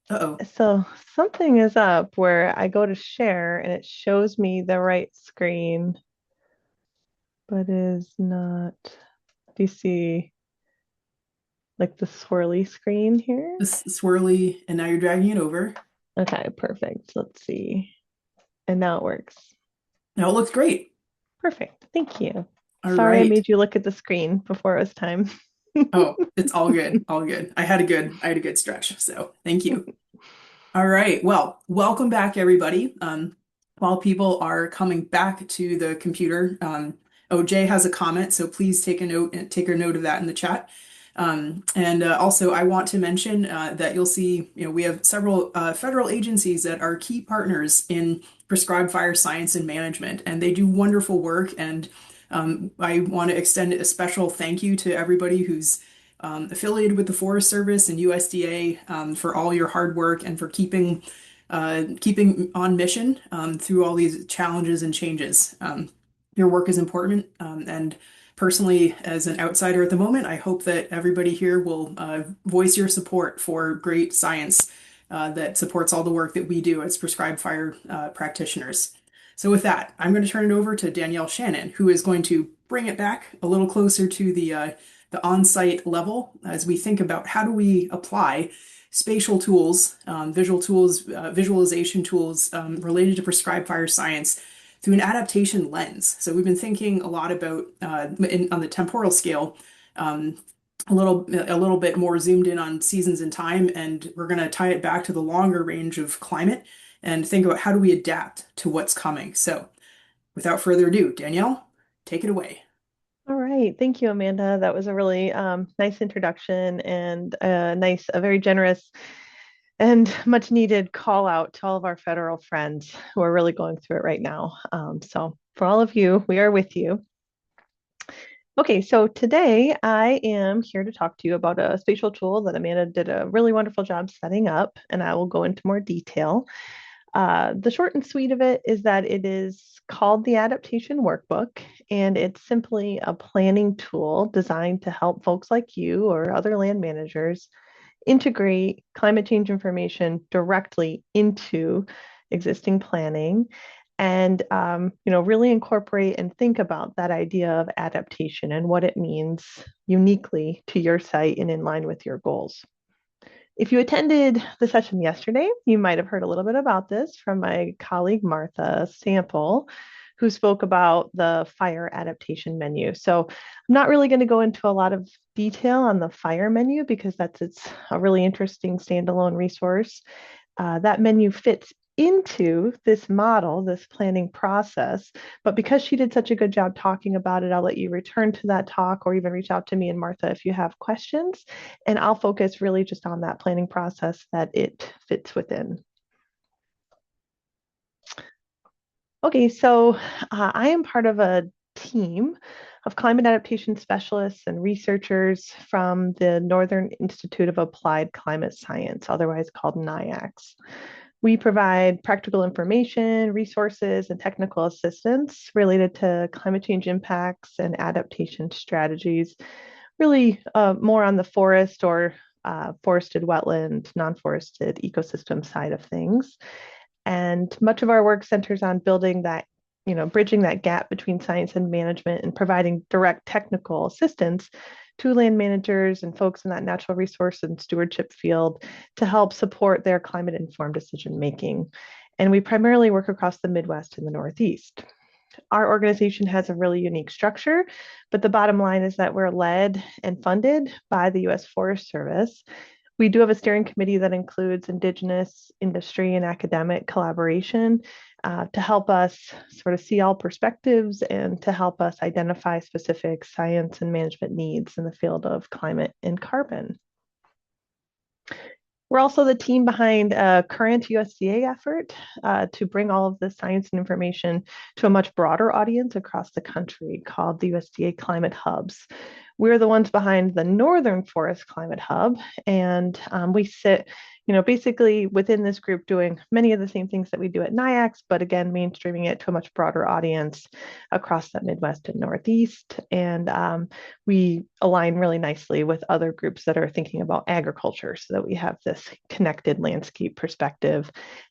uh-oh. So something is up where I go to share and it shows me the right screen, but is not. Do you see like the swirly screen here? This swirly, and now you're dragging it over. Okay, perfect. Let's see. And now it works. Now it looks great. Perfect. Thank you. All Sorry I right. made you look at the screen before it was time. Oh, it's all good. All good. I had a good stretch, so thank you. All right. Well, welcome back, everybody. While people are coming back to the computer, oh, Jay has a comment, so please take a note and take a note of that in the chat. And also, I want to mention that you'll see, we have several federal agencies that are key partners in prescribed fire science and management, and they do wonderful work. And I want to extend a special thank you to everybody who's affiliated with the Forest Service and USDA for all your hard work and for keeping on mission through all these challenges and changes. Your work is important, and personally, as an outsider at the moment, I hope that everybody here will voice your support for great science that supports all the work that we do as prescribed fire practitioners. So with that, I'm going to turn it over to Danielle Shannon, who is going to bring it back a little closer to the on-site level as we think about how do we apply spatial tools, visual tools, visualization tools related to prescribed fire science through an adaptation lens. So we've been thinking a lot about on the temporal scale, a little bit more zoomed in on seasons and time, and we're going to tie it back to the longer range of climate and think about how do we adapt to what's coming. So without further ado, Danielle, take it away. All right. Thank you, Amanda. That was a really nice introduction and a very generous and much needed call out to all of our federal friends who are really going through it right now. So for all of you, we are with you. Okay, so today I am here to talk to you about a spatial tool that Amanda did a really wonderful job setting up, and I will go into more detail. The short and sweet of it is that it is called the Adaptation Workbook, and it's simply a planning tool designed to help folks like you or other land managers integrate climate change information directly into existing planning and really incorporate and think about that idea of adaptation and what it means uniquely to your site and in line with your goals. If you attended the session yesterday, you might have heard a little bit about this from my colleague Martha Sample, who spoke about the fire adaptation menu. So I'm not really going to go into a lot of detail on the fire menu because it's a really interesting standalone resource. That menu fits into this model, this planning process. But because she did such a good job talking about it, I'll let you return to that talk or even reach out to me and Martha if you have questions. And I'll focus really just on that planning process that it fits within. Okay, so I am part of a team of climate adaptation specialists and researchers from the Northern Institute of Applied Climate Science, otherwise called NIACS. We provide practical information, resources, and technical assistance related to climate change impacts and adaptation strategies, really more on the forest or forested wetland, non-forested ecosystem side of things. And much of our work centers on building that, bridging that gap between science and management and providing direct technical assistance to land managers and folks in that natural resource and stewardship field to help support their climate informed decision making. And we primarily work across the Midwest and the Northeast. Our organization has a really unique structure, but the bottom line is that we're led and funded by the U.S. Forest Service. We do have a steering committee that includes Indigenous, industry, and academic collaboration to help us sort of see all perspectives and to help us identify specific science and management needs in the field of climate and carbon. We're also the team behind a current USDA effort to bring all of this science and information to a much broader audience across the country called the USDA Climate Hubs. We're the ones behind the Northern Forest Climate Hub, and we sit, basically within this group doing many of the same things that we do at NIACS, but again, mainstreaming it to a much broader audience across the Midwest and Northeast. And we align really nicely with other groups that are thinking about agriculture so that we have this connected landscape perspective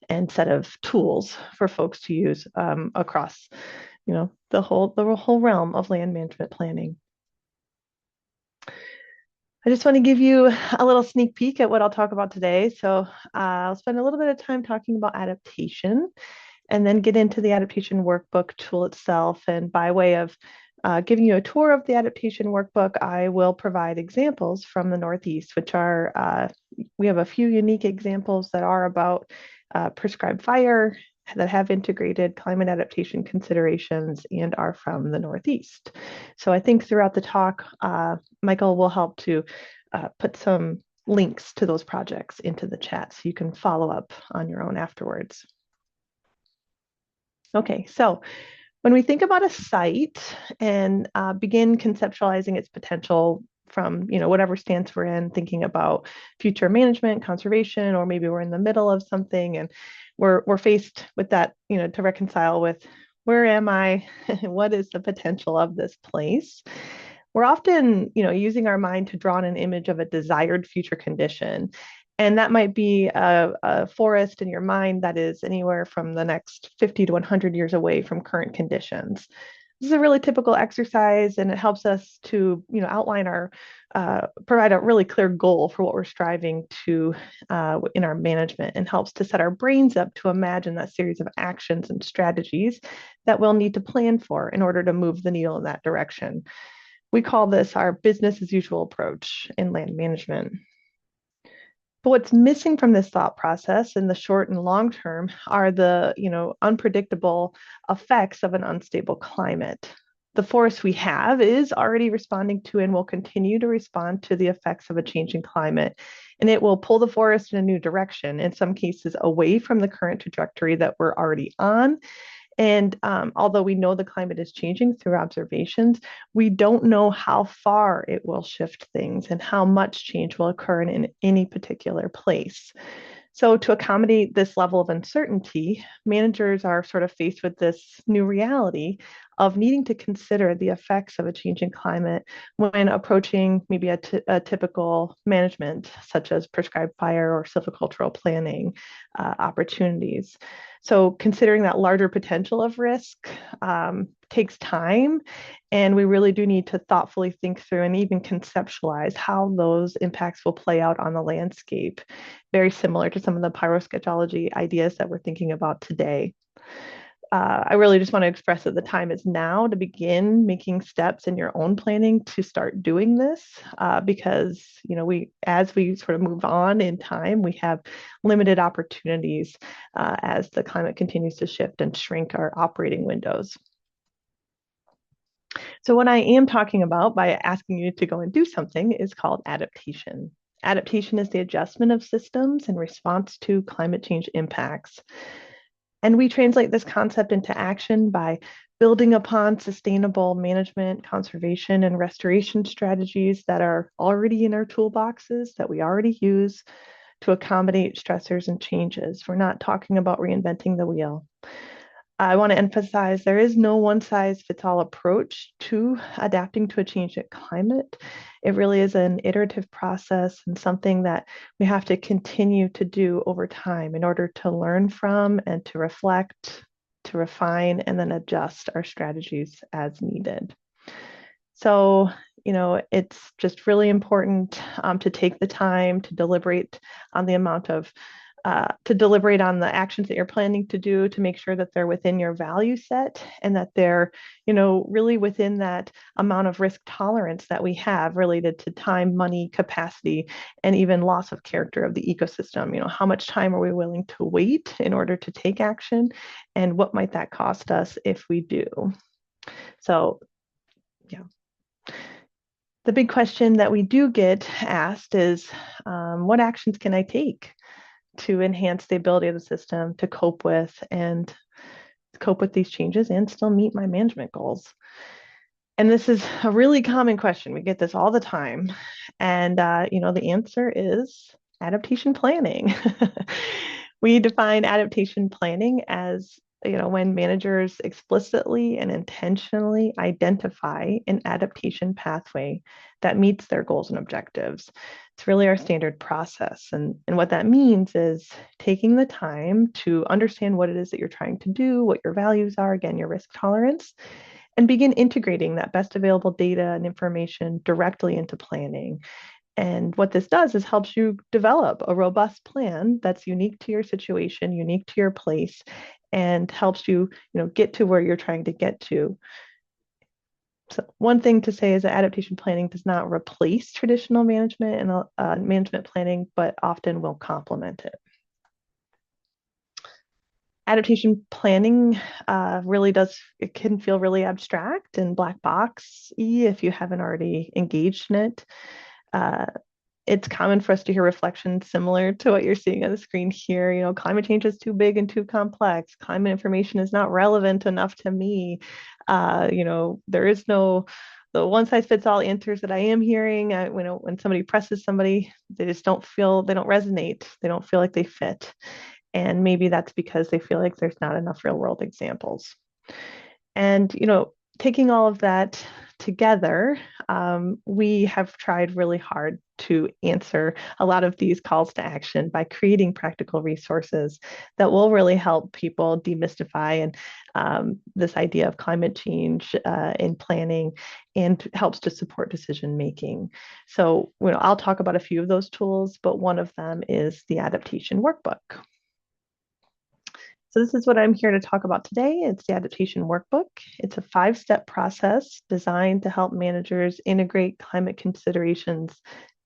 and set of tools for folks to use across, the whole realm of land management planning. I just want to give you a little sneak peek at what I'll talk about today. So I'll spend a little bit of time talking about adaptation and then get into the adaptation workbook tool itself. And by way of giving you a tour of the adaptation workbook, I will provide examples from the Northeast, which are, we have a few unique examples that are about prescribed fire, that have integrated climate adaptation considerations and are from the Northeast. So I think throughout the talk, Michael will help to put some links to those projects into the chat so you can follow up on your own afterwards. Okay, so when we think about a site and begin conceptualizing its potential from whatever stance we're in, thinking about future management, conservation, or maybe we're in the middle of something and we're faced with that, to reconcile with where am I, what is the potential of this place? We're often, using our mind to draw on an image of a desired future condition. And that might be a forest in your mind that is anywhere from the next 50 to 100 years away from current conditions. This is a really typical exercise, and it helps us to, outline our, provide a really clear goal for what we're striving to in our management, and helps to set our brains up to imagine that series of actions and strategies that we'll need to plan for in order to move the needle in that direction. We call this our business as usual approach in land management. But what's missing from this thought process in the short and long term are the, unpredictable effects of an unstable climate. The forest we have is already responding to and will continue to respond to the effects of a changing climate. And it will pull the forest in a new direction, in some cases away from the current trajectory that we're already on. And although we know the climate is changing through observations, we don't know how far it will shift things and how much change will occur in any particular place. So to accommodate this level of uncertainty, managers are sort of faced with this new reality of needing to consider the effects of a changing climate when approaching maybe a typical management, such as prescribed fire or silvicultural planning opportunities. So considering that larger potential of risk takes time, and we really do need to thoughtfully think through and even conceptualize how those impacts will play out on the landscape, very similar to some of the pyrosketchology ideas that we're thinking about today. I really just want to express that the time is now to begin making steps in your own planning to start doing this, because as we sort of move on in time, we have limited opportunities as the climate continues to shift and shrink our operating windows. So what I am talking about by asking you to go and do something is called adaptation. Adaptation is the adjustment of systems in response to climate change impacts. And we translate this concept into action by building upon sustainable management, conservation, and restoration strategies that are already in our toolboxes that we already use to accommodate stressors and changes. We're not talking about reinventing the wheel. I want to emphasize there is no one size fits all approach to adapting to a changing climate. It really is an iterative process and something that we have to continue to do over time in order to learn from and to reflect, to refine, and then adjust our strategies as needed. So, it's just really important to take the time to deliberate on the amount of to deliberate on the actions that you're planning to do to make sure that they're within your value set and that they're, really within that amount of risk tolerance that we have related to time, money, capacity, and even loss of character of the ecosystem. How much time are we willing to wait in order to take action, and what might that cost us if we do? So, yeah. The big question that we do get asked is, what actions can I take to enhance the ability of the system to cope with these changes and still meet my management goals? And this is a really common question. We get this all the time. And, the answer is adaptation planning. We define adaptation planning as when managers explicitly and intentionally identify an adaptation pathway that meets their goals and objectives. It's really our standard process. And what that means is taking the time to understand what it is that you're trying to do, what your values are, again, your risk tolerance, and begin integrating that best available data and information directly into planning. And what this does is helps you develop a robust plan that's unique to your situation, unique to your place, and helps you, get to where you're trying to get to. So one thing to say is that adaptation planning does not replace traditional management and management planning, but often will complement it. Adaptation planning it can feel really abstract and black box if you haven't already engaged in it. It's common for us to hear reflections similar to what you're seeing on the screen here. Climate change is too big and too complex. Climate information is not relevant enough to me. There is no the one size fits all answers that I am hearing. When somebody presses somebody, they don't resonate. They don't feel like they fit. And maybe that's because they feel like there's not enough real world examples. And, taking all of that together, we have tried really hard to answer a lot of these calls to action by creating practical resources that will really help people demystify and this idea of climate change in planning and helps to support decision making. So, I'll talk about a few of those tools, but one of them is the Adaptation Workbook. So this is what I'm here to talk about today. It's the Adaptation Workbook. It's a 5-step process designed to help managers integrate climate considerations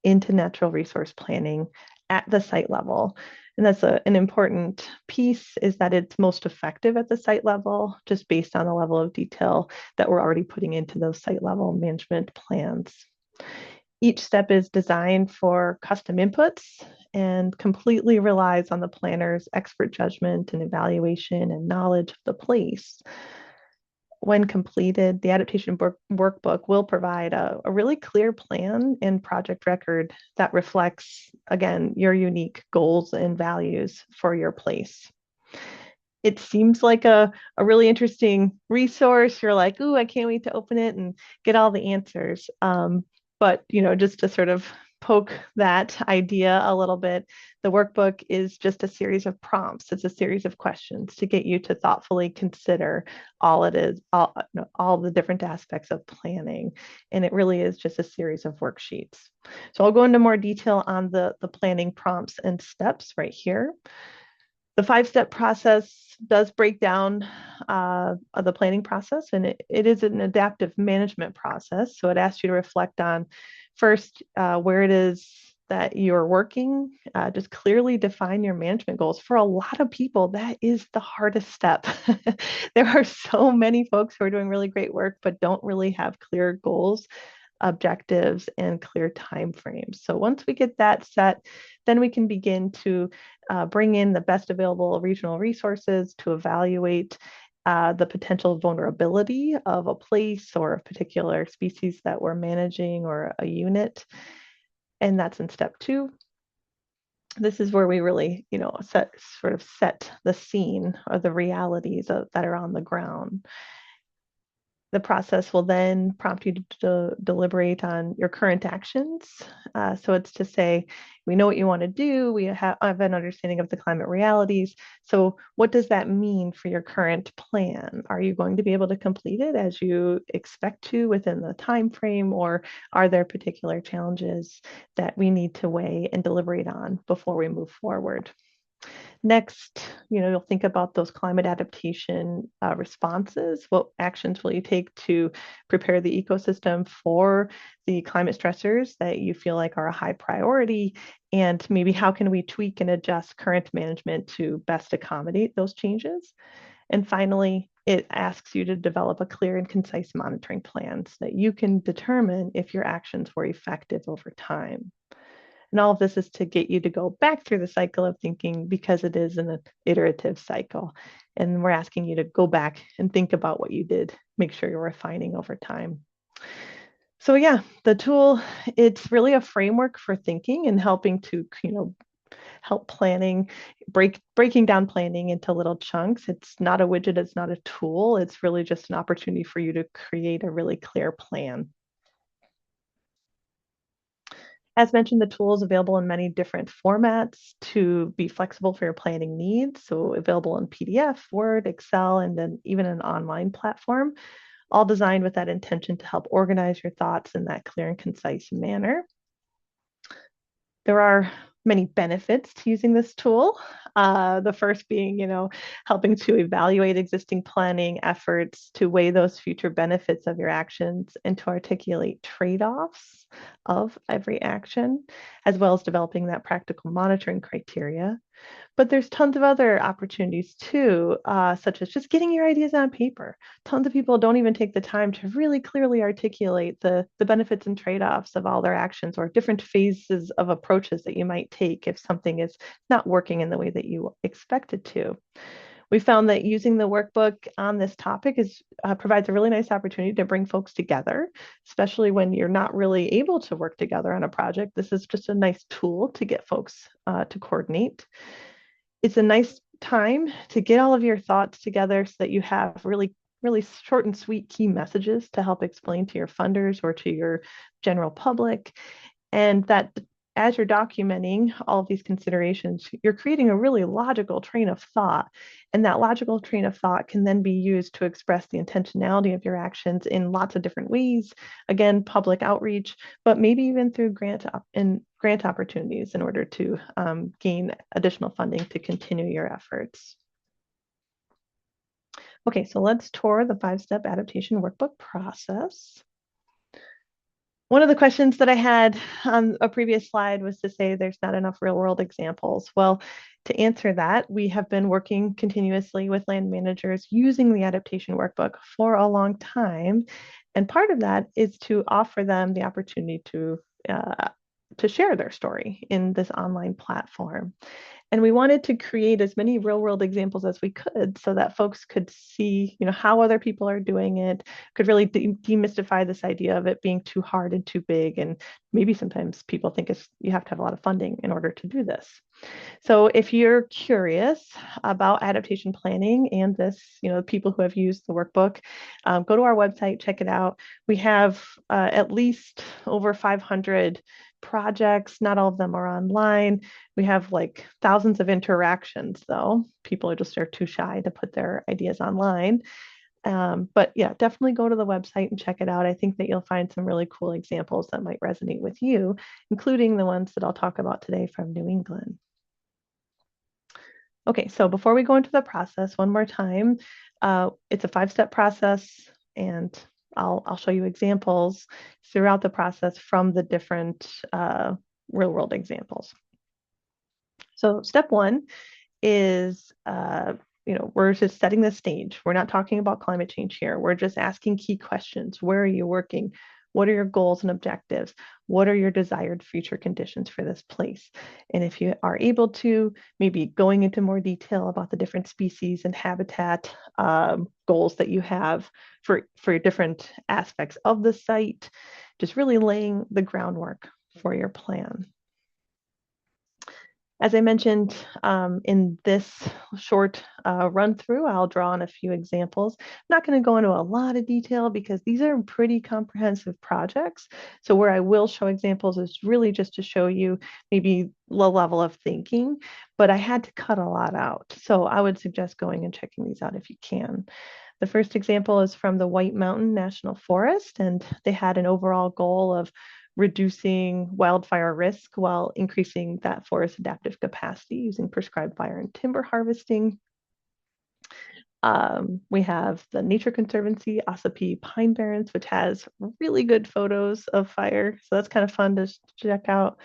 into natural resource planning at the site level. And that's an important piece, is that it's most effective at the site level, just based on the level of detail that we're already putting into those site level management plans. Each step is designed for custom inputs and completely relies on the planner's expert judgment and evaluation and knowledge of the place. When completed, the Adaptation Workbook will provide a really clear plan and project record that reflects, again, your unique goals and values for your place. It seems like a really interesting resource. You're like, ooh, I can't wait to open it and get all the answers. But, just to sort of poke that idea a little bit, the workbook is just a series of prompts. It's a series of questions to get you to thoughtfully consider all the different aspects of planning. And it really is just a series of worksheets. So I'll go into more detail on the planning prompts and steps right here. The 5-step process does break down the planning process, and it is an adaptive management process. So it asks you to reflect on first where it is that you're working, just clearly define your management goals. For a lot of people, that is the hardest step. There are so many folks who are doing really great work, but don't really have clear goals, objectives, and clear timeframes. So once we get that set, then we can begin to bring in the best available regional resources to evaluate the potential vulnerability of a place or a particular species that we're managing or a unit. And that's in step 2. This is where we really, set the scene or the realities that are on the ground. The process will then prompt you to deliberate on your current actions. So it's to say, we know what you want to do. We have an understanding of the climate realities. So what does that mean for your current plan? Are you going to be able to complete it as you expect to within the time frame, or are there particular challenges that we need to weigh and deliberate on before we move forward? Next, you'll think about those climate adaptation responses. What actions will you take to prepare the ecosystem for the climate stressors that you feel like are a high priority? And maybe how can we tweak and adjust current management to best accommodate those changes? And finally, it asks you to develop a clear and concise monitoring plan so that you can determine if your actions were effective over time. And all of this is to get you to go back through the cycle of thinking, because it is an iterative cycle. And we're asking you to go back and think about what you did, make sure you're refining over time. So yeah, the tool, it's really a framework for thinking and helping to, help planning, breaking down planning into little chunks. It's not a widget, it's not a tool. It's really just an opportunity for you to create a really clear plan. As mentioned, the tool is available in many different formats to be flexible for your planning needs. So available in PDF, Word, Excel, and then even an online platform, all designed with that intention to help organize your thoughts in that clear and concise manner. There are many benefits to using this tool. The first being, helping to evaluate existing planning efforts, to weigh those future benefits of your actions, and to articulate trade-offs of every action, as well as developing that practical monitoring criteria. But there's tons of other opportunities too, such as just getting your ideas on paper. Tons of people don't even take the time to really clearly articulate the benefits and trade-offs of all their actions, or different phases of approaches that you might take if something is not working in the way that you expect it to. We found that using the workbook on this topic provides a really nice opportunity to bring folks together, especially when you're not really able to work together on a project. This is just a nice tool to get folks to coordinate. It's a nice time to get all of your thoughts together so that you have really, really short and sweet key messages to help explain to your funders or to your general public. And that as you're documenting all of these considerations, you're creating a really logical train of thought. And that logical train of thought can then be used to express the intentionality of your actions in lots of different ways. Again, public outreach, but maybe even through grant opportunities in order to gain additional funding to continue your efforts. Okay, so let's tour the 5-step adaptation workbook process. One of the questions that I had on a previous slide was to say there's not enough real world examples. Well, to answer that, we have been working continuously with land managers using the adaptation workbook for a long time. And part of that is to offer them the opportunity to share their story in this online platform. And we wanted to create as many real world examples as we could so that folks could see, how other people are doing it, could really demystify this idea of it being too hard and too big. And maybe sometimes people think you have to have a lot of funding in order to do this. So if you're curious about adaptation planning and this, people who have used the workbook, go to our website, check it out. We have at least over 500 projects. Not all of them are online. We have like thousands of interactions though. People are too shy to put their ideas online. But yeah, definitely go to the website and check it out. I think that you'll find some really cool examples that might resonate with you, including the ones that I'll talk about today from New England. Okay, so before we go into the process, one more time, it's a 5-step process, and I'll show you examples throughout the process from the different real world examples. So step 1 is, we're just setting the stage. We're not talking about climate change here. We're just asking key questions. Where are you working? What are your goals and objectives? What are your desired future conditions for this place? And if you are able to, maybe going into more detail about the different species and habitat goals that you have for different aspects of the site, just really laying the groundwork for your plan. As I mentioned, in this short run through, I'll draw on a few examples. I'm not going to go into a lot of detail because these are pretty comprehensive projects. So where I will show examples is really just to show you maybe low level of thinking, but I had to cut a lot out. So I would suggest going and checking these out if you can. The first example is from the White Mountain National Forest, and they had an overall goal of reducing wildfire risk while increasing that forest adaptive capacity using prescribed fire and timber harvesting. We have the Nature Conservancy Ossipee Pine Barrens, which has really good photos of fire. So that's kind of fun to check out.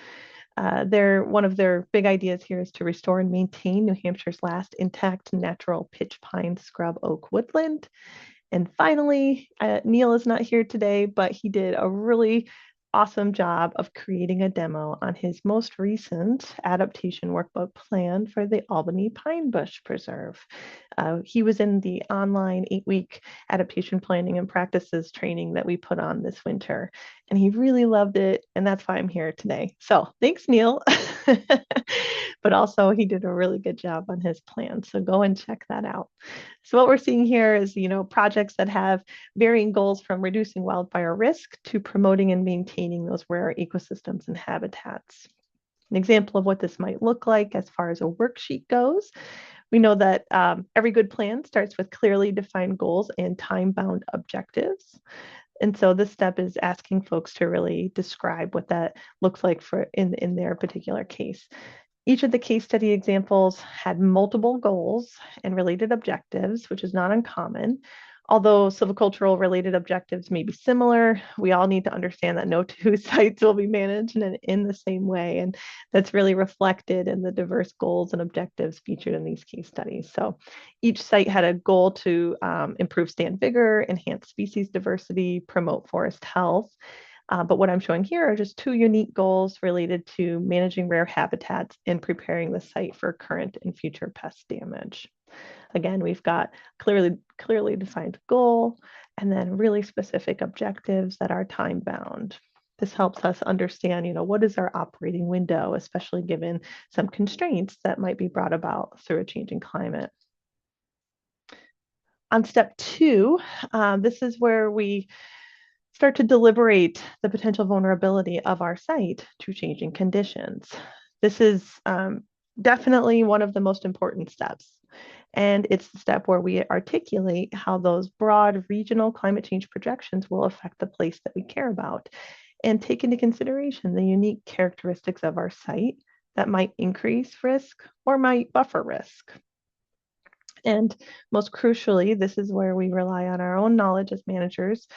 One of their big ideas here is to restore and maintain New Hampshire's last intact natural pitch pine scrub oak woodland. And finally, Neil is not here today, but he did a really awesome job of creating a demo on his most recent adaptation workbook plan for the Albany Pine Bush Preserve. He was in the online 8-week adaptation planning and practices training that we put on this winter, and he really loved it, and that's why I'm here today. So thanks, Neil. But also he did a really good job on his plan, so go and check that out. So what we're seeing here is, projects that have varying goals from reducing wildfire risk to promoting and maintaining those rare ecosystems and habitats. An example of what this might look like as far as a worksheet goes, we know that every good plan starts with clearly defined goals and time-bound objectives. And so this step is asking folks to really describe what that looks like in their particular case. Each of the case study examples had multiple goals and related objectives, which is not uncommon. Although silvicultural related objectives may be similar, we all need to understand that no two sites will be managed in the same way. And that's really reflected in the diverse goals and objectives featured in these case studies. So each site had a goal to improve stand vigor, enhance species diversity, promote forest health. But what I'm showing here are just 2 unique goals related to managing rare habitats and preparing the site for current and future pest damage. Again, we've got clearly defined goal and then really specific objectives that are time bound. This helps us understand, what is our operating window, especially given some constraints that might be brought about through a changing climate. On step 2, this is where we start to deliberate the potential vulnerability of our site to changing conditions. This is definitely one of the most important steps. And it's the step where we articulate how those broad regional climate change projections will affect the place that we care about and take into consideration the unique characteristics of our site that might increase risk or might buffer risk. And most crucially, this is where we rely on our own knowledge as managers,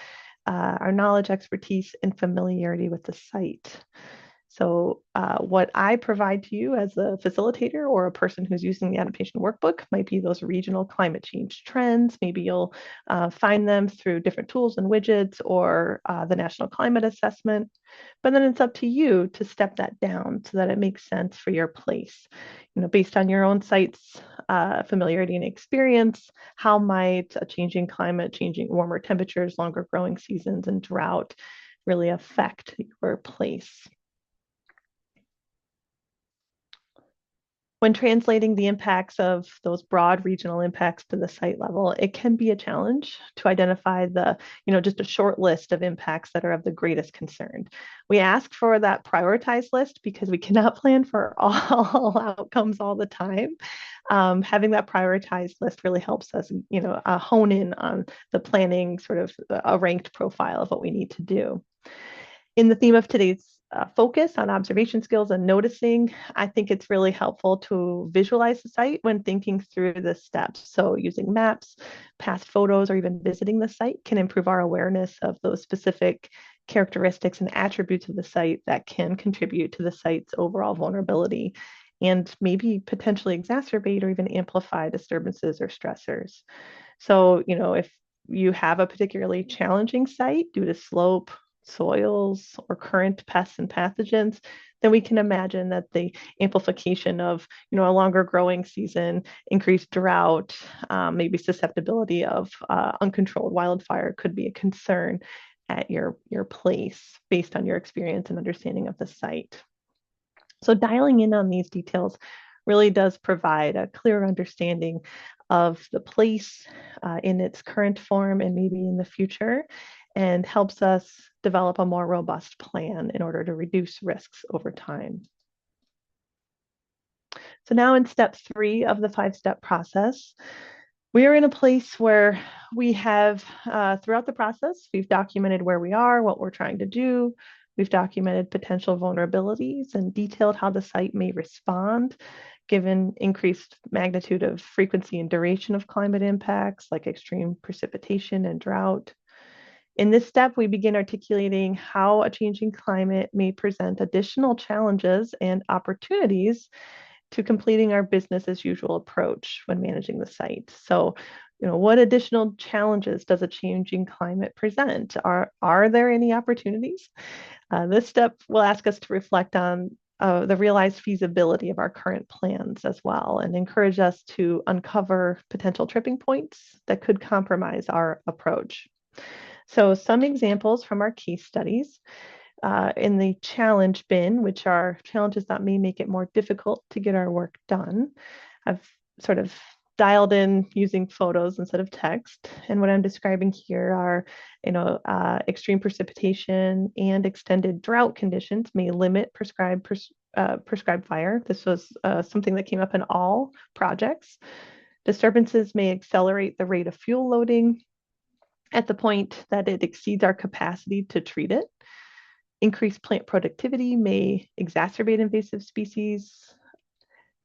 our knowledge, expertise, and familiarity with the site. So what I provide to you as a facilitator or a person who's using the adaptation workbook might be those regional climate change trends. Maybe you'll find them through different tools and widgets or the National Climate Assessment. But then it's up to you to step that down so that it makes sense for your place. Based on your own site's familiarity and experience, how might a changing climate, changing warmer temperatures, longer growing seasons, and drought really affect your place? When translating the impacts of those broad regional impacts to the site level, it can be a challenge to identify just a short list of impacts that are of the greatest concern. We ask for that prioritized list because we cannot plan for all outcomes all the time. Having that prioritized list really helps us, hone in on the planning, sort of a ranked profile of what we need to do. In the theme of today's focus on observation skills and noticing, I think it's really helpful to visualize the site when thinking through the steps. So using maps, past photos, or even visiting the site can improve our awareness of those specific characteristics and attributes of the site that can contribute to the site's overall vulnerability and maybe potentially exacerbate or even amplify disturbances or stressors. So, if you have a particularly challenging site due to slope, soils, or current pests and pathogens, then we can imagine that the amplification of, a longer growing season, increased drought, maybe susceptibility of uncontrolled wildfire could be a concern at your place based on your experience and understanding of the site. So dialing in on these details really does provide a clear understanding of the place in its current form and maybe in the future, and helps us develop a more robust plan in order to reduce risks over time. So now in step 3 of the 5-step process, we are in a place where we have, throughout the process, we've documented where we are, what we're trying to do. We've documented potential vulnerabilities and detailed how the site may respond given increased magnitude of frequency and duration of climate impacts like extreme precipitation and drought. In this step, we begin articulating how a changing climate may present additional challenges and opportunities to completing our business as usual approach when managing the site. So, what additional challenges does a changing climate present? Are there any opportunities? This step will ask us to reflect on the realized feasibility of our current plans as well, and encourage us to uncover potential tripping points that could compromise our approach. So some examples from our case studies. In the challenge bin, which are challenges that may make it more difficult to get our work done, I've sort of dialed in using photos instead of text. And what I'm describing here are, extreme precipitation and extended drought conditions may limit prescribed fire. This was something that came up in all projects. Disturbances may accelerate the rate of fuel loading at the point that it exceeds our capacity to treat it. Increased plant productivity may exacerbate invasive species.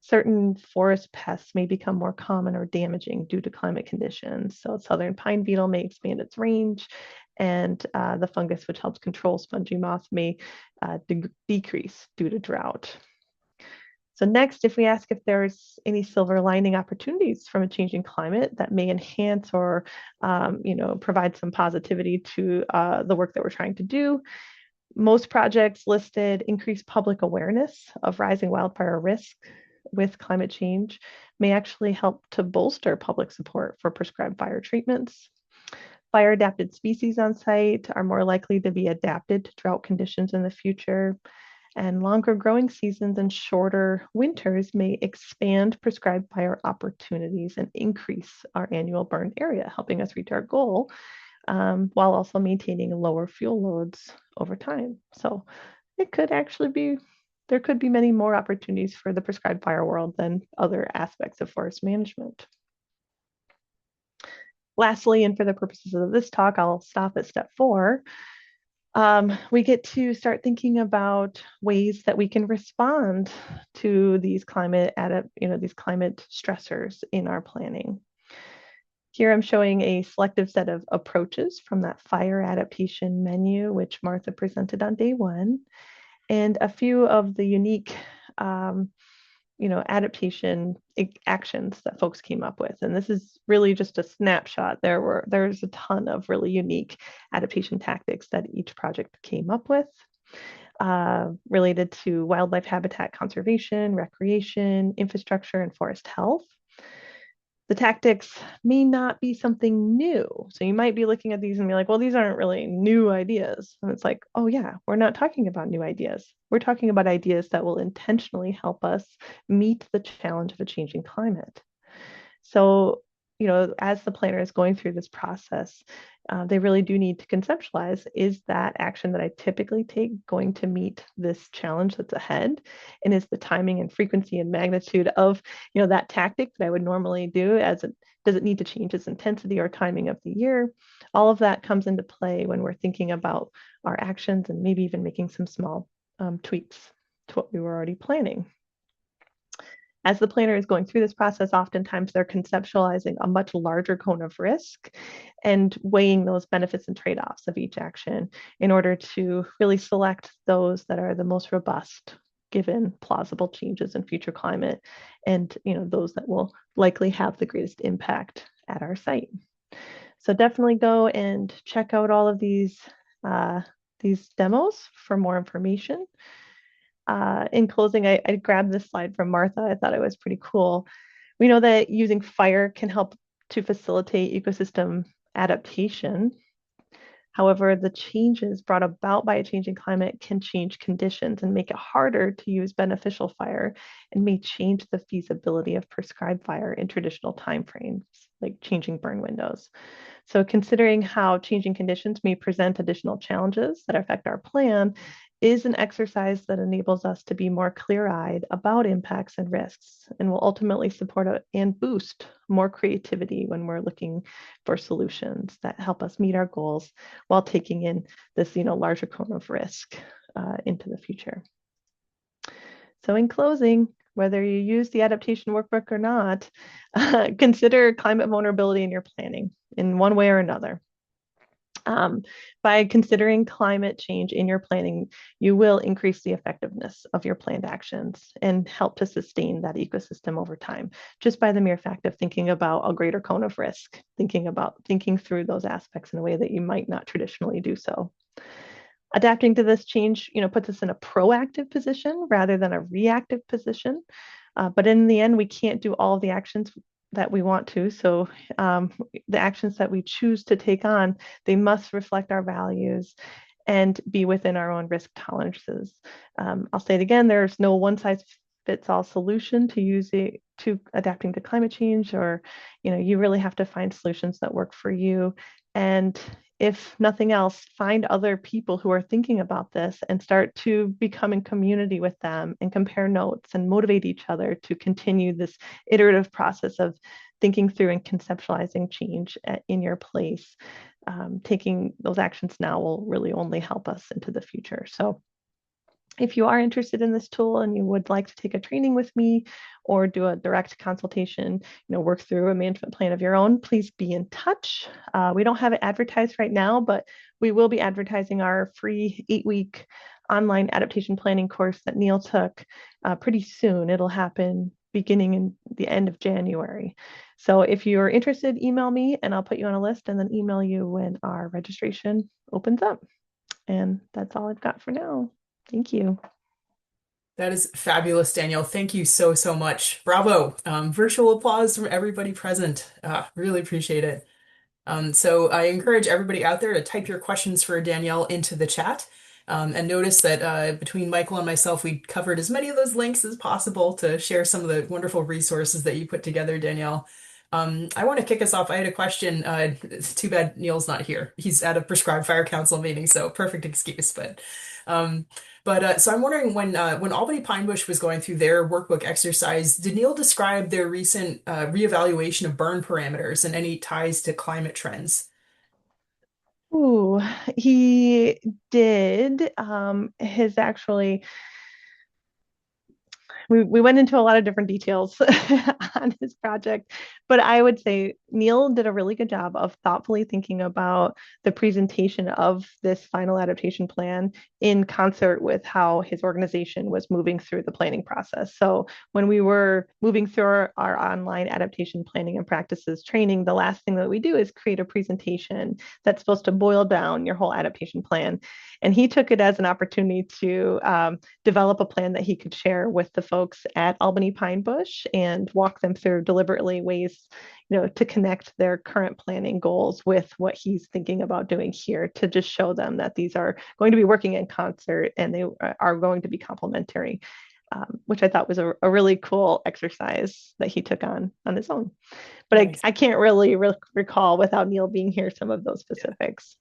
Certain forest pests may become more common or damaging due to climate conditions. So southern pine beetle may expand its range, and the fungus which helps control spongy moth may decrease due to drought. So next, if we ask if there's any silver lining opportunities from a changing climate that may enhance or provide some positivity to the work that we're trying to do, most projects listed increased public awareness of rising wildfire risk with climate change may actually help to bolster public support for prescribed fire treatments. Fire adapted species on site are more likely to be adapted to drought conditions in the future. And longer growing seasons and shorter winters may expand prescribed fire opportunities and increase our annual burn area, helping us reach our goal while also maintaining lower fuel loads over time. So it could actually be, there could be many more opportunities for the prescribed fire world than other aspects of forest management. Lastly, and for the purposes of this talk, I'll stop at step 4. We get to start thinking about ways that we can respond to these climate stressors in our planning. Here I'm showing a selective set of approaches from that fire adaptation menu, which Martha presented on day 1, and a few of the unique adaptation actions that folks came up with. And this is really just a snapshot. There's a ton of really unique adaptation tactics that each project came up with, related to wildlife habitat conservation, recreation, infrastructure, and forest health. The tactics may not be something new. So you might be looking at these and be like, well, these aren't really new ideas. And it's like, oh yeah, we're not talking about new ideas. We're talking about ideas that will intentionally help us meet the challenge of a changing climate. So, as the planner is going through this process, they really do need to conceptualize, is that action that I typically take going to meet this challenge that's ahead? And is the timing and frequency and magnitude of, that tactic that I would normally do, does it need to change its intensity or timing of the year? All of that comes into play when we're thinking about our actions and maybe even making some small tweaks to what we were already planning. As the planner is going through this process, oftentimes they're conceptualizing a much larger cone of risk and weighing those benefits and trade-offs of each action in order to really select those that are the most robust given plausible changes in future climate, and those that will likely have the greatest impact at our site. So definitely go and check out all of these demos for more information. In closing, I grabbed this slide from Martha. I thought it was pretty cool. We know that using fire can help to facilitate ecosystem adaptation. However, the changes brought about by a changing climate can change conditions and make it harder to use beneficial fire, and may change the feasibility of prescribed fire in traditional timeframes, like changing burn windows. So considering how changing conditions may present additional challenges that affect our plan is an exercise that enables us to be more clear-eyed about impacts and risks, and will ultimately support and boost more creativity when we're looking for solutions that help us meet our goals while taking in this larger cone of risk into the future. So in closing, whether you use the adaptation workbook or not, consider climate vulnerability in your planning in one way or another. By considering climate change in your planning, you will increase the effectiveness of your planned actions and help to sustain that ecosystem over time, just by the mere fact of thinking about a greater cone of risk, thinking through those aspects in a way that you might not traditionally do so. Adapting to this change, puts us in a proactive position rather than a reactive position. But in the end, we can't do all of the actions that we want to. So the actions that we choose to take on, they must reflect our values and be within our own risk tolerances. I'll say it again, there's no one size fits all solution to adapting to climate change, or you really have to find solutions that work for you. And if nothing else, find other people who are thinking about this and start to become in community with them and compare notes and motivate each other to continue this iterative process of thinking through and conceptualizing change in your place. Taking those actions now will really only help us into the future. So if you are interested in this tool and you would like to take a training with me or do a direct consultation, work through a management plan of your own, please be in touch. We don't have it advertised right now, but we will be advertising our free 8-week online adaptation planning course that Neil took pretty soon. It'll happen beginning in the end of January. So if you're interested, email me and I'll put you on a list and then email you when our registration opens up. And that's all I've got for now. Thank you. That is fabulous, Danielle. Thank you so, so much. Bravo. Virtual applause from everybody present. Really appreciate it. So I encourage everybody out there to type your questions for Danielle into the chat. And notice that between Michael and myself, we covered as many of those links as possible to share some of the wonderful resources that you put together, Danielle. I want to kick us off. I had a question. It's too bad Neil's not here. He's at a prescribed fire council meeting, so perfect excuse. So I'm wondering when Albany Pine Bush was going through their workbook exercise, did Neil describe their recent reevaluation of burn parameters and any ties to climate trends? Ooh, he did. His actually, we went into a lot of different details on his project, but I would say Neil did a really good job of thoughtfully thinking about the presentation of this final adaptation plan in concert with how his organization was moving through the planning process. So when we were moving through our online adaptation planning and practices training, the last thing that we do is create a presentation that's supposed to boil down your whole adaptation plan. And he took it as an opportunity to develop a plan that he could share with the folks at Albany Pine Bush and walk them through deliberately ways, to connect their current planning goals with what he's thinking about doing here, to just show them that these are going to be working in concert and they are going to be complementary. which I thought was a really cool exercise that he took on his own. But Nice. I can't really recall without Neil being here some of those specifics.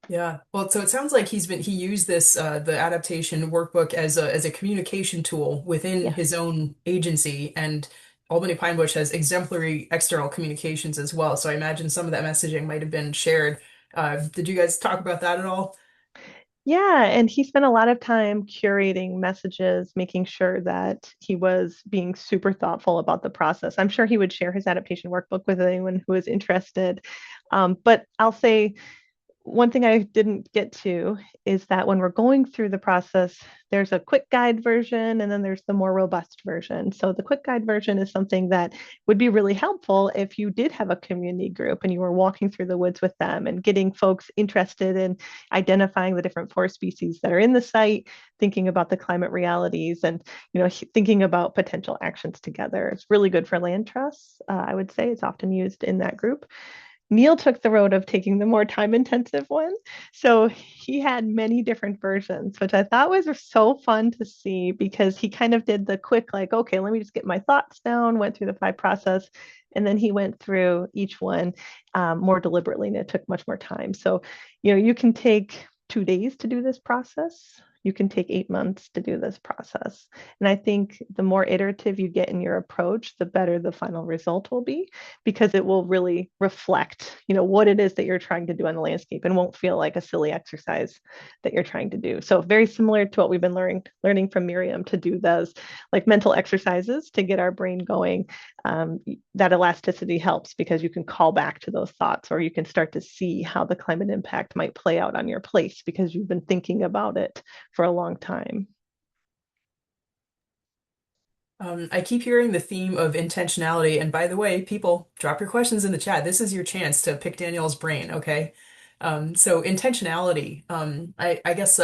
Yeah. Well, so it sounds like he used this the adaptation workbook as a communication tool within Yes. his own agency, and Albany Pine Bush has exemplary external communications as well. So I imagine some of that messaging might have been shared. Did you guys talk about that at all? Yeah, and he spent a lot of time curating messages, making sure that he was being super thoughtful about the process. I'm sure he would share his adaptation workbook with anyone who was interested. But I'll say one thing I didn't get to is that when we're going through the process, there's a quick guide version and then there's the more robust version. So the quick guide version is something that would be really helpful if you did have a community group and you were walking through the woods with them and getting folks interested in identifying the different forest species that are in the site, thinking about the climate realities, and thinking about potential actions together. It's really good for land trusts. I would say it's often used in that group. Neil took the road of taking the more time intensive one. So he had many different versions, which I thought was so fun to see because he kind of did the quick, like, okay, let me just get my thoughts down, went through the 5 process, and then he went through each one more deliberately, and it took much more time. So, you can take 2 days to do this process. You can take 8 months to do this process. And I think the more iterative you get in your approach, the better the final result will be, because it will really reflect, what it is that you're trying to do on the landscape and won't feel like a silly exercise that you're trying to do. So very similar to what we've been learning from Miriam, to do those like mental exercises to get our brain going. That elasticity helps because you can call back to those thoughts, or you can start to see how the climate impact might play out on your place because you've been thinking about it for a long time. I keep hearing the theme of intentionality. And by the way, people, drop your questions in the chat. This is your chance to pick Danielle's brain, okay? So intentionality, I guess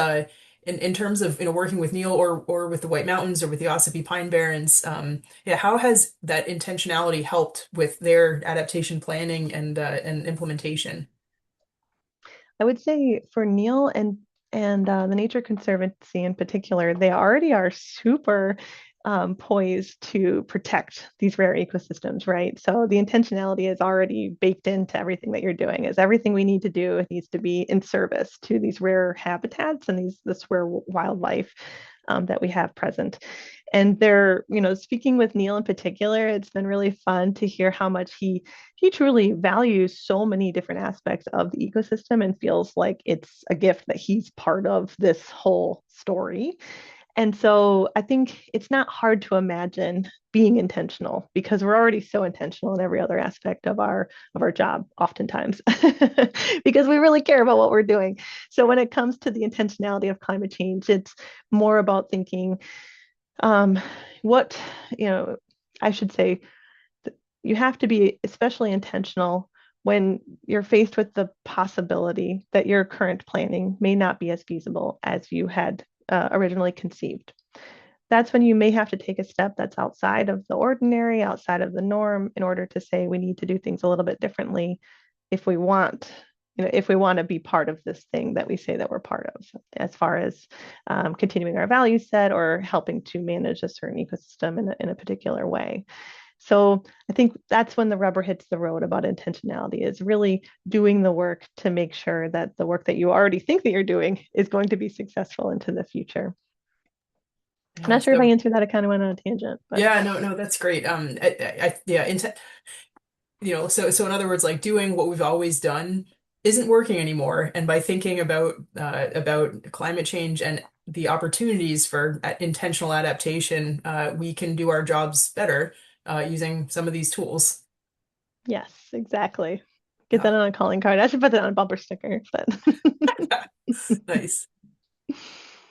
in terms of working with Neil or with the White Mountains or with the Ossipee Pine Barrens, yeah, how has that intentionality helped with their adaptation planning and implementation? I would say for Neil and the Nature Conservancy in particular, they already are super poised to protect these rare ecosystems, right? So the intentionality is already baked into everything that you're doing. Is everything we need to do, it needs to be in service to these rare habitats and this rare wildlife that we have present. And they're, speaking with Neil in particular, it's been really fun to hear how much he truly values so many different aspects of the ecosystem and feels like it's a gift that he's part of this whole story. And so I think it's not hard to imagine being intentional because we're already so intentional in every other aspect of our job oftentimes because we really care about what we're doing. So when it comes to the intentionality of climate change, it's more about thinking what, I should say you have to be especially intentional when you're faced with the possibility that your current planning may not be as feasible as you had originally conceived. That's when you may have to take a step that's outside of the ordinary, outside of the norm, in order to say we need to do things a little bit differently if we want, if we want to be part of this thing that we say that we're part of, as far as continuing our value set or helping to manage a certain ecosystem in a particular way. So I think that's when the rubber hits the road about intentionality, is really doing the work to make sure that the work that you already think that you're doing is going to be successful into the future. Yeah, Not sure if I so answered that. I kind of went on a tangent, but yeah, no, that's great. Yeah, so in other words, like doing what we've always done isn't working anymore. And by thinking about climate change and the opportunities for intentional adaptation, we can do our jobs better using some of these tools. yes, exactly. Get Yeah. that on a calling card. I should put that on a bumper sticker, but Nice.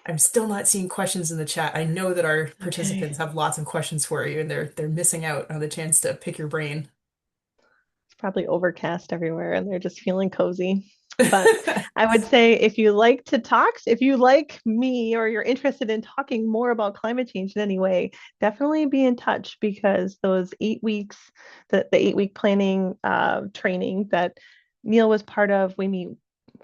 I'm still not seeing questions in the chat. I know that our okay. participants have lots of questions for you, and they're missing out on the chance to pick your brain. It's probably overcast everywhere and they're just feeling cozy. But I would say if you like to talk, if you like me or you're interested in talking more about climate change in any way, definitely be in touch, because those 8 weeks, the 8 week planning training that Neil was part of, we meet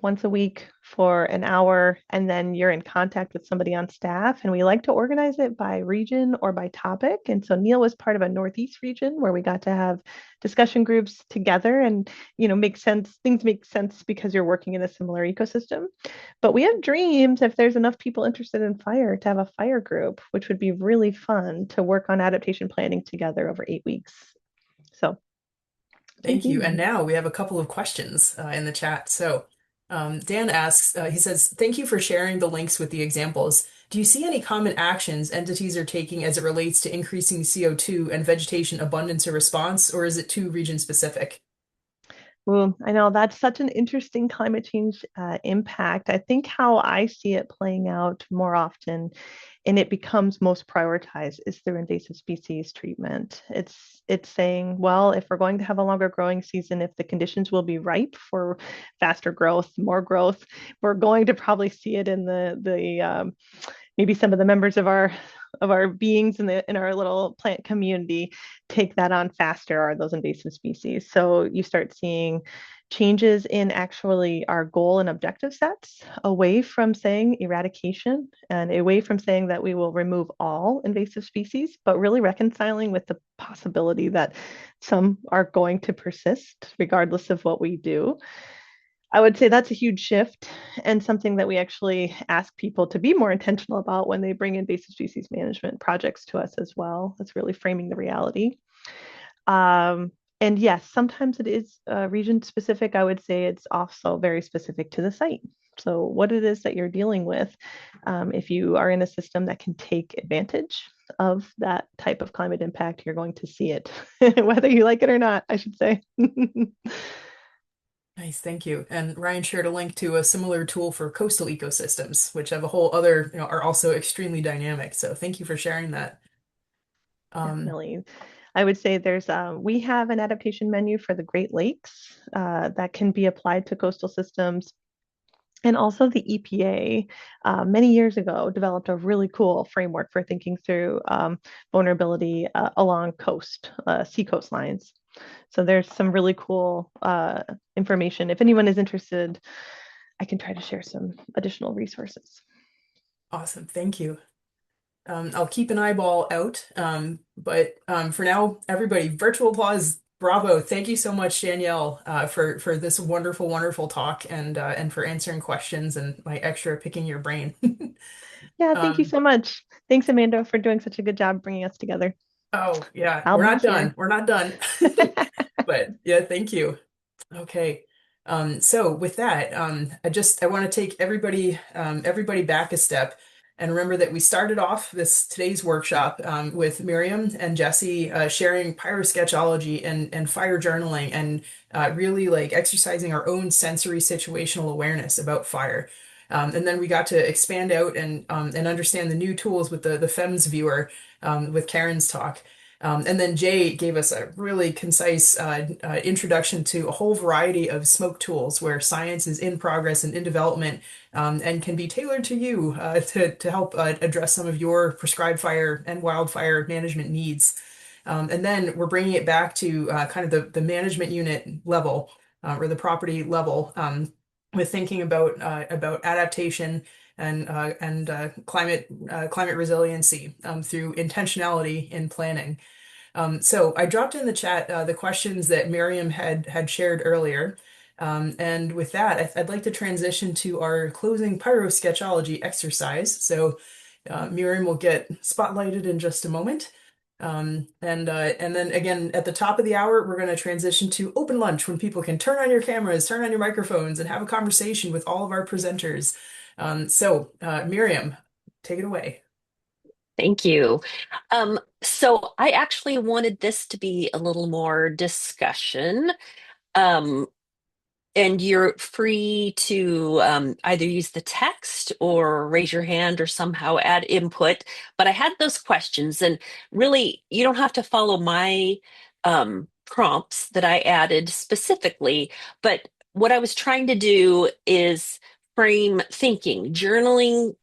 once a week for an hour, and then you're in contact with somebody on staff. And we like to organize it by region or by topic. And so Neil was part of a Northeast region where we got to have discussion groups together and, make sense. Things make sense because you're working in a similar ecosystem. But we have dreams, if there's enough people interested in fire, to have a fire group, which would be really fun to work on adaptation planning together over 8 weeks. So Thank you. And now we have a couple of questions in the chat. So Dan asks, he says, thank you for sharing the links with the examples. Do you see any common actions entities are taking as it relates to increasing CO2 and vegetation abundance or response, or is it too region specific? Well, I know that's such an interesting climate change impact. I think how I see it playing out more often, and it becomes most prioritized, is through invasive species treatment. It's saying, well, if we're going to have a longer growing season, if the conditions will be ripe for faster growth, more growth, we're going to probably see it in the maybe some of the members of our beings in our little plant community take that on faster, are those invasive species. So you start seeing changes in actually our goal and objective sets, away from saying eradication and away from saying that we will remove all invasive species, but really reconciling with the possibility that some are going to persist regardless of what we do. I would say that's a huge shift, and something that we actually ask people to be more intentional about when they bring invasive species management projects to us as well. That's really framing the reality. And yes, sometimes it is region specific. I would say it's also very specific to the site. So what it is that you're dealing with, if you are in a system that can take advantage of that type of climate impact, you're going to see it, whether you like it or not, I should say. Nice, thank you. And Ryan shared a link to a similar tool for coastal ecosystems, which have a whole other, are also extremely dynamic. So thank you for sharing that. Definitely. I would say we have an adaptation menu for the Great Lakes that can be applied to coastal systems. And also the EPA, many years ago, developed a really cool framework for thinking through vulnerability along sea coastlines. So there's some really cool information. If anyone is interested, I can try to share some additional resources. Awesome, thank you. I'll keep an eyeball out, but for now, everybody, virtual applause, bravo. Thank you so much, Danielle, for this wonderful, wonderful talk and for answering questions and my extra picking your brain. Yeah, thank you so much. Thanks, Amanda, for doing such a good job bringing us together. Oh, yeah, I'll we're be not done. here. We're not done. But yeah, thank you. Okay. So with that, I want to take everybody back a step and remember that we started off today's workshop with Miriam and Jesse sharing pyrosketchology and fire journaling and really like exercising our own sensory situational awareness about fire. And then we got to expand out and understand the new tools with the FEMS viewer with Karen's talk. And then Jay gave us a really concise introduction to a whole variety of smoke tools where science is in progress and in development and can be tailored to you to help address some of your prescribed fire and wildfire management needs. And then we're bringing it back to kind of the management unit level or the property level with thinking about adaptation and climate resiliency through intentionality in planning. So I dropped in the chat the questions that Miriam had shared earlier. And with that, I'd like to transition to our closing pyrosketchology exercise. So Miriam will get spotlighted in just a moment. And then again, at the top of the hour, we're going to transition to open lunch when people can turn on your cameras, turn on your microphones, and have a conversation with all of our presenters. So Miriam, take it away. Thank you. So I actually wanted this to be a little more discussion. And you're free to either use the text or raise your hand or somehow add input. But I had those questions, and really, you don't have to follow my prompts that I added specifically. But what I was trying to do is frame thinking. Journaling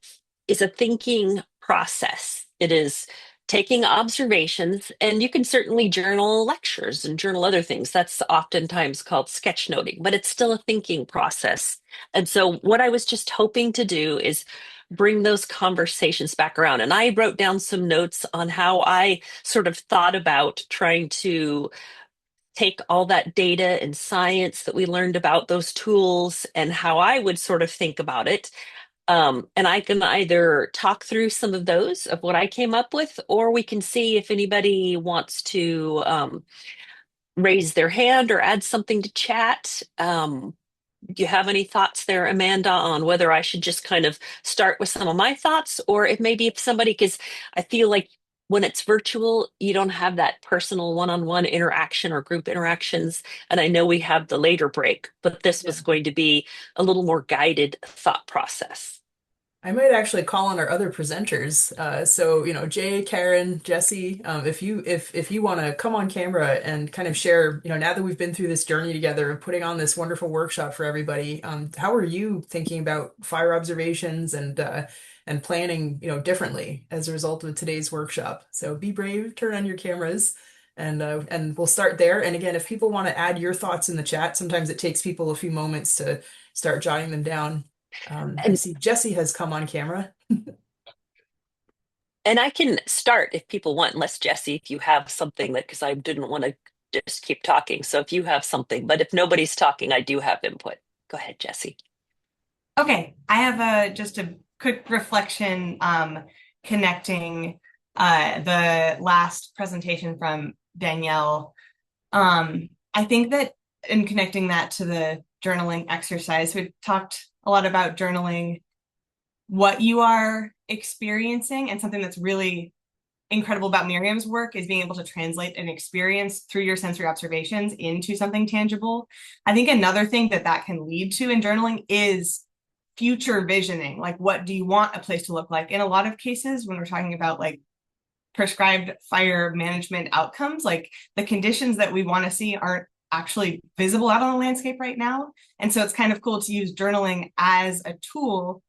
is a thinking process. It is taking observations, and you can certainly journal lectures and journal other things. That's oftentimes called sketchnoting, but it's still a thinking process. And so, what I was just hoping to do is bring those conversations back around. And I wrote down some notes on how I sort of thought about trying to take all that data and science that we learned about those tools and how I would sort of think about it. And I can either talk through some of those of what I came up with, or we can see if anybody wants to raise their hand or add something to chat. Do you have any thoughts there, Amanda, on whether I should just kind of start with some of my thoughts, or if maybe if somebody, because I feel like when it's virtual, you don't have that personal one-on-one interaction or group interactions. And I know we have the later break, but this Yeah. was going to be a little more guided thought process. I might actually call on our other presenters. So, Jay, Karen, Jesse, if you want to come on camera and kind of share, now that we've been through this journey together and putting on this wonderful workshop for everybody, how are you thinking about fire observations and planning, differently as a result of today's workshop? So be brave, turn on your cameras, and we'll start there. And again, if people want to add your thoughts in the chat, sometimes it takes people a few moments to start jotting them down. I And see Jesse has come on camera. and I can start if people want, unless Jesse, if you have something that, because I didn't want to just keep talking. So if you have something, but if nobody's talking, I do have input. Go ahead, Jesse. Okay, I have just a quick reflection connecting the last presentation from Danielle. I think that in connecting that to the journaling exercise, we talked a lot about journaling what you are experiencing, and something that's really incredible about Miriam's work is being able to translate an experience through your sensory observations into something tangible. I think another thing that can lead to in journaling is future visioning. Like, what do you want a place to look like? In a lot of cases, when we're talking about like prescribed fire management outcomes, like the conditions that we want to see aren't actually visible out on the landscape right now. And so it's kind of cool to use journaling as a tool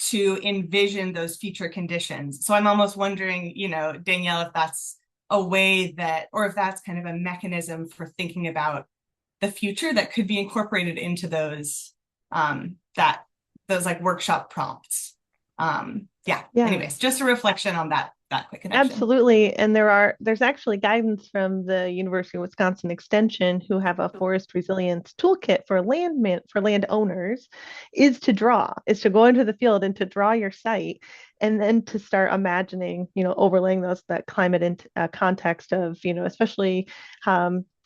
to envision those future conditions. So I'm almost wondering, Danielle, if that's a way that, or if that's kind of a mechanism for thinking about the future that could be incorporated into those, those like workshop prompts. Yeah. Anyways, just a reflection on that quick connection. Absolutely. And there's actually guidance from the University of Wisconsin Extension, who have a forest resilience toolkit for landowners, is to go into the field and to draw your site, and then to start imagining, overlaying that climate context of, especially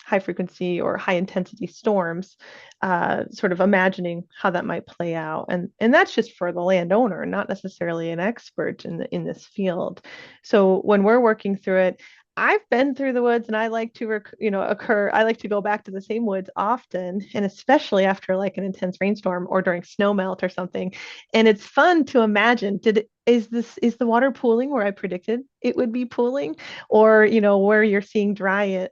high frequency or high intensity storms, sort of imagining how that might play out. And that's just for the landowner, not necessarily an expert in this field. So when we're working through it, I've been through the woods, and I like to, I like to go back to the same woods often, and especially after like an intense rainstorm or during snow melt or something. And it's fun to imagine, is the water pooling where I predicted it would be pooling? Or, where you're seeing dry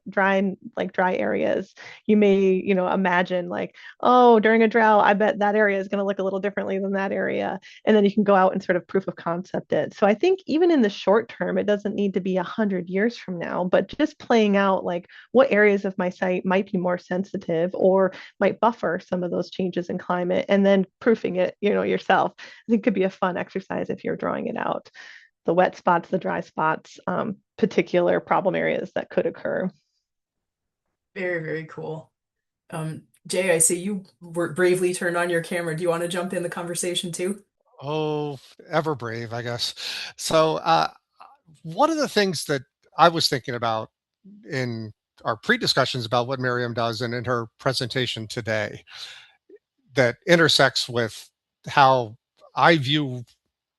areas, you may, imagine like, oh, during a drought, I bet that area is going to look a little differently than that area. And then you can go out and sort of proof of concept it. So I think even in the short term, it doesn't need to be 100 years from now, but just playing out like what areas of my site might be more sensitive or might buffer some of those changes in climate, and then proofing it, yourself. I think could be a fun exercise if you're drawing it out. The wet spots, the dry spots, particular problem areas that could occur. Very, very cool. Jay, I see you bravely turned on your camera. Do you want to jump in the conversation too? Oh, ever brave, I guess. So, one of the things that I was thinking about in our pre-discussions about what Miriam does and in her presentation today that intersects with how I view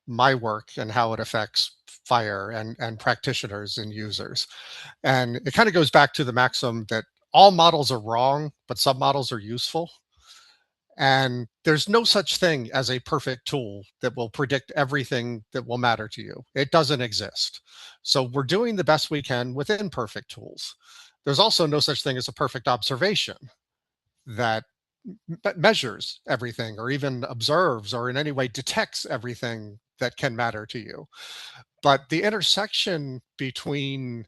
my work and how it affects fire and practitioners and users. And it kind of goes back to the maxim that all models are wrong, but some models are useful. And there's no such thing as a perfect tool that will predict everything that will matter to you. It doesn't exist. So we're doing the best we can with imperfect tools. There's also no such thing as a perfect observation that measures everything or even observes or in any way detects everything that can matter to you. But the intersection between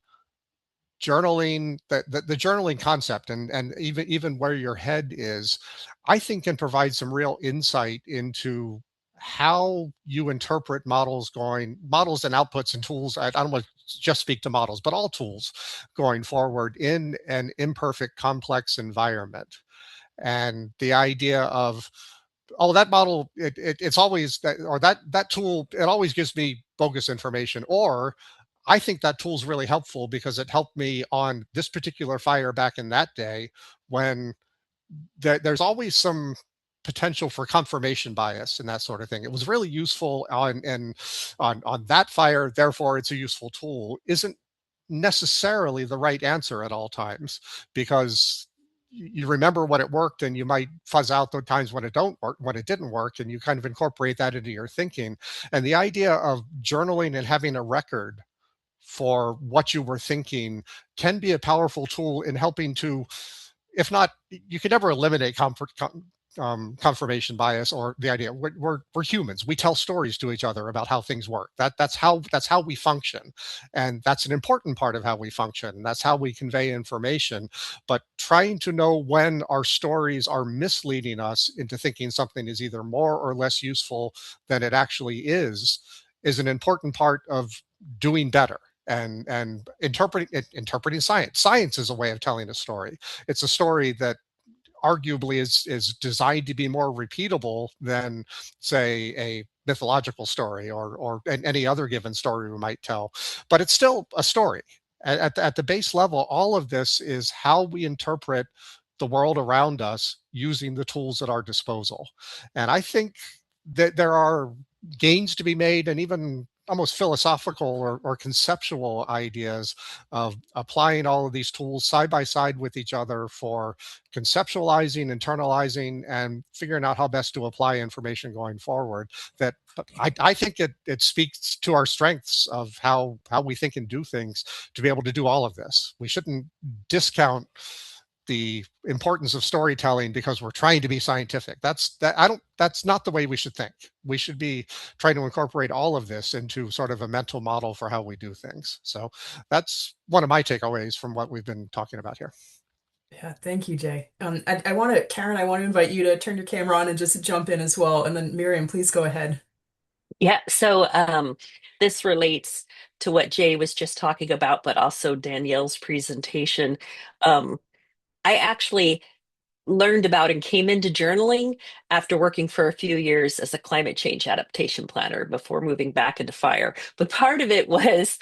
journaling, the journaling concept, and even where your head is, I think can provide some real insight into how you interpret models and outputs and tools. I don't want to just speak to models, but all tools going forward in an imperfect, complex environment. And the idea of, oh, that model, it's always that, or that tool, it always gives me bogus information, or I think that tool's really helpful because it helped me on this particular fire back in that day, when there's always some potential for confirmation bias and that sort of thing. It was really useful on that fire, therefore it's a useful tool, isn't necessarily the right answer at all times, because you remember when it worked and you might fuzz out the times when it didn't work, and you kind of incorporate that into your thinking. And the idea of journaling and having a record for what you were thinking can be a powerful tool in helping to, if not, you can never eliminate confirmation bias, or the idea we're humans. We tell stories to each other about how things work. That's how we function, and that's an important part of how we function. That's how we convey information. But trying to know when our stories are misleading us into thinking something is either more or less useful than it actually is an important part of doing better. And interpreting science. Science is a way of telling a story. It's a story that arguably is designed to be more repeatable than, say, a mythological story or any other given story we might tell. But it's still a story. At the base level, all of this is how we interpret the world around us using the tools at our disposal. And I think that there are gains to be made, and even almost philosophical or conceptual ideas of applying all of these tools side by side with each other for conceptualizing, internalizing, and figuring out how best to apply information going forward. That I think it speaks to our strengths of how we think and do things to be able to do all of this. We shouldn't discount the importance of storytelling because we're trying to be scientific. That's not the way we should think. We should be trying to incorporate all of this into sort of a mental model for how we do things. So that's one of my takeaways from what we've been talking about here. Yeah, thank you, Jay. I want to, Karen, I want to invite you to turn your camera on and just jump in as well. And then Miriam, please go ahead. Yeah, so this relates to what Jay was just talking about, but also Danielle's presentation. I actually learned about and came into journaling after working for a few years as a climate change adaptation planner before moving back into fire. But part of it was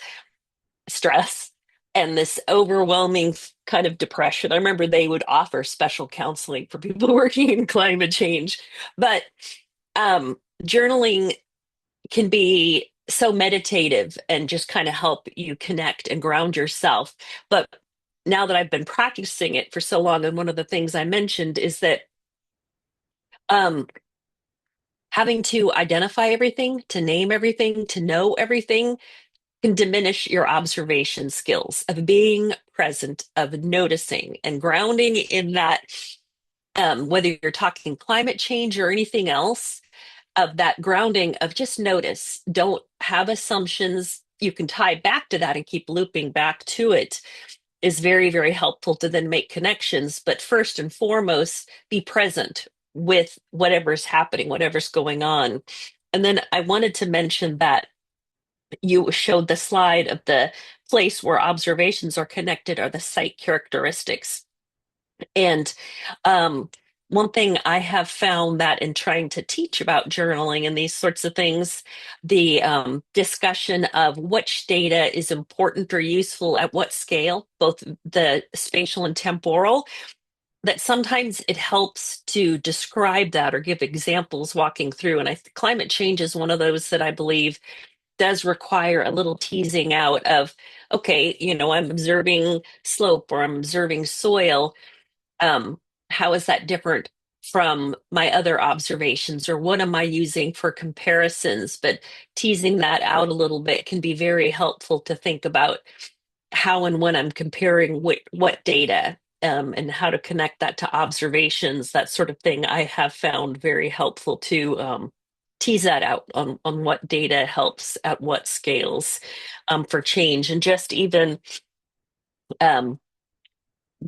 stress and this overwhelming kind of depression. I remember they would offer special counseling for people working in climate change. But journaling can be so meditative and just kind of help you connect and ground yourself. But now that I've been practicing it for so long, and one of the things I mentioned is that um, having to identify everything, to name everything, to know everything can diminish your observation skills of being present, of noticing and grounding in that, whether you're talking climate change or anything else, of that grounding of just notice. Don't have assumptions. You can tie back to that and keep looping back to it is very, very helpful to then make connections. But first and foremost, be present with whatever's happening, whatever's going on. And then I wanted to mention that you showed the slide of the place where observations are connected are the site characteristics. And one thing I have found that in trying to teach about journaling and these sorts of things, the discussion of which data is important or useful at what scale, both the spatial and temporal, that sometimes it helps to describe that or give examples walking through. And climate change is one of those that I believe does require a little teasing out of, okay, I'm observing slope or I'm observing soil. um, how is that different from my other observations, or what am I using for comparisons? But teasing that out a little bit can be very helpful to think about how and when I'm comparing what data, and how to connect that to observations, that sort of thing I have found very helpful too. tease that out on what data helps at what scales for change, and just even um,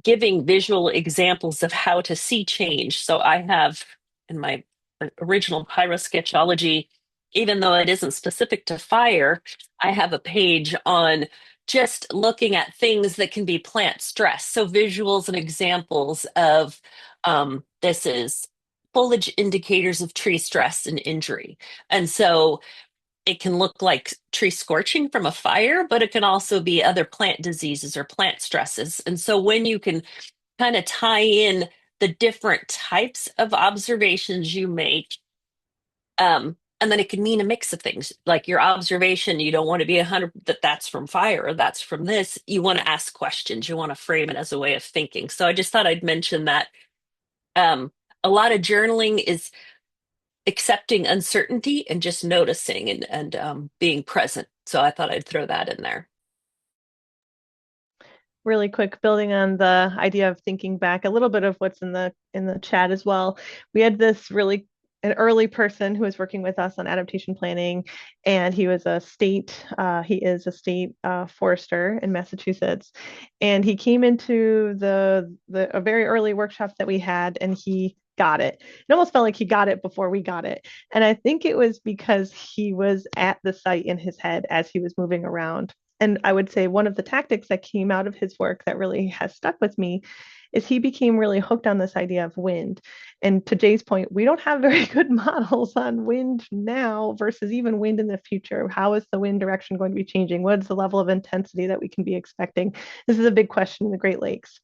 giving visual examples of how to see change. So I have in my original Pyrosketchology, even though it isn't specific to fire, I have a page on just looking at things that can be plant stress. So visuals and examples of this is foliage indicators of tree stress and injury. And so it can look like tree scorching from a fire, but it can also be other plant diseases or plant stresses. And so when you can kind of tie in the different types of observations you make, and then it can mean a mix of things. Like your observation, you don't want to be 100 that that's from fire or that's from this. You want to ask questions. You want to frame it as a way of thinking. So I just thought I'd mention that um, a lot of journaling is accepting uncertainty and just noticing and being present. So I thought I'd throw that in there. Really quick, building on the idea of thinking back, a little bit of what's in the chat as well. We had this really an early person who was working with us on adaptation planning, and he is a state forester in Massachusetts, and he came into a very early workshop that we had, and he got it. It almost felt like he got it before we got it, and I think it was because he was at the site in his head as he was moving around. And I would say one of the tactics that came out of his work that really has stuck with me is he became really hooked on this idea of wind. And to Jay's point, we don't have very good models on wind now versus even wind in the future. How is the wind direction going to be changing? What is the level of intensity that we can be expecting? This is a big question in the Great Lakes.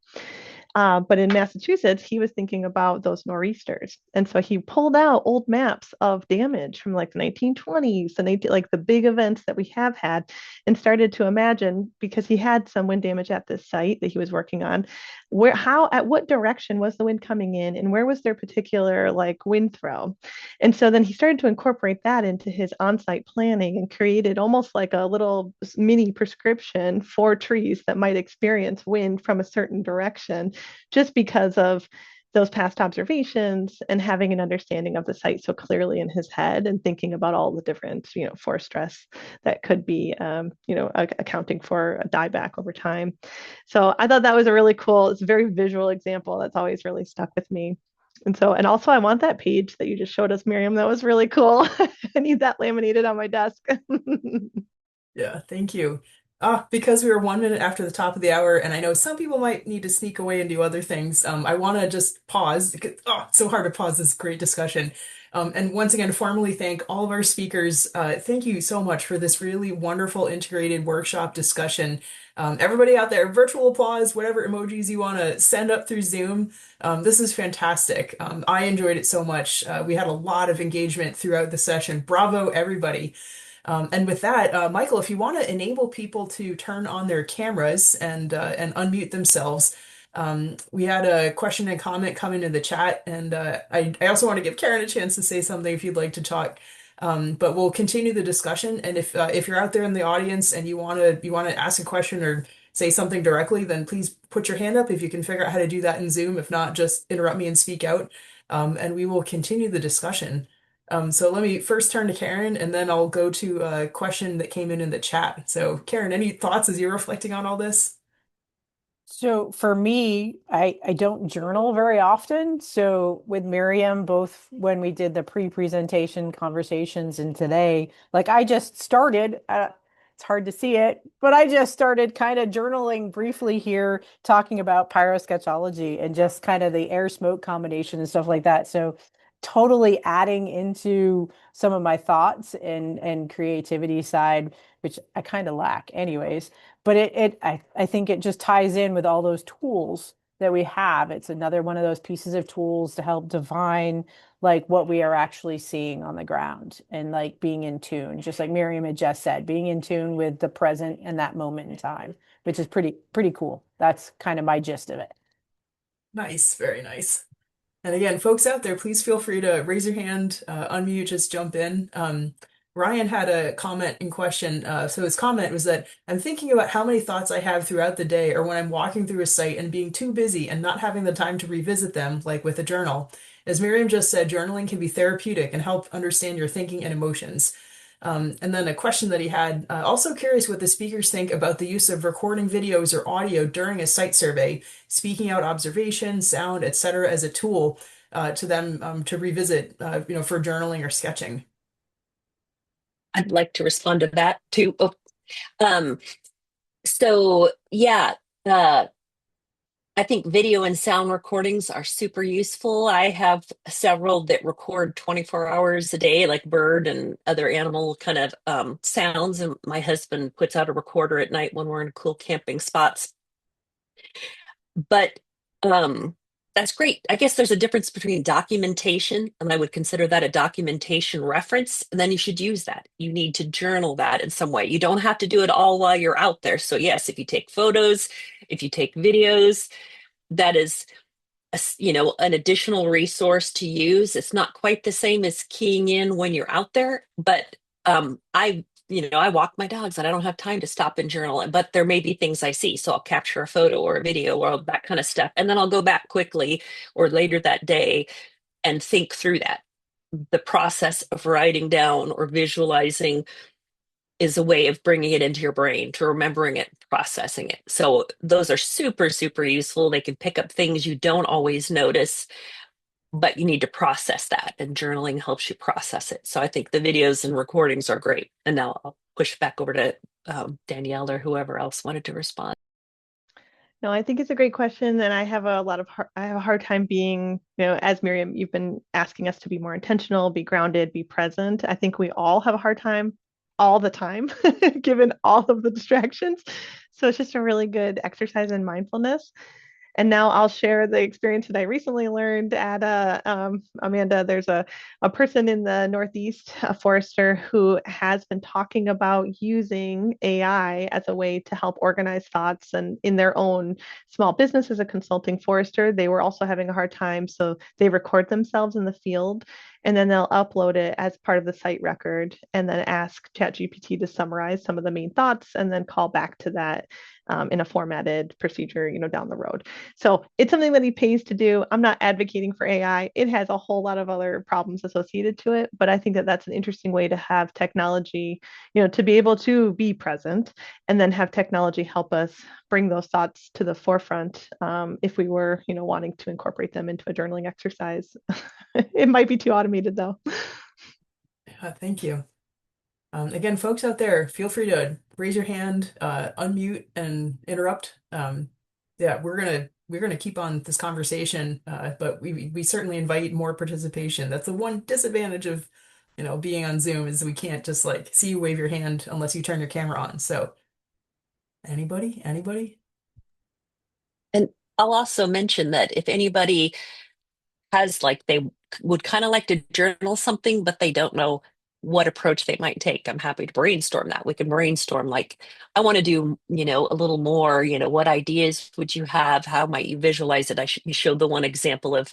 But in Massachusetts, he was thinking about those nor'easters. And so he pulled out old maps of damage from like the 1920s and like the big events that we have had, and started to imagine, because he had some wind damage at this site that he was working on, at what direction was the wind coming in, and where was their particular like wind throw. And so then he started to incorporate that into his on-site planning and created almost like a little mini prescription for trees that might experience wind from a certain direction, just because of those past observations and having an understanding of the site so clearly in his head, and thinking about all the different, forest stress that could be, accounting for a dieback over time. So I thought that was it's a very visual example that's always really stuck with me. And also I want that page that you just showed us, Miriam. That was really cool. I need that laminated on my desk. Yeah, thank you. Because we were 1 minute after the top of the hour, and I know some people might need to sneak away and do other things, I want to just pause because, it's so hard to pause this great discussion. And once again, formally thank all of our speakers. Thank you so much for this really wonderful integrated workshop discussion. Everybody out there, virtual applause, whatever emojis you want to send up through Zoom. This is fantastic. I enjoyed it so much. We had a lot of engagement throughout the session. Bravo, everybody. And with that, Michael, if you want to enable people to turn on their cameras and unmute themselves, we had a question and comment come into the chat, and I also want to give Karen a chance to say something if you'd like to talk. But we'll continue the discussion, and if you're out there in the audience and you want to ask a question or say something directly, then please put your hand up if you can figure out how to do that in Zoom. If not, just interrupt me and speak out, and we will continue the discussion. So let me first turn to Karen, and then I'll go to a question that came in the chat. So Karen, any thoughts as you're reflecting on all this? So for me, I don't journal very often. So with Miriam, both when we did the pre-presentation conversations and today, like I just started, it's hard to see it, but I just started kind of journaling briefly here, talking about pyrosketchology and just kind of the air smoke combination and stuff like that. So totally adding into some of my thoughts and creativity side, which I kind of lack anyways. But I think it just ties in with all those tools that we have. It's another one of those pieces of tools to help define like what we are actually seeing on the ground, and like being in tune, just like Miriam had just said, being in tune with the present and that moment in time, which is pretty cool. That's kind of my gist of it. Nice, very nice. And again, folks out there, please feel free to raise your hand, unmute, just jump in. Ryan had a comment in question. So his comment was that I'm thinking about how many thoughts I have throughout the day or when I'm walking through a site and being too busy and not having the time to revisit them, like with a journal. As Miriam just said, journaling can be therapeutic and help understand your thinking and emotions. And then a question that he had, also curious what the speakers think about the use of recording videos or audio during a site survey, speaking out observations, sound, etc., as a tool to them to revisit, for journaling or sketching. I'd like to respond to that too. Oh, um, so yeah, uh, I think video and sound recordings are super useful. I have several that record 24 hours a day, like bird and other animal kind of sounds. And my husband puts out a recorder at night when we're in cool camping spots. But that's great. I guess there's a difference between documentation, and I would consider that a documentation reference. And then you should use that. You need to journal that in some way. You don't have to do it all while you're out there. So, yes, if you take photos, if you take videos, that is an additional resource to use. It's not quite the same as keying in when you're out there, but I walk my dogs and I don't have time to stop and journal, but there may be things I see, so I'll capture a photo or a video or that kind of stuff, and then I'll go back quickly or later that day and think through that. The process of writing down or visualizing is a way of bringing it into your brain, to remembering it, processing it. So those are super, super useful. They can pick up things you don't always notice, but you need to process that, and journaling helps you process it. So I think the videos and recordings are great. And now I'll push back over to Danielle or whoever else wanted to respond. No, I think it's a great question, and I have a hard time being, as Miriam, you've been asking us to be more intentional, be grounded, be present. I think we all have a hard time all the time, given all of the distractions. So it's just a really good exercise in mindfulness. And now I'll share the experience that I recently learned at Amanda. There's a person in the Northeast, a forester, who has been talking about using AI as a way to help organize thoughts. And in their own small business as a consulting forester, they were also having a hard time. So they record themselves in the field, and then they'll upload it as part of the site record, and then ask ChatGPT to summarize some of the main thoughts and then call back to that in a formatted procedure, down the road. So it's something that he pays to do. I'm not advocating for AI. It has a whole lot of other problems associated to it, but I think that that's an interesting way to have technology, to be able to be present, and then have technology help us bring those thoughts to the forefront. If we were, wanting to incorporate them into a journaling exercise. It might be too automated though. Thank you. Again, folks out there, feel free to raise your hand, unmute, and interrupt. Yeah, we're gonna keep on this conversation, but we certainly invite more participation. That's the one disadvantage of being on Zoom, is we can't just like see you wave your hand unless you turn your camera on. So anybody? And I'll also mention that if anybody has they would kind of like to journal something, but they don't know what approach they might take, I'm happy to brainstorm that. We can brainstorm, I want to do, a little more, what ideas would you have? How might you visualize it? You showed the one example of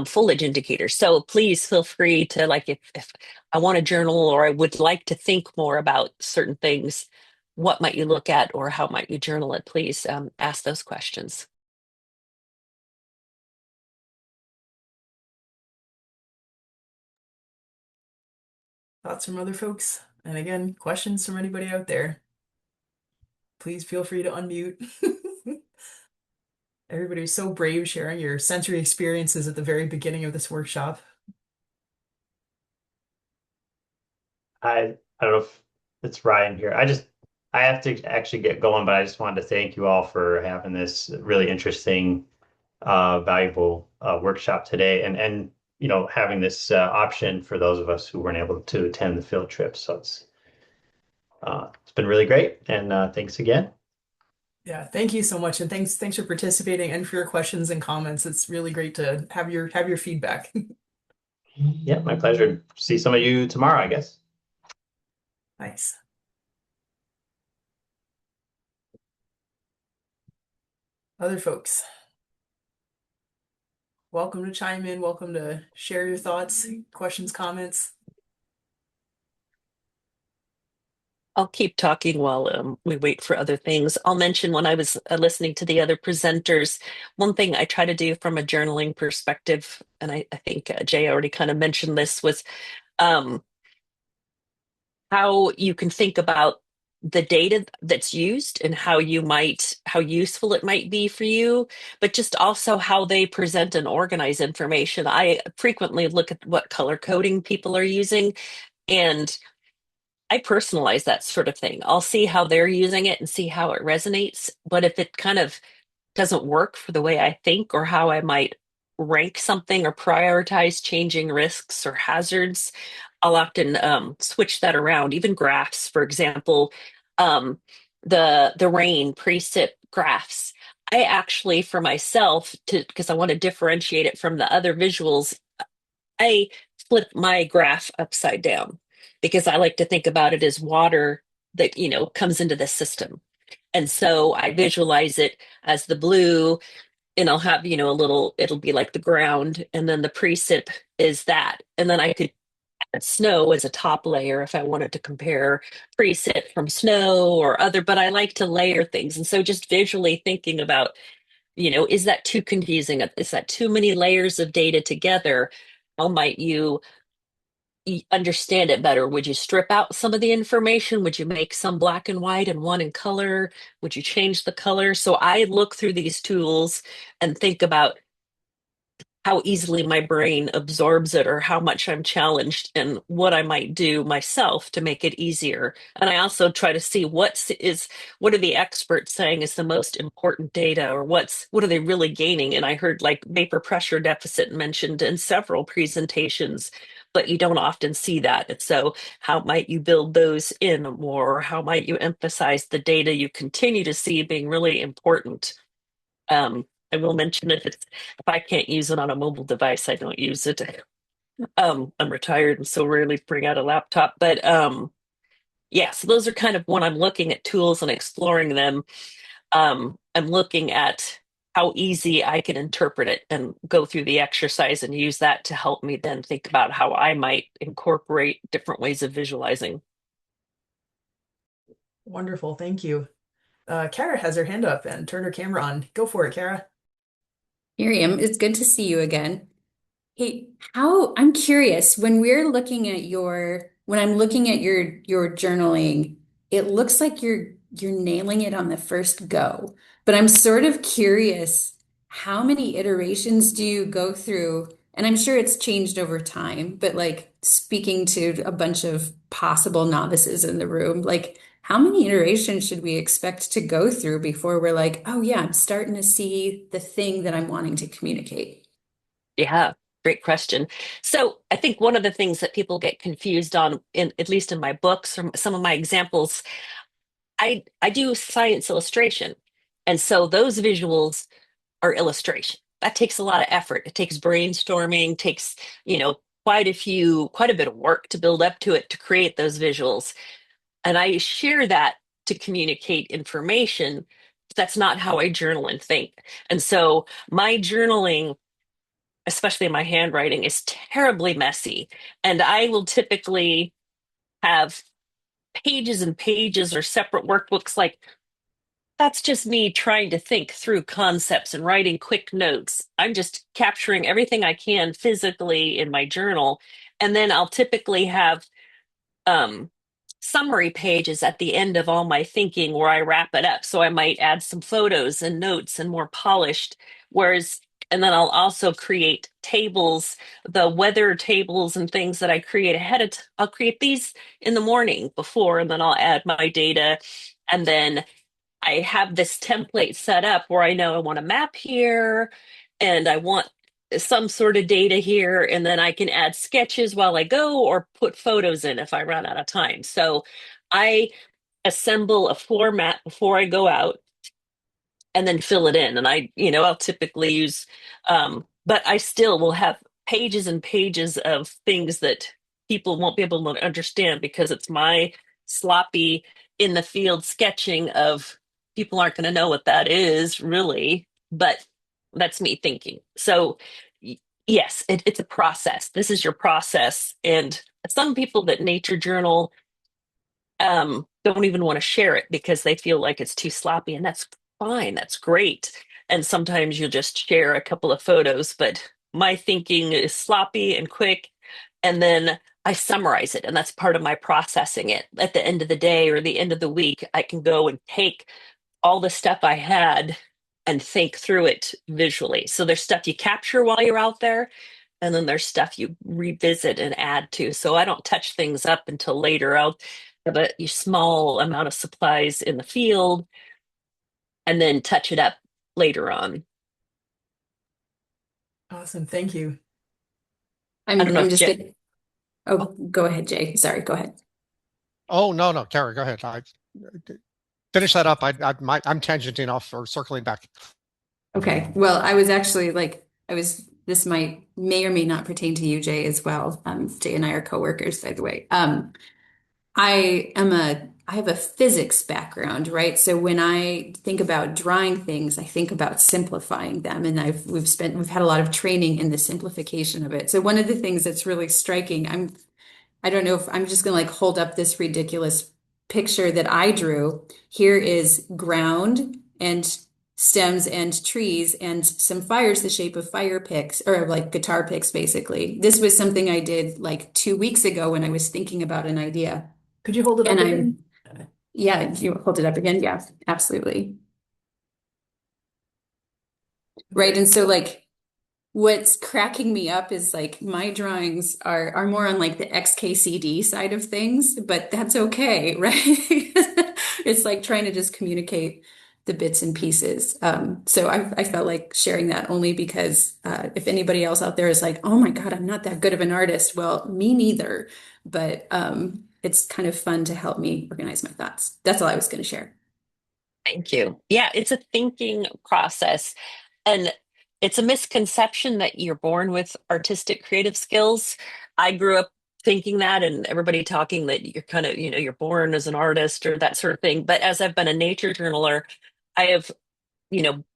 foliage indicators. So please feel free to if I want to journal or I would like to think more about certain things, what might you look at or how might you journal it? Please ask those questions. Thoughts from other folks? And again, questions from anybody out there? Please feel free to unmute. Everybody's so brave sharing your sensory experiences at the very beginning of this workshop. I don't know if it's Ryan here. I have to actually get going, but I just wanted to thank you all for having this really interesting, valuable workshop today, and having this option for those of us who weren't able to attend the field trip. So it's been really great, and thanks again. Yeah, thank you so much, and thanks for participating and for your questions and comments. It's really great to have your feedback. Yeah, my pleasure. See some of you tomorrow, I guess. Nice. Other folks, welcome to chime in. Welcome to share your thoughts, questions, comments. I'll keep talking while we wait for other things. I'll mention when I was listening to the other presenters, one thing I try to do from a journaling perspective, and I think Jay already kind of mentioned this, was um, how you can think about the data that's used and how useful it might be for you, but just also how they present and organize information. I frequently look at what color coding people are using, and I personalize that sort of thing. I'll see how they're using it and see how it resonates. But if it kind of doesn't work for the way I think or how I might rank something or prioritize changing risks or hazards, I'll often switch that around. Even graphs, for example, um, the rain precip graphs. I actually, for myself, to because I want to differentiate it from the other visuals, I flip my graph upside down because I like to think about it as water that, comes into the system. And so I visualize it as the blue, and I'll have, it'll be like the ground, and then the precip is that. And then I could add snow as a top layer if I wanted to compare precip from snow or other, but I like to layer things. And so just visually thinking about, is that too confusing? Is that too many layers of data together? How might you understand it better? Would you strip out some of the information? Would you make some black and white and one in color? Would you change the color? So I look through these tools and think about how easily my brain absorbs it or how much I'm challenged and what I might do myself to make it easier. And I also try to see what are the experts saying is the most important data, or what are they really gaining? And I heard like vapor pressure deficit mentioned in several presentations, but you don't often see that. And so how might you build those in more? How might you emphasize the data you continue to see being really important? I will mention if I can't use it on a mobile device, I don't use it. I'm retired and so rarely bring out a laptop. But yeah, so those are kind of when I'm looking at tools and exploring them. I'm looking at how easy I can interpret it and go through the exercise and use that to help me then think about how I might incorporate different ways of visualizing. Wonderful, thank you. Kara has her hand up and turned her camera on. Go for it, Kara. Miriam, it's good to see you again. Hey, I'm curious, when I'm looking at your journaling, it looks like you're nailing it on the first go. But I'm sort of curious, how many iterations do you go through? And I'm sure it's changed over time, but like speaking to a bunch of possible novices in the room, like how many iterations should we expect to go through before we're like, oh yeah, I'm starting to see the thing that I'm wanting to communicate? Yeah, great question. So I think one of the things that people get confused on, in at least in my books or some of my examples, I do science illustration. And so those visuals are illustration. That takes a lot of effort. It takes brainstorming, takes, quite a bit of work to build up to it to create those visuals. And I share that to communicate information. That's not how I journal and think. And so my journaling, especially my handwriting, is terribly messy. And I will typically have pages and pages or separate workbooks. Like, that's just me trying to think through concepts and writing quick notes. I'm just capturing everything I can physically in my journal. And then I'll typically have um, summary pages at the end of all my thinking where I wrap it up. So I might add some photos and notes and more polished. And then I'll also create tables, the weather tables and things that I create I'll create these in the morning before, and then I'll add my data. And then I have this template set up where I know I want a map here and I want some sort of data here, and then I can add sketches while I go or put photos in if I run out of time. So I assemble a format before I go out and then fill it in. And I'll typically use, but I still will have pages and pages of things that people won't be able to understand because it's my sloppy in the field sketching of people aren't going to know what that is really, but that's me thinking. So, yes, it's a process. This is your process. And some people that nature journal don't even want to share it because they feel like it's too sloppy, and that's fine. That's great. And sometimes you'll just share a couple of photos, but my thinking is sloppy and quick, and then I summarize it, and that's part of my processing it. At the end of the day or the end of the week, I can go and take all the stuff I had and think through it visually. So there's stuff you capture while you're out there, and then there's stuff you revisit and add to. So I don't touch things up until later. I'll have a small amount of supplies in the field and then touch it up later on. Awesome. Thank you. I don't know I'm if just Jen, gonna, oh, go ahead, Jay. Sorry, go ahead. Oh, no, Kara, go ahead. Finish that up. I'm tangenting off or circling back. Okay. Well, I was actually like, this may or may not pertain to you, Jay, as well. Jay and I are coworkers, by the way. I have a physics background, right? So when I think about drawing things, I think about simplifying them. And we've had a lot of training in the simplification of it. So one of the things that's really striking, I don't know if I'm just gonna like hold up this ridiculous picture that I drew. Here is ground and stems and trees and some fires the shape of fire picks or like guitar picks, basically. This was something I did like 2 weeks ago when I was thinking about an idea. Could you hold it And up again? yeah, you hold it up again? Yeah, absolutely. Right. And so like what's cracking me up is like my drawings are more on like the XKCD side of things, but that's okay, right? It's like trying to just communicate the bits and pieces. So I felt like sharing that only because if anybody else out there is like, oh my God, I'm not that good of an artist. Well, me neither, but it's kind of fun to help me organize my thoughts. That's all I was going to share. thank you. Yeah, it's a thinking process. And it's a misconception that you're born with artistic creative skills. I grew up thinking that, and everybody talking that you're kind of, you're born as an artist or that sort of thing. But as I've been a nature journaler, I have,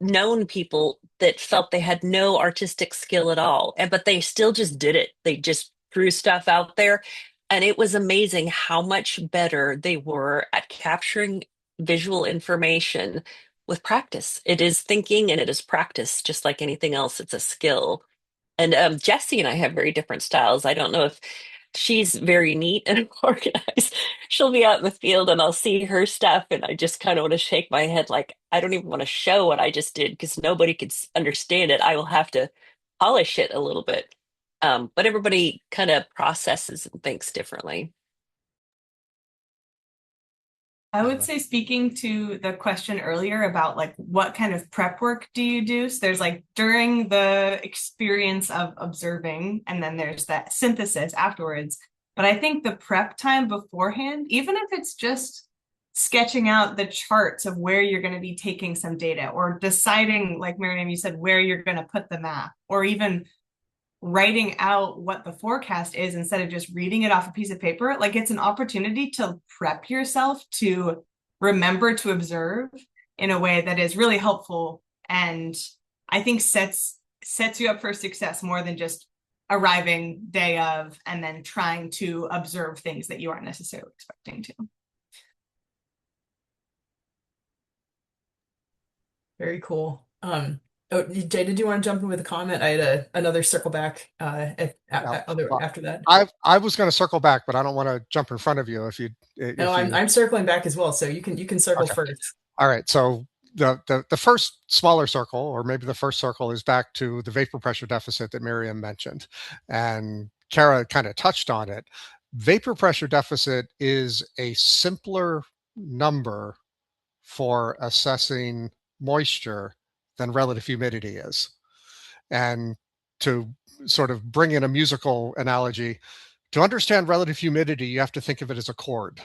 known people that felt they had no artistic skill at all, and but they still just did it. They just threw stuff out there. And it was amazing how much better they were at capturing visual information with practice. It is thinking and it is practice, just like anything else. It's a skill. And Jessie and I have very different styles. I don't know if she's very neat and organized. She'll be out in the field and I'll see her stuff and I just kind of want to shake my head like I don't even want to show what I just did because nobody could understand it. I will have to polish it a little bit. But everybody kind of processes and thinks differently. I would say, speaking to the question earlier about like what kind of prep work do you do? So there's like during the experience of observing, and then there's that synthesis afterwards. But I think the prep time beforehand, even if it's just sketching out the charts of where you're going to be taking some data, or deciding, like Miriam, you said, where you're going to put the map, or even writing out what the forecast is instead of just reading it off a piece of paper, like it's an opportunity to prep yourself to remember to observe in a way that is really helpful, and I think sets you up for success more than just arriving day of and then trying to observe things that you aren't necessarily expecting to. Very cool. Oh, Jay, did you want to jump in with a comment? I had another circle back after that. I was going to circle back, but I don't want to jump in front of you. No, I'm circling back as well, so you can circle Okay. first. All right. So the first smaller circle, or maybe the first circle, is back to the vapor pressure deficit that Miriam mentioned, and Kara kind of touched on it. Vapor pressure deficit is a simpler number for assessing moisture than relative humidity is. And to sort of bring in a musical analogy, to understand relative humidity, you have to think of it as a chord.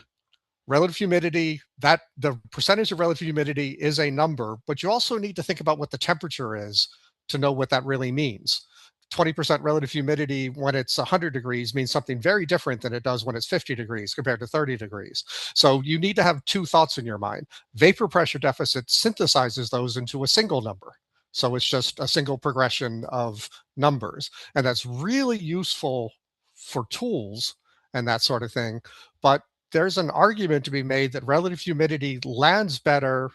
Relative humidity, that the percentage of relative humidity is a number, but you also need to think about what the temperature is to know what that really means. 20% relative humidity when it's 100 degrees means something very different than it does when it's 50 degrees compared to 30 degrees. So you need to have two thoughts in your mind. Vapor pressure deficit synthesizes those into a single number. So it's just a single progression of numbers. And that's really useful for tools and that sort of thing. But there's an argument to be made that relative humidity lands better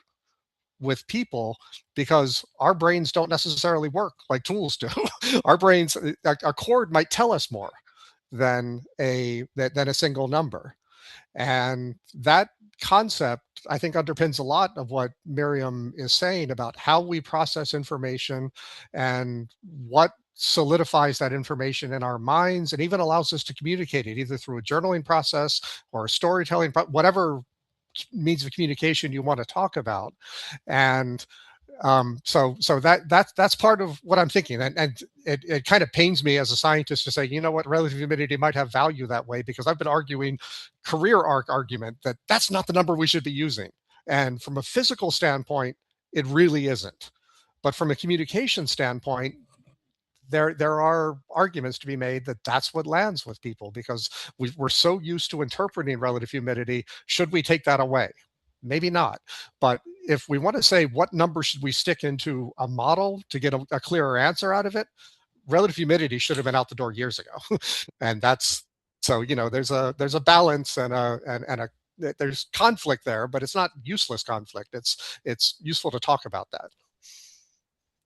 with people because our brains don't necessarily work like tools do. Our brains, a chord might tell us more than a single number. And that concept, I think, underpins a lot of what Miriam is saying about how we process information and what solidifies that information in our minds and even allows us to communicate it either through a journaling process or a storytelling, whatever means of communication you want to talk about. And so that's part of what I'm thinking, and it kind of pains me as a scientist to say, you know what, relative humidity might have value that way, because I've been arguing career arc argument that that's not the number we should be using, and from a physical standpoint, it really isn't. But from a communication standpoint, there are arguments to be made that that's what lands with people because we're so used to interpreting relative humidity. Should we take that away? Maybe not. But if we want to say what number should we stick into a model to get a clearer answer out of it, relative humidity should have been out the door years ago. And that's so, you know, there's a balance and a there's conflict there, but it's not useless conflict. It's useful to talk about that.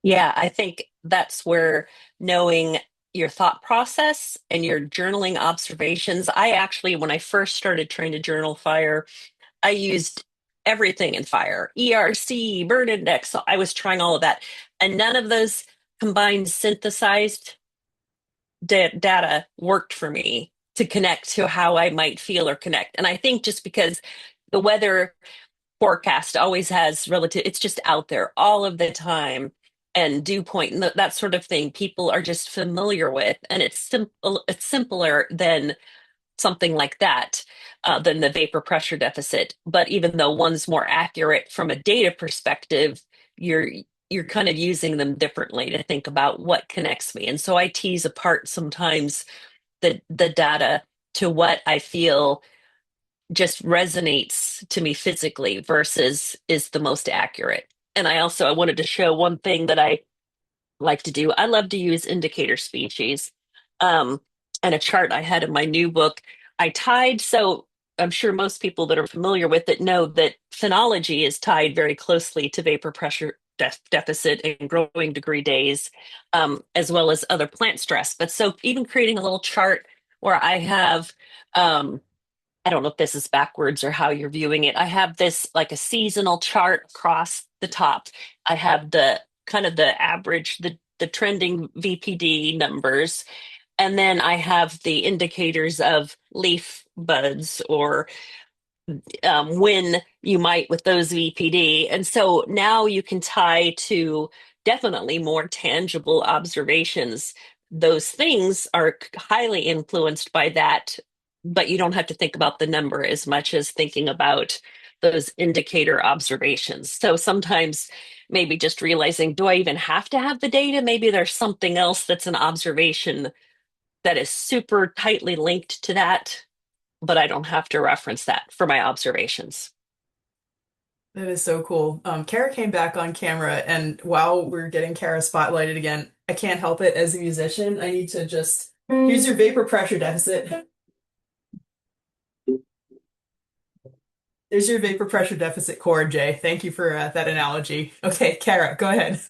Yeah, I think that's where knowing your thought process and your journaling observations. I actually, when I first started trying to journal fire, I used everything in fire, ERC, burn index. So I was trying all of that. And none of those combined synthesized data worked for me to connect to how I might feel or connect. And I think just because the weather forecast always has relative, it's just out there all of the time. And dew point and that sort of thing, people are just familiar with, and it's simple. It's simpler than something like that, than the vapor pressure deficit. But even though one's more accurate from a data perspective, you're kind of using them differently to think about what connects me. And so I tease apart sometimes the data to what I feel just resonates to me physically versus is the most accurate. And I wanted to show one thing that I like to do. I love to use indicator species. Um, and a chart I had in my new book, I tied. So I'm sure most people that are familiar with it know that phenology is tied very closely to vapor pressure deficit and growing degree days, as well as other plant stress. But so even creating a little chart where I have, I don't know if this is backwards or how you're viewing it. I have this like a seasonal chart across the top. I have the kind of the average, the trending VPD numbers. And then I have the indicators of leaf buds or when you might with those VPD. And so now you can tie to definitely more tangible observations. Those things are highly influenced by that, but you don't have to think about the number as much as thinking about those indicator observations. So sometimes maybe just realizing, do I even have to have the data? Maybe there's something else that's an observation that is super tightly linked to that, but I don't have to reference that for my observations. That is so cool. Kara came back on camera, and while we're getting Kara spotlighted again, I can't help it as a musician. I need to just here's your vapor pressure deficit. There's your vapor pressure deficit chord, Jay. Thank you for that analogy. Okay, Kara, go ahead.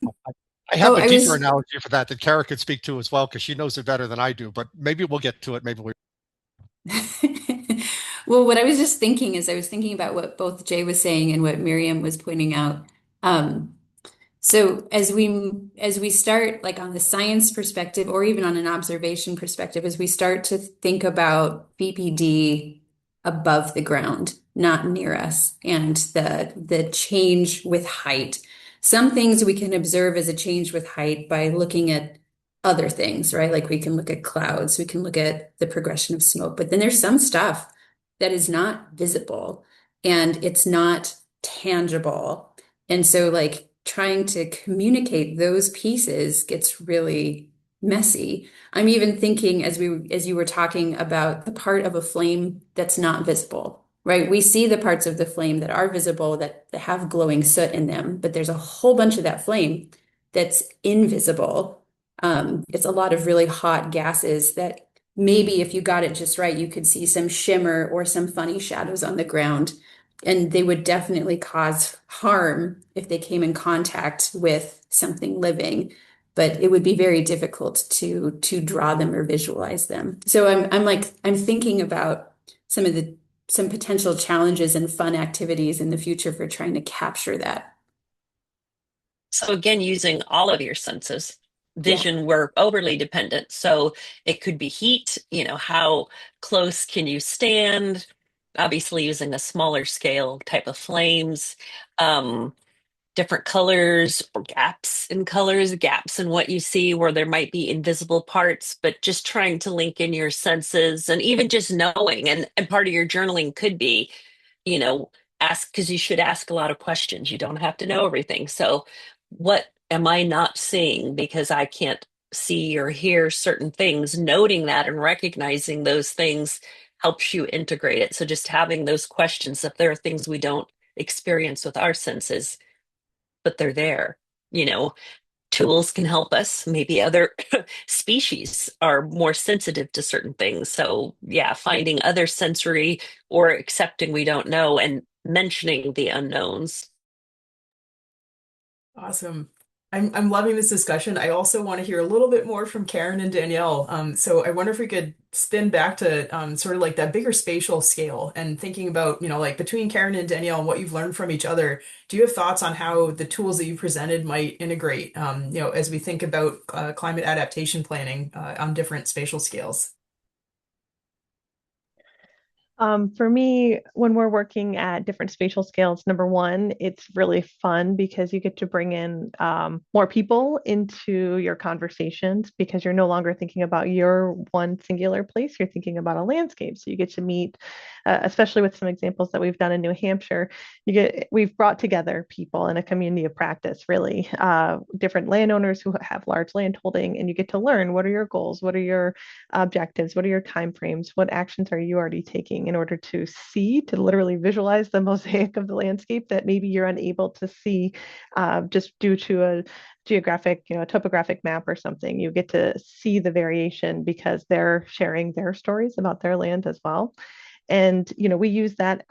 I have Oh, a I deeper was analogy for that Kara could speak to as well, because she knows it better than I do, but maybe we'll get to it. Maybe we well, what I was just thinking is I was thinking about what both Jay was saying and what Miriam was pointing out. Um, So as we start like on the science perspective or even on an observation perspective, as we start to think about VPD above the ground, not near us, and the change with height. Some things we can observe as a change with height by looking at other things, right? Like we can look at clouds, we can look at the progression of smoke, but then there's some stuff that is not visible and it's not tangible. And so like trying to communicate those pieces gets really messy. I'm even thinking as you were talking about the part of a flame that's not visible, right? We see the parts of the flame that are visible that have glowing soot in them, but there's a whole bunch of that flame that's invisible. It's a lot of really hot gases that maybe if you got it just right, you could see some shimmer or some funny shadows on the ground. And they would definitely cause harm if they came in contact with something living, but it would be very difficult to draw them or visualize them. So I'm thinking about some of the some potential challenges and fun activities in the future for trying to capture that. So again, using all of your senses. Yeah. Vision, we're overly dependent. So it could be heat, how close can you stand? Obviously, using a smaller scale type of flames, um, different colors or gaps in colors, gaps in what you see where there might be invisible parts, but just trying to link in your senses and even just knowing. And part of your journaling could be, you know, ask because you should ask a lot of questions. You don't have to know everything. So, what am I not seeing because I can't see or hear certain things? Noting that and recognizing those things helps you integrate it. So, just having those questions, if there are things we don't experience with our senses, but they're there, you know, tools can help us. Maybe other species are more sensitive to certain things. So, yeah, finding other sensory or accepting we don't know and mentioning the unknowns. Awesome. I'm loving this discussion. I also want to hear a little bit more from Karen and Danielle. So I wonder if we could spin back to sort of like that bigger spatial scale and thinking about, like between Karen and Danielle and what you've learned from each other. Do you have thoughts on how the tools that you presented might integrate, as we think about climate adaptation planning on different spatial scales? For me, when we're working at different spatial scales, number one, it's really fun because you get to bring in more people into your conversations because you're no longer thinking about your one singular place. You're thinking about a landscape. So you get to meet, especially with some examples that we've done in New Hampshire, we've brought together people in a community of practice, really, different landowners who have large land holding, and you get to learn what are your goals, what are your objectives, what are your timeframes, what actions are you already taking in order to see, to literally visualize the mosaic of the landscape that maybe you're unable to see just due to a geographic, topographic map or something. You get to see the variation because they're sharing their stories about their land as well. And we use that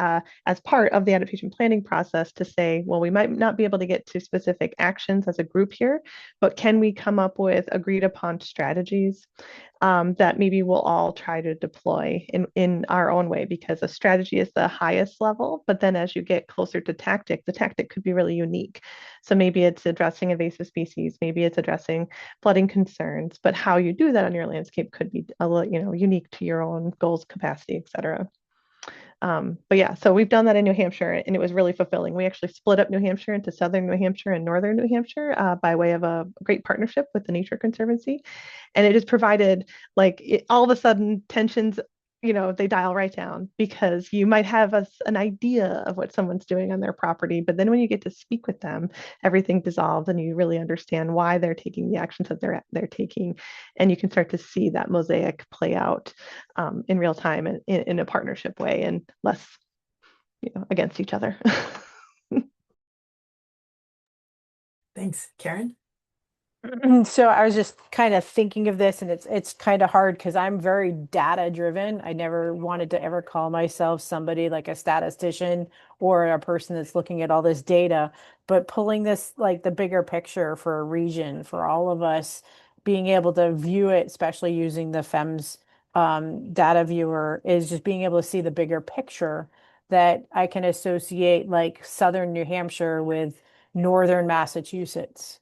as part of the adaptation planning process to say, well, we might not be able to get to specific actions as a group here, but can we come up with agreed upon strategies that maybe we'll all try to deploy in our own way? Because a strategy is the highest level, but then as you get closer to tactic, the tactic could be really unique. So maybe it's addressing invasive species, maybe it's addressing flooding concerns, but how you do that on your landscape could be a little, unique to your own goals, capacity, et cetera. But yeah, so we've done that in New Hampshire, and it was really fulfilling. We actually split up New Hampshire into southern New Hampshire and northern New Hampshire by way of a great partnership with the Nature Conservancy, and it has provided all of a sudden tensions. They dial right down because you might have an idea of what someone's doing on their property, but then when you get to speak with them, everything dissolves, and you really understand why they're taking the actions that they're taking, and you can start to see that mosaic play out in real time and in a partnership way and less against each other. Thanks. Karen? So I was just kind of thinking of this, and it's kind of hard because I'm very data driven. I never wanted to ever call myself somebody like a statistician or a person that's looking at all this data, but pulling this like the bigger picture for a region, for all of us, being able to view it, especially using the FEMS data viewer, is just being able to see the bigger picture that I can associate like southern New Hampshire with northern Massachusetts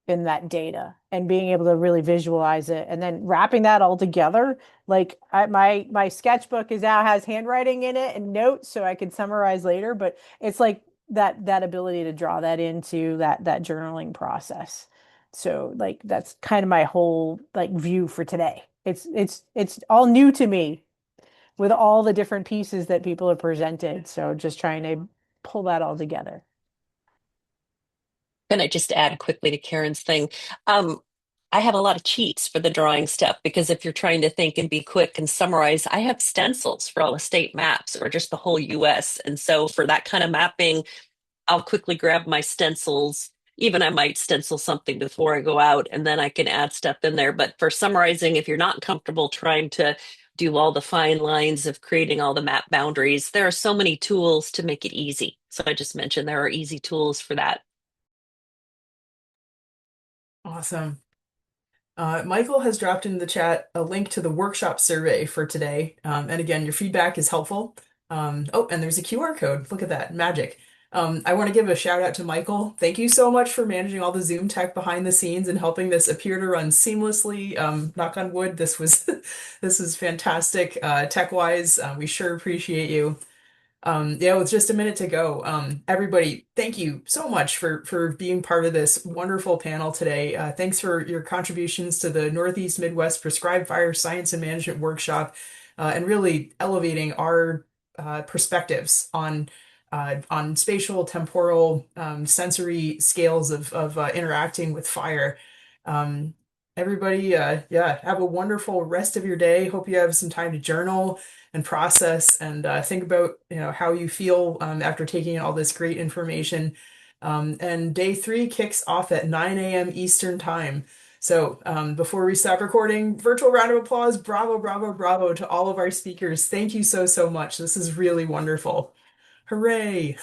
in that data and being able to really visualize it and then wrapping that all together. Like my sketchbook is now has handwriting in it and notes so I can summarize later, but it's like that ability to draw that into that journaling process. So like that's kind of my whole like view for today. It's all new to me with all the different pieces that people have presented. So just trying to pull that all together. Can I just add quickly to Karen's thing? Um, I have a lot of cheats for the drawing stuff because if you're trying to think and be quick and summarize, I have stencils for all the state maps or just the whole US. And so for that kind of mapping, I'll quickly grab my stencils, even I might stencil something before I go out and then I can add stuff in there. But for summarizing, if you're not comfortable trying to do all the fine lines of creating all the map boundaries, there are so many tools to make it easy. So I just mentioned there are easy tools for that. Awesome. Michael has dropped into the chat a link to the workshop survey for today. And again, your feedback is helpful. Oh, and there's a QR code. Look at that, magic. I want to give a shout out to Michael. Thank you so much for managing all the Zoom tech behind the scenes and helping this appear to run seamlessly. Knock on wood, this was this is fantastic tech-wise. We sure appreciate you. Yeah, with just a minute to go, everybody, thank you so much for being part of this wonderful panel today. Thanks for your contributions to the Northeast Midwest Prescribed Fire Science and Management Workshop, and really elevating our perspectives on spatial, temporal, sensory scales of interacting with fire. Um, Everybody, yeah, have a wonderful rest of your day. Hope you have some time to journal and process and think about how you feel after taking in all this great information. And day 3 kicks off at 9 a.m. Eastern time. So before we stop recording, virtual round of applause. Bravo, bravo, bravo to all of our speakers. Thank you so, so much. This is really wonderful. Hooray!